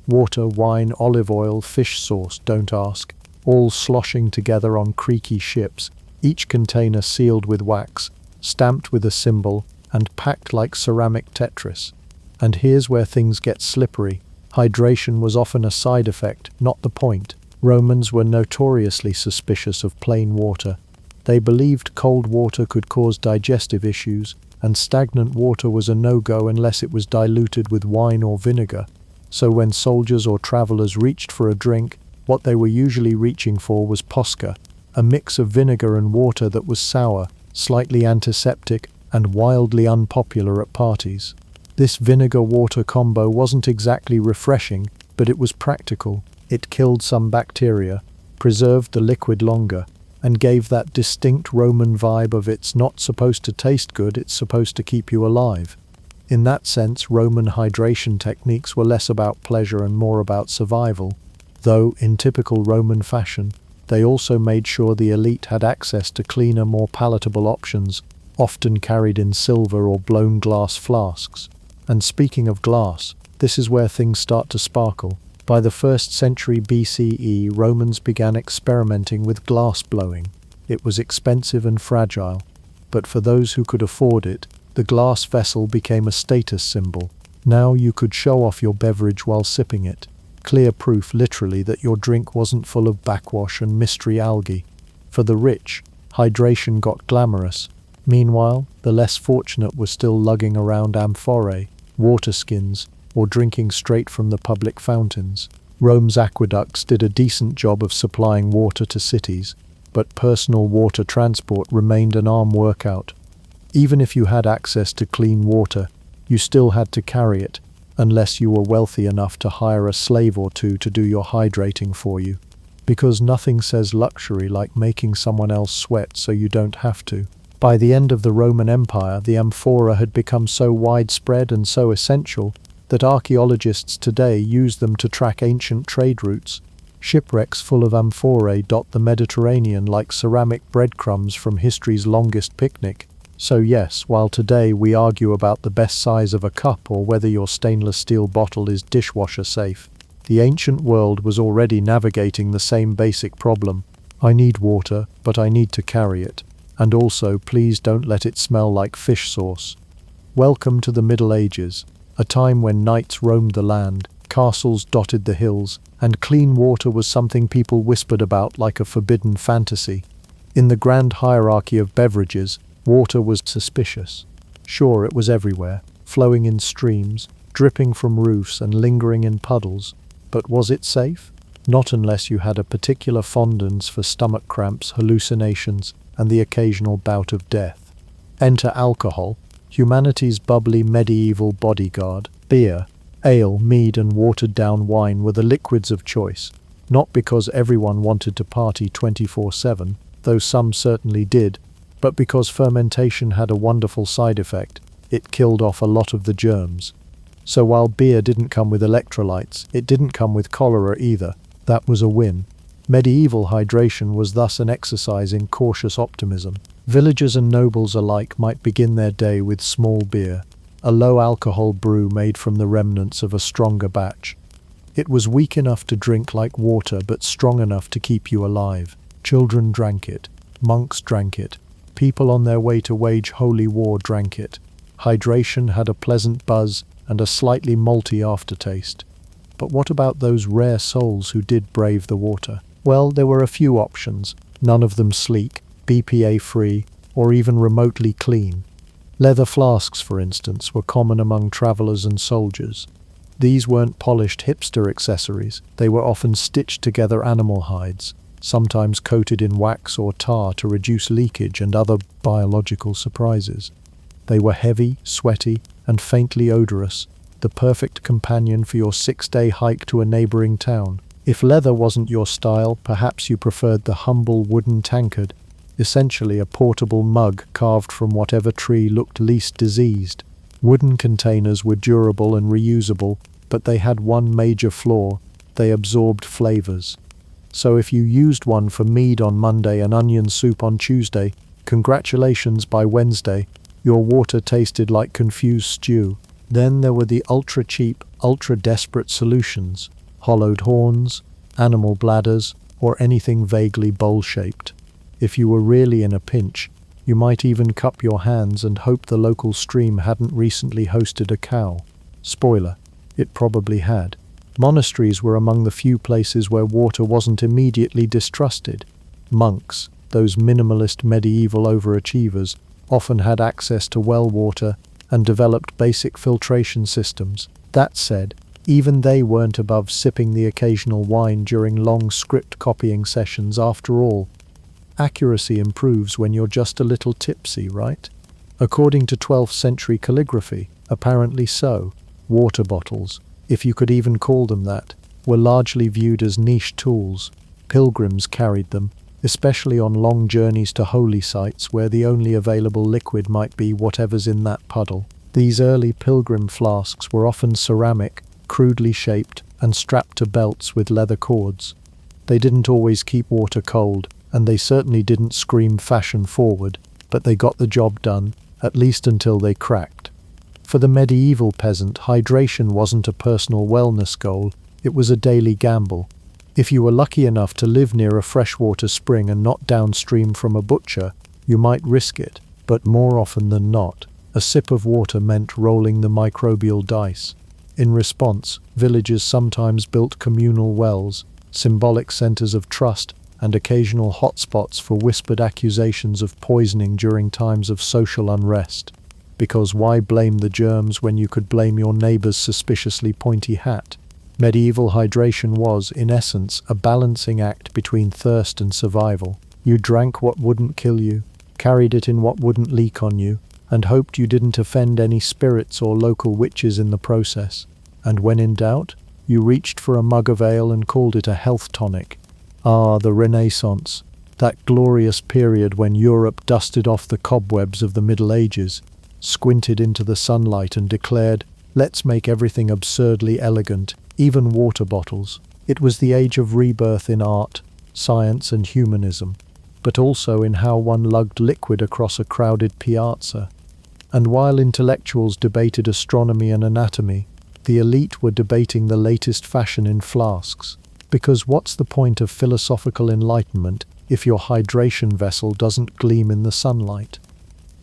[SPEAKER 1] Water, wine, olive oil, fish sauce, don't ask, all sloshing together on creaky ships, each container sealed with wax, stamped with a symbol, and packed like ceramic Tetris. And here's where things get slippery. Hydration was often a side effect, not the point. Romans were notoriously suspicious of plain water. They believed cold water could cause digestive issues, and stagnant water was a no-go unless it was diluted with wine or vinegar. So when soldiers or travelers reached for a drink, what they were usually reaching for was posca, a mix of vinegar and water that was sour, slightly antiseptic, and wildly unpopular at parties. This vinegar-water combo wasn't exactly refreshing, but it was practical. It killed some bacteria, preserved the liquid longer, and gave that distinct Roman vibe of it's not supposed to taste good, it's supposed to keep you alive. In that sense, Roman hydration techniques were less about pleasure and more about survival, though, in typical Roman fashion, they also made sure the elite had access to cleaner, more palatable options, often carried in silver or blown glass flasks. And speaking of glass, this is where things start to sparkle. By the 1st century BCE, Romans began experimenting with glass blowing. It was expensive and fragile, but for those who could afford it, the glass vessel became a status symbol. Now you could show off your beverage while sipping it. Clear proof, literally, that your drink wasn't full of backwash and mystery algae. For the rich, hydration got glamorous. Meanwhile, the less fortunate were still lugging around amphorae, water skins, or drinking straight from the public fountains. Rome's aqueducts did a decent job of supplying water to cities, but personal water transport remained an arm workout. Even if you had access to clean water, you still had to carry it, unless you were wealthy enough to hire a slave or two to do your hydrating for you. Because nothing says luxury like making someone else sweat so you don't have to. By the end of the Roman Empire, the amphora had become so widespread and so essential that archaeologists today use them to track ancient trade routes. Shipwrecks full of amphorae dot the Mediterranean like ceramic breadcrumbs from history's longest picnic. So yes, while today we argue about the best size of a cup or whether your stainless steel bottle is dishwasher safe, the ancient world was already navigating the same basic problem. I need water, but I need to carry it. And also, please don't let it smell like fish sauce. Welcome to the Middle Ages, a time when knights roamed the land, castles dotted the hills, and clean water was something people whispered about like a forbidden fantasy. In the grand hierarchy of beverages, water was suspicious. Sure, it was everywhere, flowing in streams, dripping from roofs and lingering in puddles. But was it safe? Not unless you had a particular fondness for stomach cramps, hallucinations, and the occasional bout of death. Enter alcohol, humanity's bubbly medieval bodyguard. Beer, ale, mead, and watered-down wine were the liquids of choice, not because everyone wanted to party 24/7, though some certainly did, but because fermentation had a wonderful side effect. It killed off a lot of the germs. So while beer didn't come with electrolytes, it didn't come with cholera either. That was a win. Medieval hydration was thus an exercise in cautious optimism. Villagers and nobles alike might begin their day with small beer, a low-alcohol brew made from the remnants of a stronger batch. It was weak enough to drink like water, but strong enough to keep you alive. Children drank it. Monks drank it. People on their way to wage holy war drank it. Hydration had a pleasant buzz and a slightly malty aftertaste. But what about those rare souls who did brave the water? Well, there were a few options, none of them sleek, BPA-free, or even remotely clean. Leather flasks, for instance, were common among travelers and soldiers. These weren't polished hipster accessories. They were often stitched together animal hides, sometimes coated in wax or tar to reduce leakage and other biological surprises. They were heavy, sweaty, and faintly odorous, the perfect companion for your 6-day hike to a neighboring town. If leather wasn't your style, perhaps you preferred the humble wooden tankard, essentially a portable mug carved from whatever tree looked least diseased. Wooden containers were durable and reusable, but they had one major flaw: they absorbed flavors. So if you used one for mead on Monday and onion soup on Tuesday, congratulations, by Wednesday, your water tasted like confused stew. Then there were the ultra-cheap, ultra-desperate solutions: hollowed horns, animal bladders, or anything vaguely bowl-shaped. If you were really in a pinch, you might even cup your hands and hope the local stream hadn't recently hosted a cow. Spoiler, it probably had. Monasteries were among the few places where water wasn't immediately distrusted. Monks, those minimalist medieval overachievers, often had access to well water and developed basic filtration systems. That said, even they weren't above sipping the occasional wine during long script copying sessions. After all, accuracy improves when you're just a little tipsy, right? According to 12th century calligraphy, apparently so. Water bottles, if you could even call them that, were largely viewed as niche tools. Pilgrims carried them, especially on long journeys to holy sites where the only available liquid might be whatever's in that puddle. These early pilgrim flasks were often ceramic, crudely shaped, and strapped to belts with leather cords. They didn't always keep water cold, and they certainly didn't scream fashion forward, but they got the job done, at least until they cracked. For the medieval peasant, hydration wasn't a personal wellness goal, it was a daily gamble. If you were lucky enough to live near a freshwater spring and not downstream from a butcher, you might risk it, but more often than not, a sip of water meant rolling the microbial dice. In response, villagers sometimes built communal wells, symbolic centers of trust, and occasional hotspots for whispered accusations of poisoning during times of social unrest. Because why blame the germs when you could blame your neighbor's suspiciously pointy hat? Medieval hydration was, in essence, a balancing act between thirst and survival. You drank what wouldn't kill you, carried it in what wouldn't leak on you, and hoped you didn't offend any spirits or local witches in the process. And when in doubt, you reached for a mug of ale and called it a health tonic. Ah, the Renaissance, that glorious period when Europe dusted off the cobwebs of the Middle Ages, squinted into the sunlight and declared, "Let's make everything absurdly elegant, even water bottles." It was the age of rebirth in art, science, and humanism, but also in how one lugged liquid across a crowded piazza. And while intellectuals debated astronomy and anatomy, the elite were debating the latest fashion in flasks. Because what's the point of philosophical enlightenment if your hydration vessel doesn't gleam in the sunlight?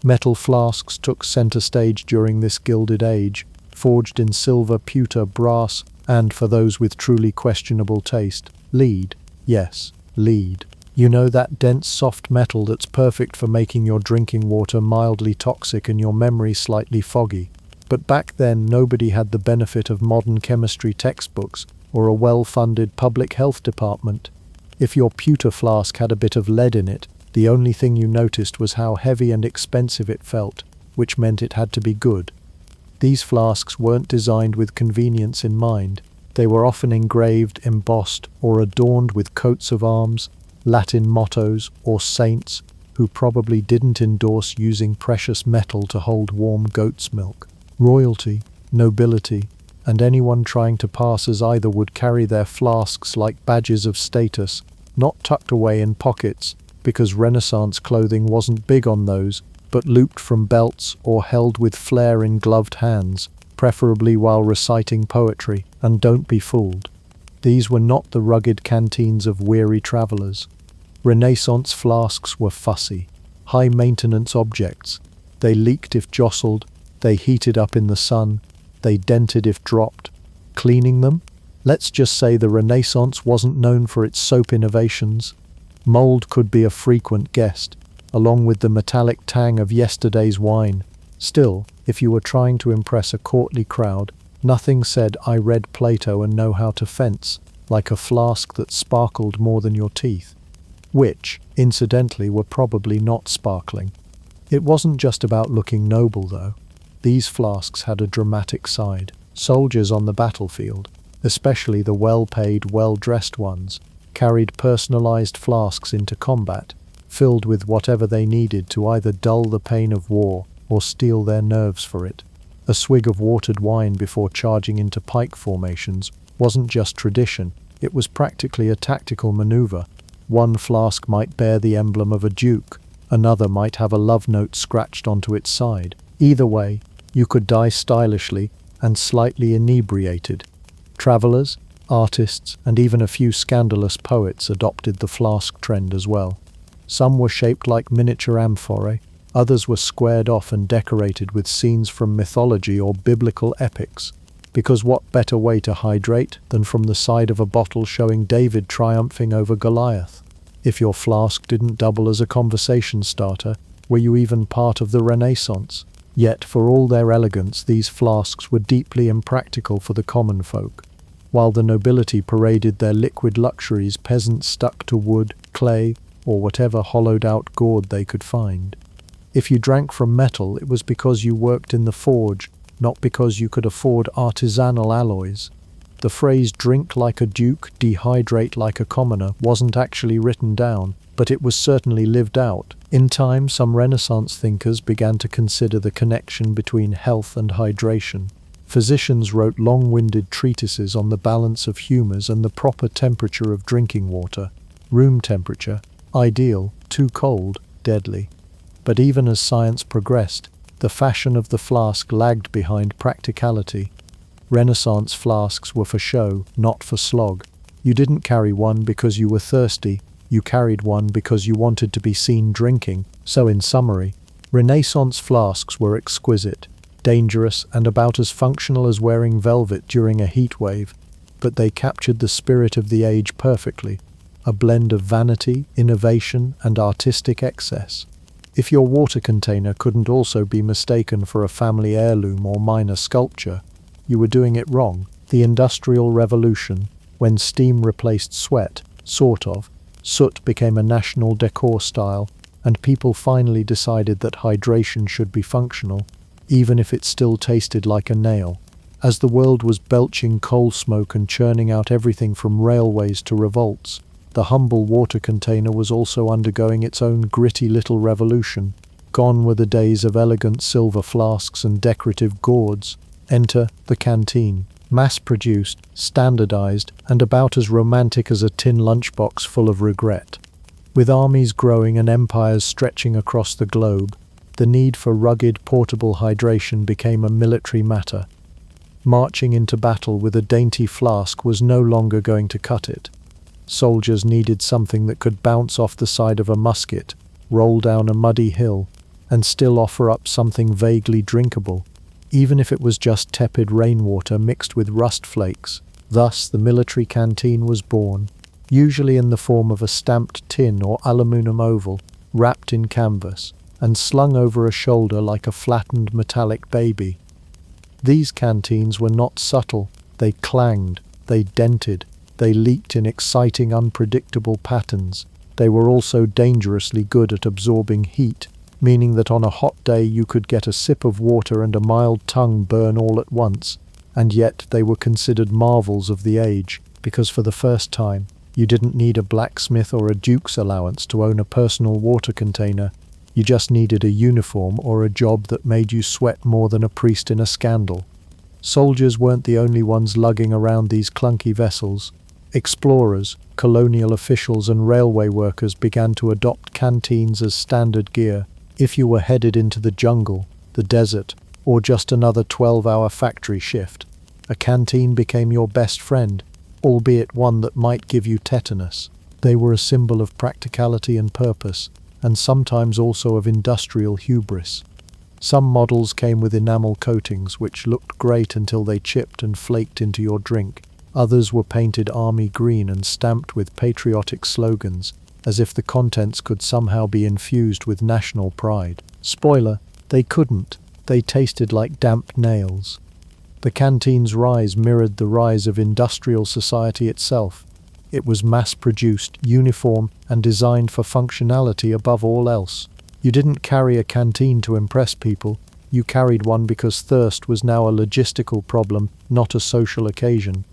[SPEAKER 1] Metal flasks took center stage during this gilded age, forged in silver, pewter, brass, and, for those with truly questionable taste, lead. Yes, lead. You know, that dense, soft metal that's perfect for making your drinking water mildly toxic and your memory slightly foggy. But back then, nobody had the benefit of modern chemistry textbooks or a well-funded public health department. If your pewter flask had a bit of lead in it, the only thing you noticed was how heavy and expensive it felt, which meant it had to be good. These flasks weren't designed with convenience in mind. They were often engraved, embossed, or adorned with coats of arms, Latin mottos, or saints, who probably didn't endorse using precious metal to hold warm goat's milk. Royalty, nobility, and anyone trying to pass as either would carry their flasks like badges of status, not tucked away in pockets, because Renaissance clothing wasn't big on those, but looped from belts or held with flair in gloved hands, preferably while reciting poetry, and don't be fooled. These were not the rugged canteens of weary travellers. Renaissance flasks were fussy, high-maintenance objects. They leaked if jostled, they heated up in the sun, they dented if dropped. Cleaning them? Let's just say the Renaissance wasn't known for its soap innovations. Mold could be a frequent guest, along with the metallic tang of yesterday's wine. Still, if you were trying to impress a courtly crowd, nothing said "I read Plato and know how to fence" like a flask that sparkled more than your teeth. Which, incidentally, were probably not sparkling. It wasn't just about looking noble, though. These flasks had a dramatic side. Soldiers on the battlefield, especially the well-paid, well-dressed ones, carried personalized flasks into combat, filled with whatever they needed to either dull the pain of war or steel their nerves for it. A swig of watered wine before charging into pike formations wasn't just tradition, it was practically a tactical maneuver. One flask might bear the emblem of a duke, another might have a love note scratched onto its side. Either way, you could die stylishly and slightly inebriated. Travelers, artists, and even a few scandalous poets adopted the flask trend as well. Some were shaped like miniature amphorae, others were squared off and decorated with scenes from mythology or biblical epics. Because what better way to hydrate than from the side of a bottle showing David triumphing over Goliath? If your flask didn't double as a conversation starter, were you even part of the Renaissance? Yet, for all their elegance, these flasks were deeply impractical for the common folk. While the nobility paraded their liquid luxuries, peasants stuck to wood, clay, or whatever hollowed-out gourd they could find. If you drank from metal, it was because you worked in the forge, not because you could afford artisanal alloys. The phrase "drink like a duke, dehydrate like a commoner" wasn't actually written down, but it was certainly lived out. In time, some Renaissance thinkers began to consider the connection between health and hydration. Physicians wrote long-winded treatises on the balance of humors and the proper temperature of drinking water. Room temperature, ideal; too cold, deadly. But even as science progressed, the fashion of the flask lagged behind practicality. Renaissance flasks were for show, not for slog. You didn't carry one because you were thirsty, you carried one because you wanted to be seen drinking. So in summary, Renaissance flasks were exquisite, dangerous, and about as functional as wearing velvet during a heat wave, but they captured the spirit of the age perfectly, a blend of vanity, innovation, and artistic excess. If your water container couldn't also be mistaken for a family heirloom or minor sculpture, you were doing it wrong. The Industrial Revolution, when steam replaced sweat, sort of, soot became a national decor style, and people finally decided that hydration should be functional, even if it still tasted like a nail. As the world was belching coal smoke and churning out everything from railways to revolts, the humble water container was also undergoing its own gritty little revolution. Gone were the days of elegant silver flasks and decorative gourds. Enter the canteen. Mass-produced, standardized, and about as romantic as a tin lunchbox full of regret. With armies growing and empires stretching across the globe, the need for rugged, portable hydration became a military matter. Marching into battle with a dainty flask was no longer going to cut it. Soldiers needed something that could bounce off the side of a musket, roll down a muddy hill, and still offer up something vaguely drinkable, even if it was just tepid rainwater mixed with rust flakes. Thus, the military canteen was born, usually in the form of a stamped tin or aluminum oval, wrapped in canvas, and slung over a shoulder like a flattened metallic baby. These canteens were not subtle. They clanged, they dented, they leaked in exciting, unpredictable patterns. They were also dangerously good at absorbing heat, meaning that on a hot day you could get a sip of water and a mild tongue burn all at once. And yet they were considered marvels of the age, because for the first time, you didn't need a blacksmith or a duke's allowance to own a personal water container. You just needed a uniform or a job that made you sweat more than a priest in a scandal. Soldiers weren't the only ones lugging around these clunky vessels. Explorers, colonial officials and railway workers began to adopt canteens as standard gear. If you were headed into the jungle, the desert, or just another 12-hour factory shift, a canteen became your best friend, albeit one that might give you tetanus. They were a symbol of practicality and purpose, and sometimes also of industrial hubris. Some models came with enamel coatings which looked great until they chipped and flaked into your drink. Others were painted army green and stamped with patriotic slogans, as if the contents could somehow be infused with national pride. Spoiler, they couldn't. They tasted like damp nails. The canteen's rise mirrored the rise of industrial society itself. It was mass-produced, uniform, and designed for functionality above all else. You didn't carry a canteen to impress people. You carried one because thirst was now a logistical problem, not a social occasion.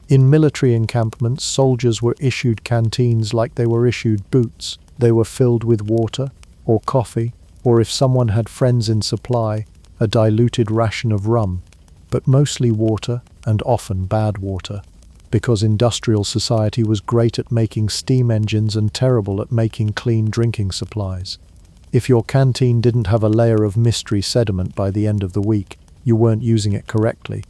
[SPEAKER 1] In military encampments, soldiers were issued canteens like they were issued boots. They were filled with water, or coffee, or if someone had friends in supply, a diluted ration of rum, but mostly water, and often bad water, because industrial society was great at making steam engines and terrible at making clean drinking supplies. If your canteen didn't have a layer of mystery sediment by the end of the week, you weren't using it correctly.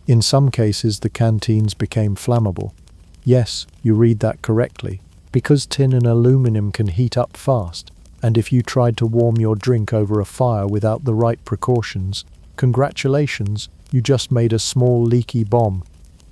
[SPEAKER 1] In some cases, the canteens became flammable. Yes, you read that correctly, because tin and aluminum can heat up fast, and if you tried to warm your drink over a fire without the right precautions, congratulations, you just made a small leaky bomb.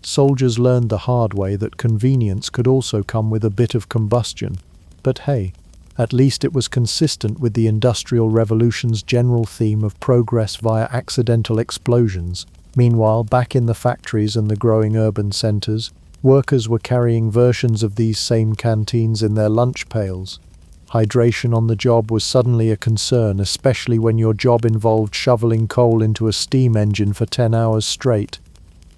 [SPEAKER 1] Soldiers learned the hard way that convenience could also come with a bit of combustion. But hey, at least it was consistent with the Industrial Revolution's general theme of progress via accidental explosions. Meanwhile, back in the factories and the growing urban centers, workers were carrying versions of these same canteens in their lunch pails. Hydration on the job was suddenly a concern, especially when your job involved shoveling coal into a steam engine for 10 hours straight.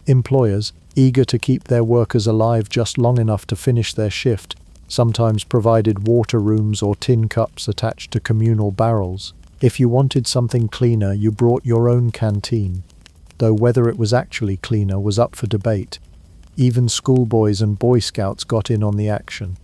[SPEAKER 1] Employers, eager to keep their workers alive just long enough to finish their shift, sometimes provided water rooms or tin cups attached to communal barrels. If you wanted something cleaner, you brought your own canteen, though whether it was actually cleaner was up for debate. Even schoolboys and Boy Scouts got in on the action.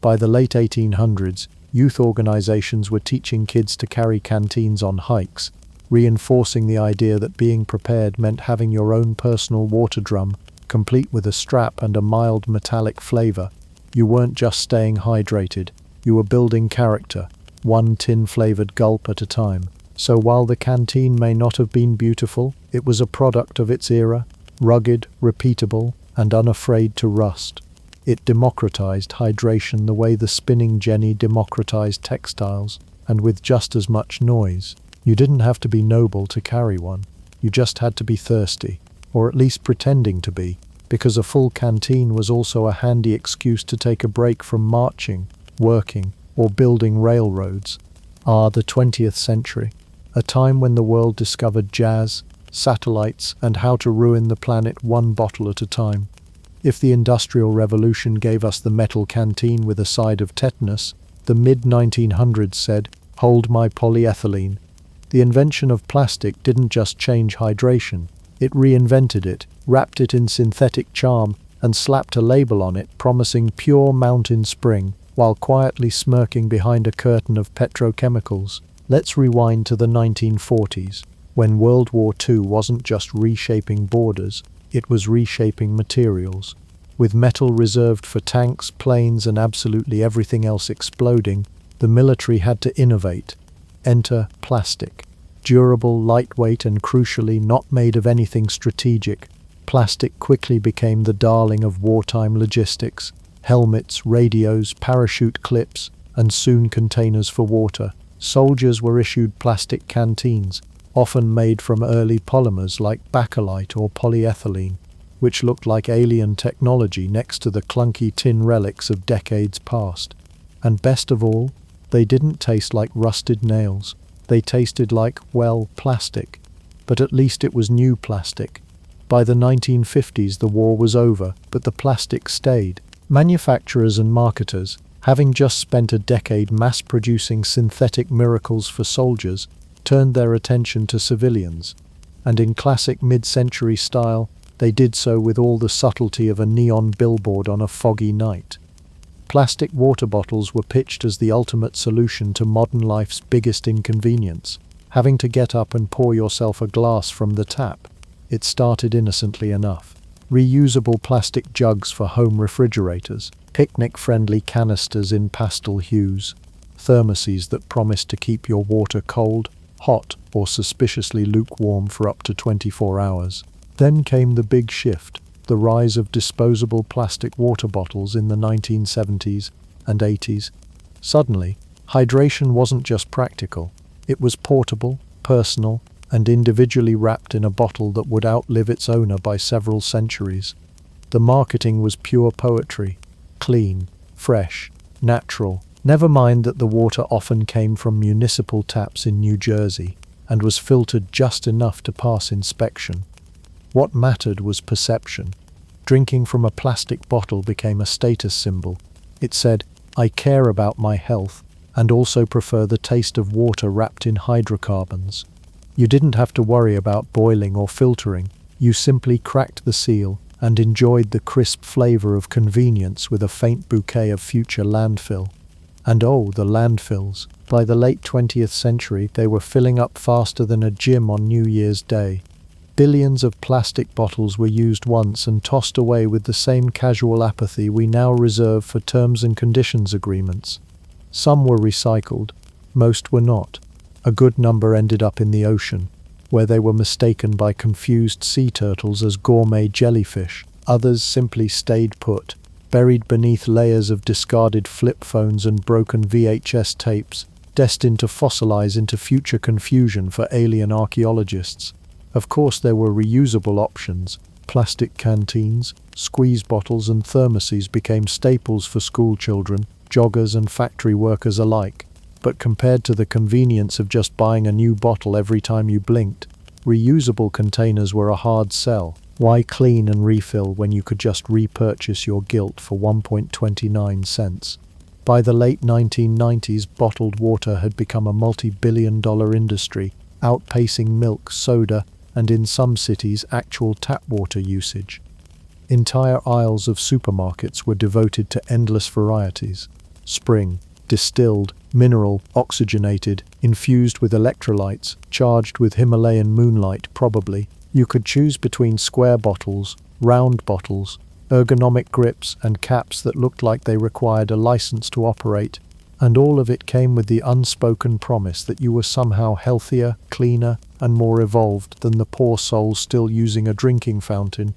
[SPEAKER 1] By the late 1800s, youth organizations were teaching kids to carry canteens on hikes, reinforcing the idea that being prepared meant having your own personal water drum, complete with a strap and a mild metallic flavor. You weren't just staying hydrated, you were building character, one tin-flavored gulp at a time. So while the canteen may not have been beautiful, it was a product of its era, rugged, repeatable, and unafraid to rust. It democratized hydration the way the spinning jenny democratized textiles, and with just as much noise. You didn't have to be noble to carry one. You just had to be thirsty, or at least pretending to be, because a full canteen was also a handy excuse to take a break from marching, working, or building railroads. The 20th century, a time when the world discovered jazz, satellites, and how to ruin the planet one bottle at a time. If the Industrial Revolution gave us the metal canteen with a side of tetanus, the mid-1900s said, "Hold my polyethylene." The invention of plastic didn't just change hydration, it reinvented it, wrapped it in synthetic charm, and slapped a label on it promising pure mountain spring, while quietly smirking behind a curtain of petrochemicals. Let's rewind to the 1940s, when World War II wasn't just reshaping borders, it was reshaping materials. With metal reserved for tanks, planes, and absolutely everything else exploding, the military had to innovate. Enter plastic. Durable, lightweight, and crucially not made of anything strategic, plastic quickly became the darling of wartime logistics. Helmets, radios, parachute clips, and soon containers for water. Soldiers were issued plastic canteens, often made from early polymers like bakelite or polyethylene, which looked like alien technology next to the clunky tin relics of decades past. And best of all, they didn't taste like rusted nails. They tasted like, well, plastic. But at least it was new plastic. By the 1950s, the war was over, but the plastic stayed. Manufacturers and marketers, having just spent a decade mass-producing synthetic miracles for soldiers, turned their attention to civilians. And in classic mid-century style, they did so with all the subtlety of a neon billboard on a foggy night. Plastic water bottles were pitched as the ultimate solution to modern life's biggest inconvenience, having to get up and pour yourself a glass from the tap. It started innocently enough. Reusable plastic jugs for home refrigerators, picnic-friendly canisters in pastel hues, thermoses that promised to keep your water cold, hot, or suspiciously lukewarm for up to 24 hours. Then came the big shift, the rise of disposable plastic water bottles in the 1970s and 80s. Suddenly, hydration wasn't just practical, it was portable, personal, and individually wrapped in a bottle that would outlive its owner by several centuries. The marketing was pure poetry, clean, fresh, natural. Never mind that the water often came from municipal taps in New Jersey and was filtered just enough to pass inspection. What mattered was perception. Drinking from a plastic bottle became a status symbol. It said, "I care about my health, and also prefer the taste of water wrapped in hydrocarbons." You didn't have to worry about boiling or filtering. You simply cracked the seal and enjoyed the crisp flavor of convenience with a faint bouquet of future landfill. And oh, the landfills. By the late 20th century, they were filling up faster than a gym on New Year's Day. Billions of plastic bottles were used once and tossed away with the same casual apathy we now reserve for terms and conditions agreements. Some were recycled, most were not. A good number ended up in the ocean, where they were mistaken by confused sea turtles as gourmet jellyfish. Others simply stayed put, buried beneath layers of discarded flip phones and broken VHS tapes, destined to fossilize into future confusion for alien archaeologists. Of course, there were reusable options. Plastic canteens, squeeze bottles and thermoses became staples for school children, joggers and factory workers alike. But compared to the convenience of just buying a new bottle every time you blinked, reusable containers were a hard sell. Why clean and refill when you could just repurchase your guilt for 1.29 cents? By the late 1990s, bottled water had become a multi-billion-dollar industry, outpacing milk, soda, and in some cities, actual tap water usage. Entire aisles of supermarkets were devoted to endless varieties. Spring, distilled, mineral, oxygenated, infused with electrolytes, charged with Himalayan moonlight probably. You could choose between square bottles, round bottles, ergonomic grips and caps that looked like they required a license to operate, and all of it came with the unspoken promise that you were somehow healthier, cleaner, and more evolved than the poor souls still using a drinking fountain.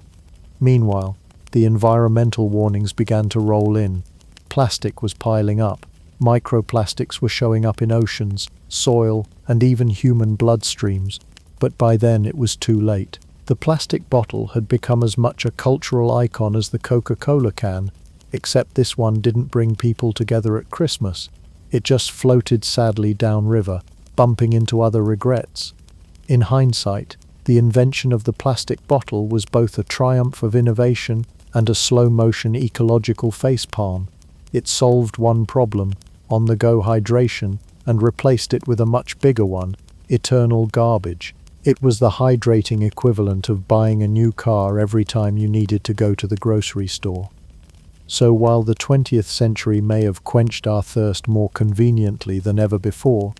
[SPEAKER 1] Meanwhile, the environmental warnings began to roll in. Plastic was piling up. Microplastics were showing up in oceans, soil, and even human bloodstreams. But by then it was too late. The plastic bottle had become as much a cultural icon as the Coca-Cola can, except this one didn't bring people together at Christmas. It just floated sadly downriver, bumping into other regrets. In hindsight, the invention of the plastic bottle was both a triumph of innovation and a slow-motion ecological facepalm. It solved one problem, on-the-go hydration, and replaced it with a much bigger one, eternal garbage. It was the hydrating equivalent of buying a new car every time you needed to go to the grocery store. So while the 20th century may have quenched our thirst more conveniently than ever before,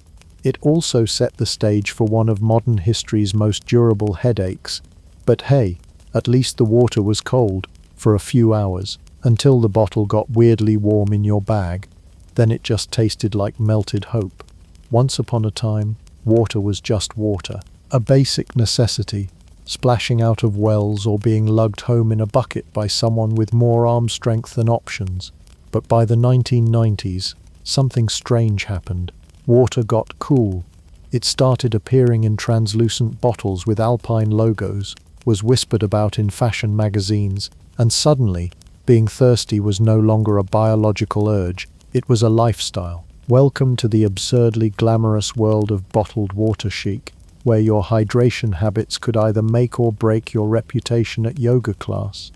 [SPEAKER 1] it also set the stage for one of modern history's most durable headaches. But hey, at least the water was cold, for a few hours, until the bottle got weirdly warm in your bag. Then it just tasted like melted hope. Once upon a time, water was just water, a basic necessity, splashing out of wells or being lugged home in a bucket by someone with more arm strength than options. But by the 1990s, something strange happened. Water got cool. It started appearing in translucent bottles with Alpine logos, was whispered about in fashion magazines, and suddenly, being thirsty was no longer a biological urge, it was a lifestyle. Welcome to the absurdly glamorous world of bottled water chic, where your hydration habits could either make or break your reputation at yoga class.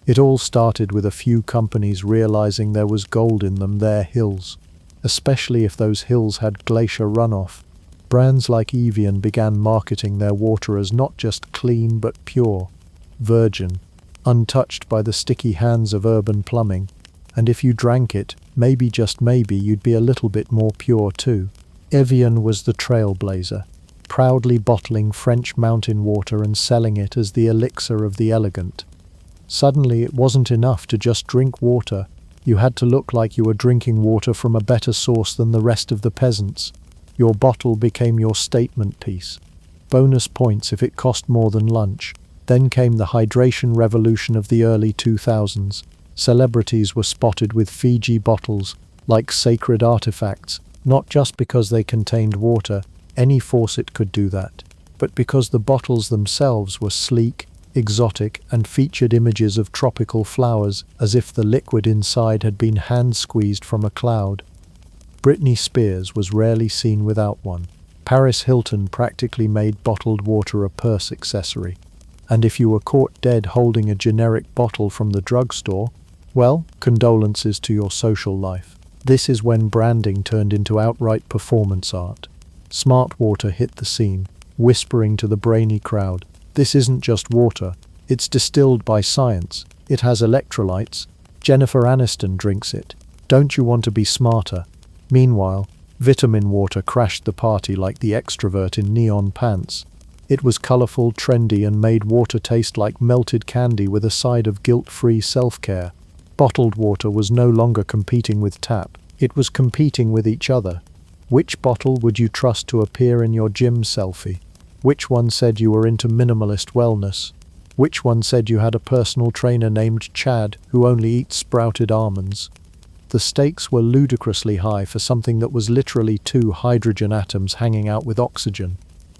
[SPEAKER 1] It all started with a few companies realizing there was gold in them, their hills, especially if those hills had glacier runoff. Brands like Evian began marketing their water as not just clean but pure, virgin, untouched by the sticky hands of urban plumbing, and if you drank it, maybe just maybe you'd be a little bit more pure too. Evian was the trailblazer, proudly bottling French mountain water and selling it as the elixir of the elegant. Suddenly it wasn't enough to just drink water, you had to look like you were drinking water from a better source than the rest of the peasants. Your bottle became your statement piece. Bonus points if it cost more than lunch. Then came the hydration revolution of the early 2000s. Celebrities were spotted with Fiji bottles, like sacred artifacts, not just because they contained water, any faucet could do that, but because the bottles themselves were sleek, exotic, and featured images of tropical flowers, as if the liquid inside had been hand-squeezed from a cloud. Britney Spears was rarely seen without one. Paris Hilton practically made bottled water a purse accessory. And if you were caught dead holding a generic bottle from the drugstore, well, condolences to your social life. This is when branding turned into outright performance art. Smart Water hit the scene, whispering to the brainy crowd, "This isn't just water, it's distilled by science, it has electrolytes, Jennifer Aniston drinks it, don't you want to be smarter?" Meanwhile, vitamin water crashed the party like the extrovert in neon pants. It was colorful, trendy, and made water taste like melted candy with a side of guilt-free self-care. Bottled water was no longer competing with tap, it was competing with each other. Which bottle would you trust to appear in your gym selfie? Which one said you were into minimalist wellness? Which one said you had a personal trainer named Chad who only eats sprouted almonds? The stakes were ludicrously high for something that was literally two hydrogen atoms hanging out with oxygen.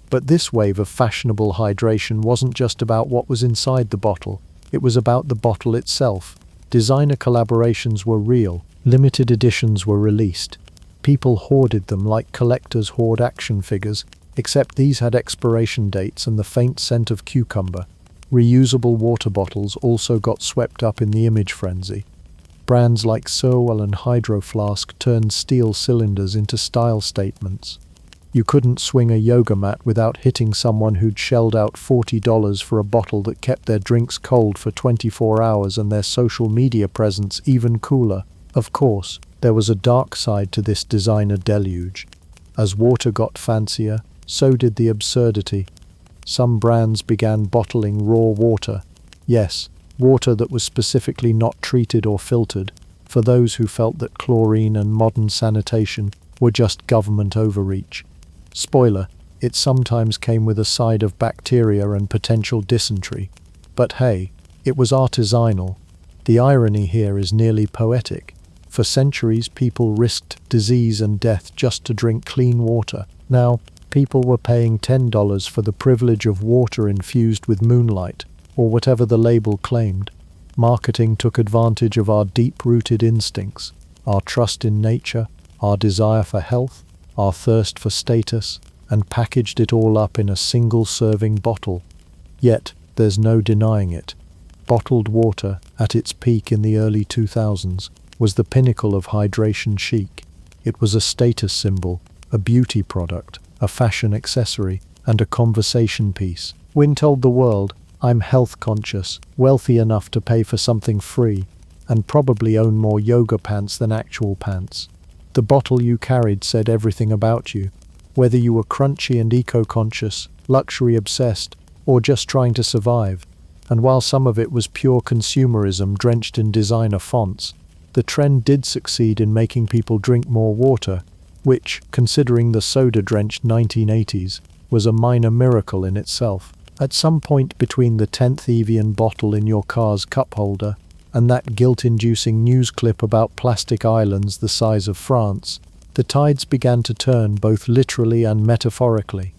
[SPEAKER 1] But this wave of fashionable hydration wasn't just about what was inside the bottle, it was about the bottle itself. Designer collaborations were real, limited editions were released. People hoarded them like collectors hoard action figures, except these had expiration dates and the faint scent of cucumber. Reusable water bottles also got swept up in the image frenzy. Brands like Surwell and Hydro Flask turned steel cylinders into style statements. You couldn't swing a yoga mat without hitting someone who'd shelled out $40 for a bottle that kept their drinks cold for 24 hours and their social media presence even cooler. Of course, there was a dark side to this designer deluge. As water got fancier, so did the absurdity. Some brands began bottling raw water. Yes, water that was specifically not treated or filtered, for those who felt that chlorine and modern sanitation were just government overreach. Spoiler, it sometimes came with a side of bacteria and potential dysentery. But hey, it was artisanal. The irony here is nearly poetic. For centuries, people risked disease and death just to drink clean water. Now, people were paying $10 for the privilege of water infused with moonlight, or whatever the label claimed. Marketing took advantage of our deep-rooted instincts, our trust in nature, our desire for health, our thirst for status, and packaged it all up in a single-serving bottle. Yet, there's no denying it. Bottled water, at its peak in the early 2000s, was the pinnacle of hydration chic. It was a status symbol, a beauty product, a fashion accessory, and a conversation piece. Wynne told the world, "I'm health conscious, wealthy enough to pay for something free, and probably own more yoga pants than actual pants." The bottle you carried said everything about you, whether you were crunchy and eco-conscious, luxury-obsessed, or just trying to survive. And while some of it was pure consumerism drenched in designer fonts, the trend did succeed in making people drink more water, which, considering the soda-drenched 1980s, was a minor miracle in itself. At some point between the 10th Evian bottle in your car's cup holder and that guilt-inducing news clip about plastic islands the size of France, The tides began to turn both literally and metaphorically.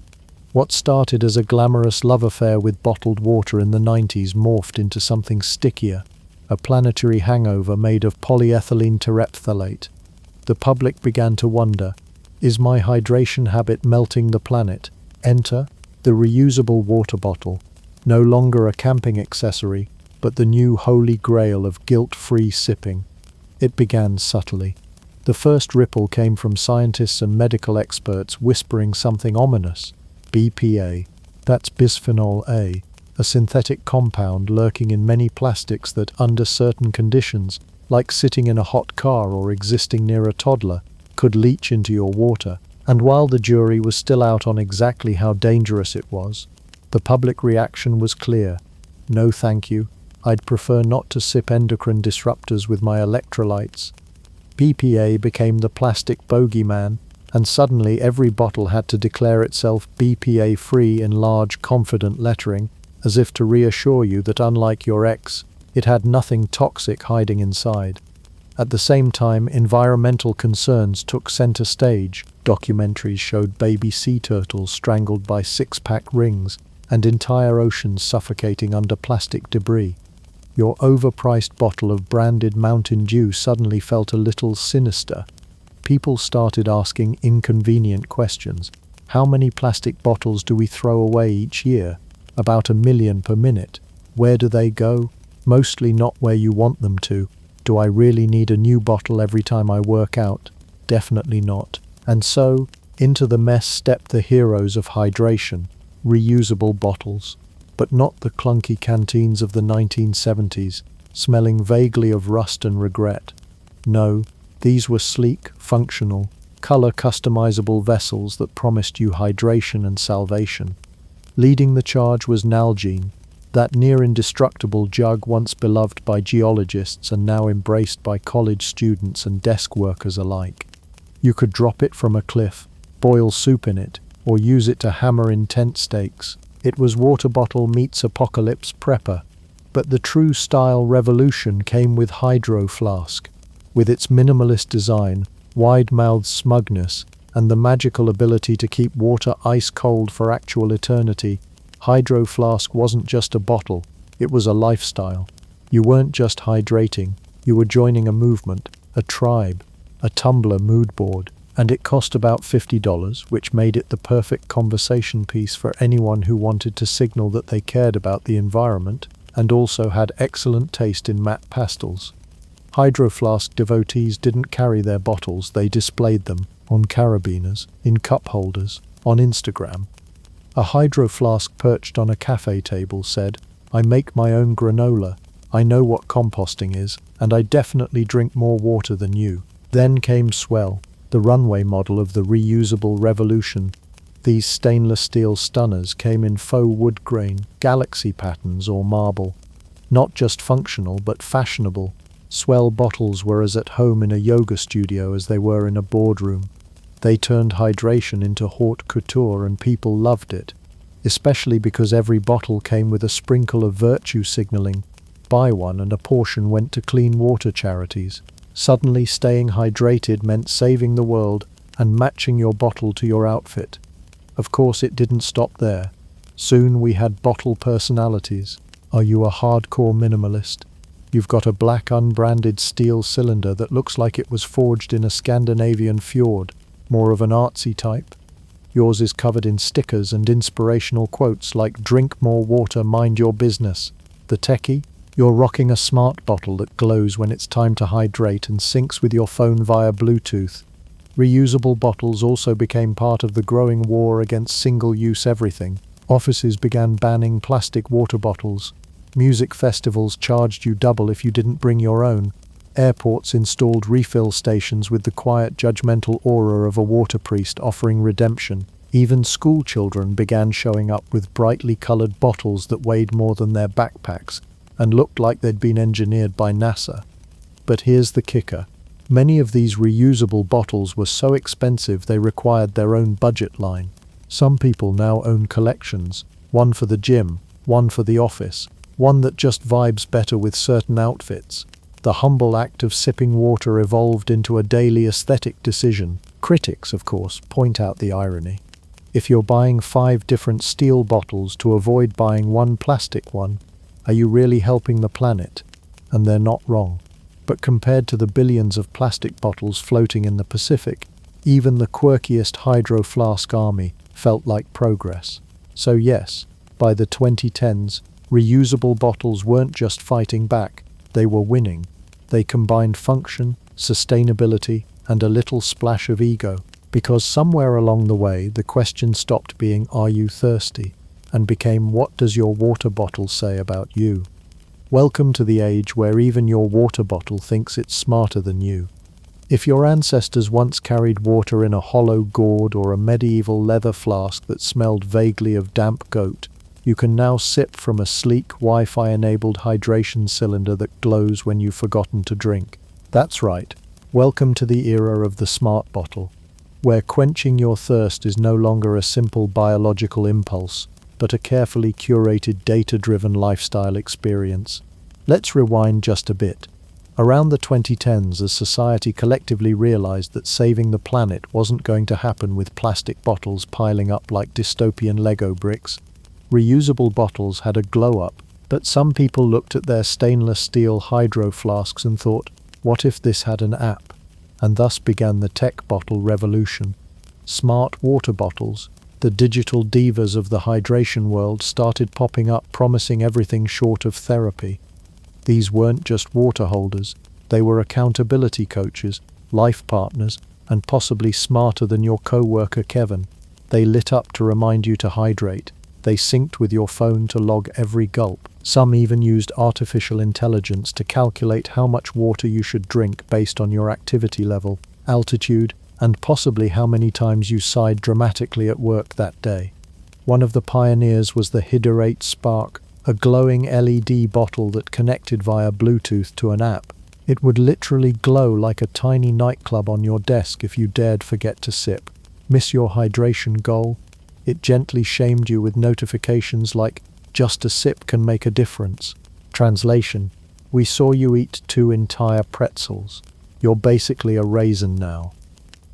[SPEAKER 1] What started as a glamorous love affair with bottled water in the 90s morphed into something stickier, a planetary hangover made of polyethylene terephthalate. The public began to wonder, is my hydration habit melting the planet? Enter the reusable water bottle, no longer a camping accessory, but the new holy grail of guilt-free sipping. It began subtly. The first ripple came from scientists and medical experts whispering something ominous. BPA, that's bisphenol A, a synthetic compound lurking in many plastics that, under certain conditions, like sitting in a hot car or existing near a toddler, could leach into your water. And while the jury was still out on exactly how dangerous it was, the public reaction was clear. No thank you, I'd prefer not to sip endocrine disruptors with my electrolytes. BPA became the plastic bogeyman, and suddenly every bottle had to declare itself BPA-free in large, confident lettering, as if to reassure you that unlike your ex, it had nothing toxic hiding inside. At the same time, environmental concerns took center stage. Documentaries showed baby sea turtles strangled by six-pack rings and entire oceans suffocating under plastic debris. Your overpriced bottle of branded Mountain Dew suddenly felt a little sinister. People started asking inconvenient questions. How many plastic bottles do we throw away each year? About 1 million per minute. Where do they go? Mostly not where you want them to. Do I really need a new bottle every time I work out? Definitely not. And so, into the mess stepped the heroes of hydration, reusable bottles. But not the clunky canteens of the 1970s, smelling vaguely of rust and regret. No, these were sleek, functional, color-customizable vessels that promised you hydration and salvation. Leading the charge was Nalgene, that near-indestructible jug once beloved by geologists and now embraced by college students and desk workers alike. You could drop it from a cliff, boil soup in it, or use it to hammer in tent stakes. It was water bottle meets apocalypse prepper. But the true style revolution came with Hydro Flask. With its minimalist design, wide-mouthed smugness, and the magical ability to keep water ice-cold for actual eternity, Hydro Flask wasn't just a bottle, it was a lifestyle. You weren't just hydrating, you were joining a movement, a tribe, a tumbler mood board, and it cost about $50, which made it the perfect conversation piece for anyone who wanted to signal that they cared about the environment and also had excellent taste in matte pastels. Hydro Flask devotees didn't carry their bottles, they displayed them on carabiners, in cup holders, on Instagram. A Hydro Flask perched on a cafe table said, "I make my own granola, I know what composting is, and I definitely drink more water than you." Then came Swell, the runway model of the reusable revolution. These stainless steel stunners came in faux wood grain, galaxy patterns or marble. Not just functional but fashionable, Swell bottles were as at home in a yoga studio as they were in a boardroom. They turned hydration into haute couture and people loved it, especially because every bottle came with a sprinkle of virtue signaling. Buy one and a portion went to clean water charities. Suddenly staying hydrated meant saving the world and matching your bottle to your outfit. Of course it didn't stop there. Soon we had bottle personalities. Are you a hardcore minimalist? You've got a black unbranded steel cylinder that looks like it was forged in a Scandinavian fjord, more of an artsy type. Yours is covered in stickers and inspirational quotes like "drink more water, mind your business." The techie? You're rocking a smart bottle that glows when it's time to hydrate and syncs with your phone via Bluetooth. Reusable bottles also became part of the growing war against single-use everything. Offices began banning plastic water bottles. Music festivals charged you double if you didn't bring your own. Airports installed refill stations with the quiet, judgmental aura of a water priest offering redemption. Even school children began showing up with brightly colored bottles that weighed more than their backpacks and looked like they'd been engineered by NASA. But here's the kicker. Many of these reusable bottles were so expensive they required their own budget line. Some people now own collections, one for the gym, one for the office, one that just vibes better with certain outfits. The humble act of sipping water evolved into a daily aesthetic decision. Critics, of course, point out the irony. If you're buying 5 different steel bottles to avoid buying one plastic one, are you really helping the planet? And they're not wrong. But compared to the billions of plastic bottles floating in the Pacific, even the quirkiest hydro flask army felt like progress. So yes, by the 2010s, reusable bottles weren't just fighting back, they were winning. They combined function, sustainability, and a little splash of ego, because somewhere along the way the question stopped being "Are you thirsty?" and became "What does your water bottle say about you?" Welcome to the age where even your water bottle thinks it's smarter than you. If your ancestors once carried water in a hollow gourd or a medieval leather flask that smelled vaguely of damp goat, you can now sip from a sleek Wi-Fi-enabled hydration cylinder that glows when you've forgotten to drink. That's right, welcome to the era of the smart bottle, where quenching your thirst is no longer a simple biological impulse, but a carefully curated data-driven lifestyle experience. Let's rewind just a bit. Around the 2010s, as society collectively realized that saving the planet wasn't going to happen with plastic bottles piling up like dystopian Lego bricks, reusable bottles had a glow-up, but some people looked at their stainless steel hydro flasks and thought, what if this had an app? And thus began the tech bottle revolution. Smart water bottles, the digital divas of the hydration world, started popping up, promising everything short of therapy. These weren't just water holders, they were accountability coaches, life partners, and possibly smarter than your co-worker Kevin. They lit up to remind you to hydrate. They synced with your phone to log every gulp. Some even used artificial intelligence to calculate how much water you should drink based on your activity level, altitude, and possibly how many times you sighed dramatically at work that day. One of the pioneers was the Hydrate Spark, a glowing LED bottle that connected via Bluetooth to an app. It would literally glow like a tiny nightclub on your desk if you dared forget to sip. Miss your hydration goal? It gently shamed you with notifications like, "Just a sip can make a difference." Translation: we saw you eat 2 entire pretzels. You're basically a raisin now.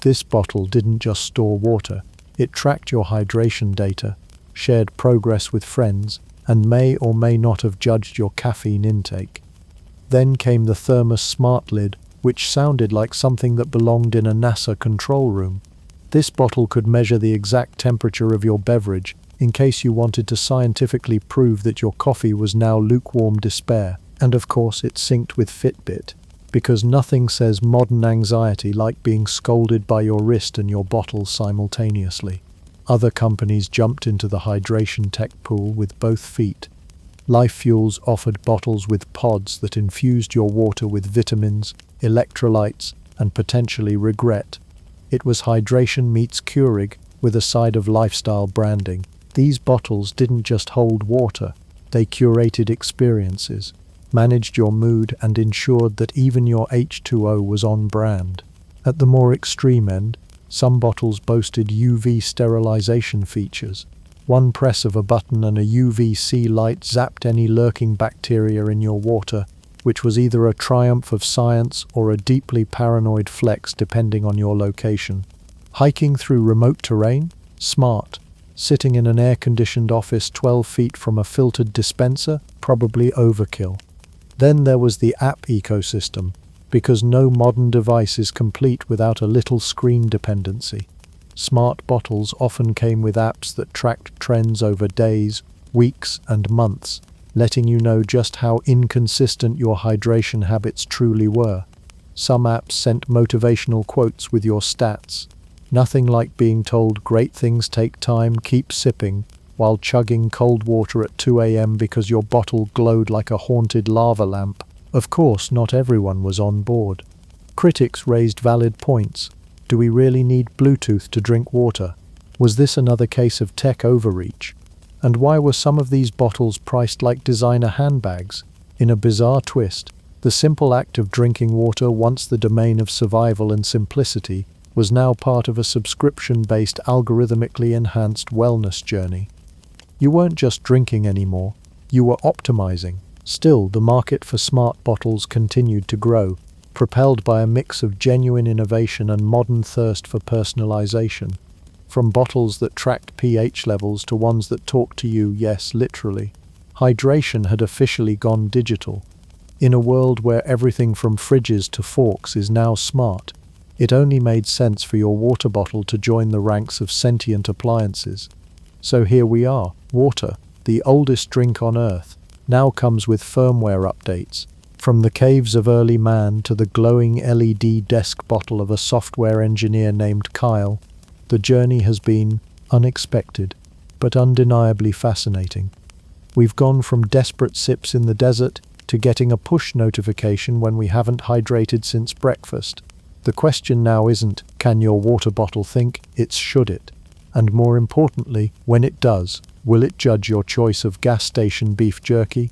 [SPEAKER 1] This bottle didn't just store water, it tracked your hydration data, shared progress with friends, and may or may not have judged your caffeine intake. Then came the Thermos Smart Lid, which sounded like something that belonged in a NASA control room. This bottle could measure the exact temperature of your beverage, in case you wanted to scientifically prove that your coffee was now lukewarm despair. And of course it synced with Fitbit, because nothing says modern anxiety like being scolded by your wrist and your bottle simultaneously. Other companies jumped into the hydration tech pool with both feet. Life Fuels offered bottles with pods that infused your water with vitamins, electrolytes, and potentially regret. It was hydration meets Keurig with a side of lifestyle branding. These bottles didn't just hold water, they curated experiences, managed your mood, and ensured that even your H2O was on brand. At the more extreme end, some bottles boasted UV sterilization features. One press of a button and a UVC light zapped any lurking bacteria in your water, which was either a triumph of science or a deeply paranoid flex depending on your location. Hiking through remote terrain? Smart. Sitting in an air-conditioned office 12 feet from a filtered dispenser? Probably overkill. Then there was the app ecosystem, because no modern device is complete without a little screen dependency. Smart bottles often came with apps that tracked trends over days, weeks, and months, letting you know just how inconsistent your hydration habits truly were. Some apps sent motivational quotes with your stats. Nothing like being told great things take time, keep sipping, while chugging cold water at 2 a.m. because your bottle glowed like a haunted lava lamp. Of course, not everyone was on board. Critics raised valid points. Do we really need Bluetooth to drink water? Was this another case of tech overreach? And why were some of these bottles priced like designer handbags? In a bizarre twist, the simple act of drinking water, once the domain of survival and simplicity, was now part of a subscription-based, algorithmically enhanced wellness journey. You weren't just drinking anymore, you were optimizing. Still, the market for smart bottles continued to grow. propelled by a mix of genuine innovation and modern thirst for personalization. From bottles that tracked pH levels to ones that talk to you, yes, literally. Hydration had officially gone digital. In a world where everything from fridges to forks is now smart, it only made sense for your water bottle to join the ranks of sentient appliances. So here we are, water, the oldest drink on Earth, now comes with firmware updates. From the caves of early man to the glowing LED desk bottle of a software engineer named Kyle, the journey has been unexpected, but undeniably fascinating. We've gone from desperate sips in the desert to getting a push notification when we haven't hydrated since breakfast. The question now isn't, can your water bottle think? It's, should it? And more importantly, when it does, will it judge your choice of gas station beef jerky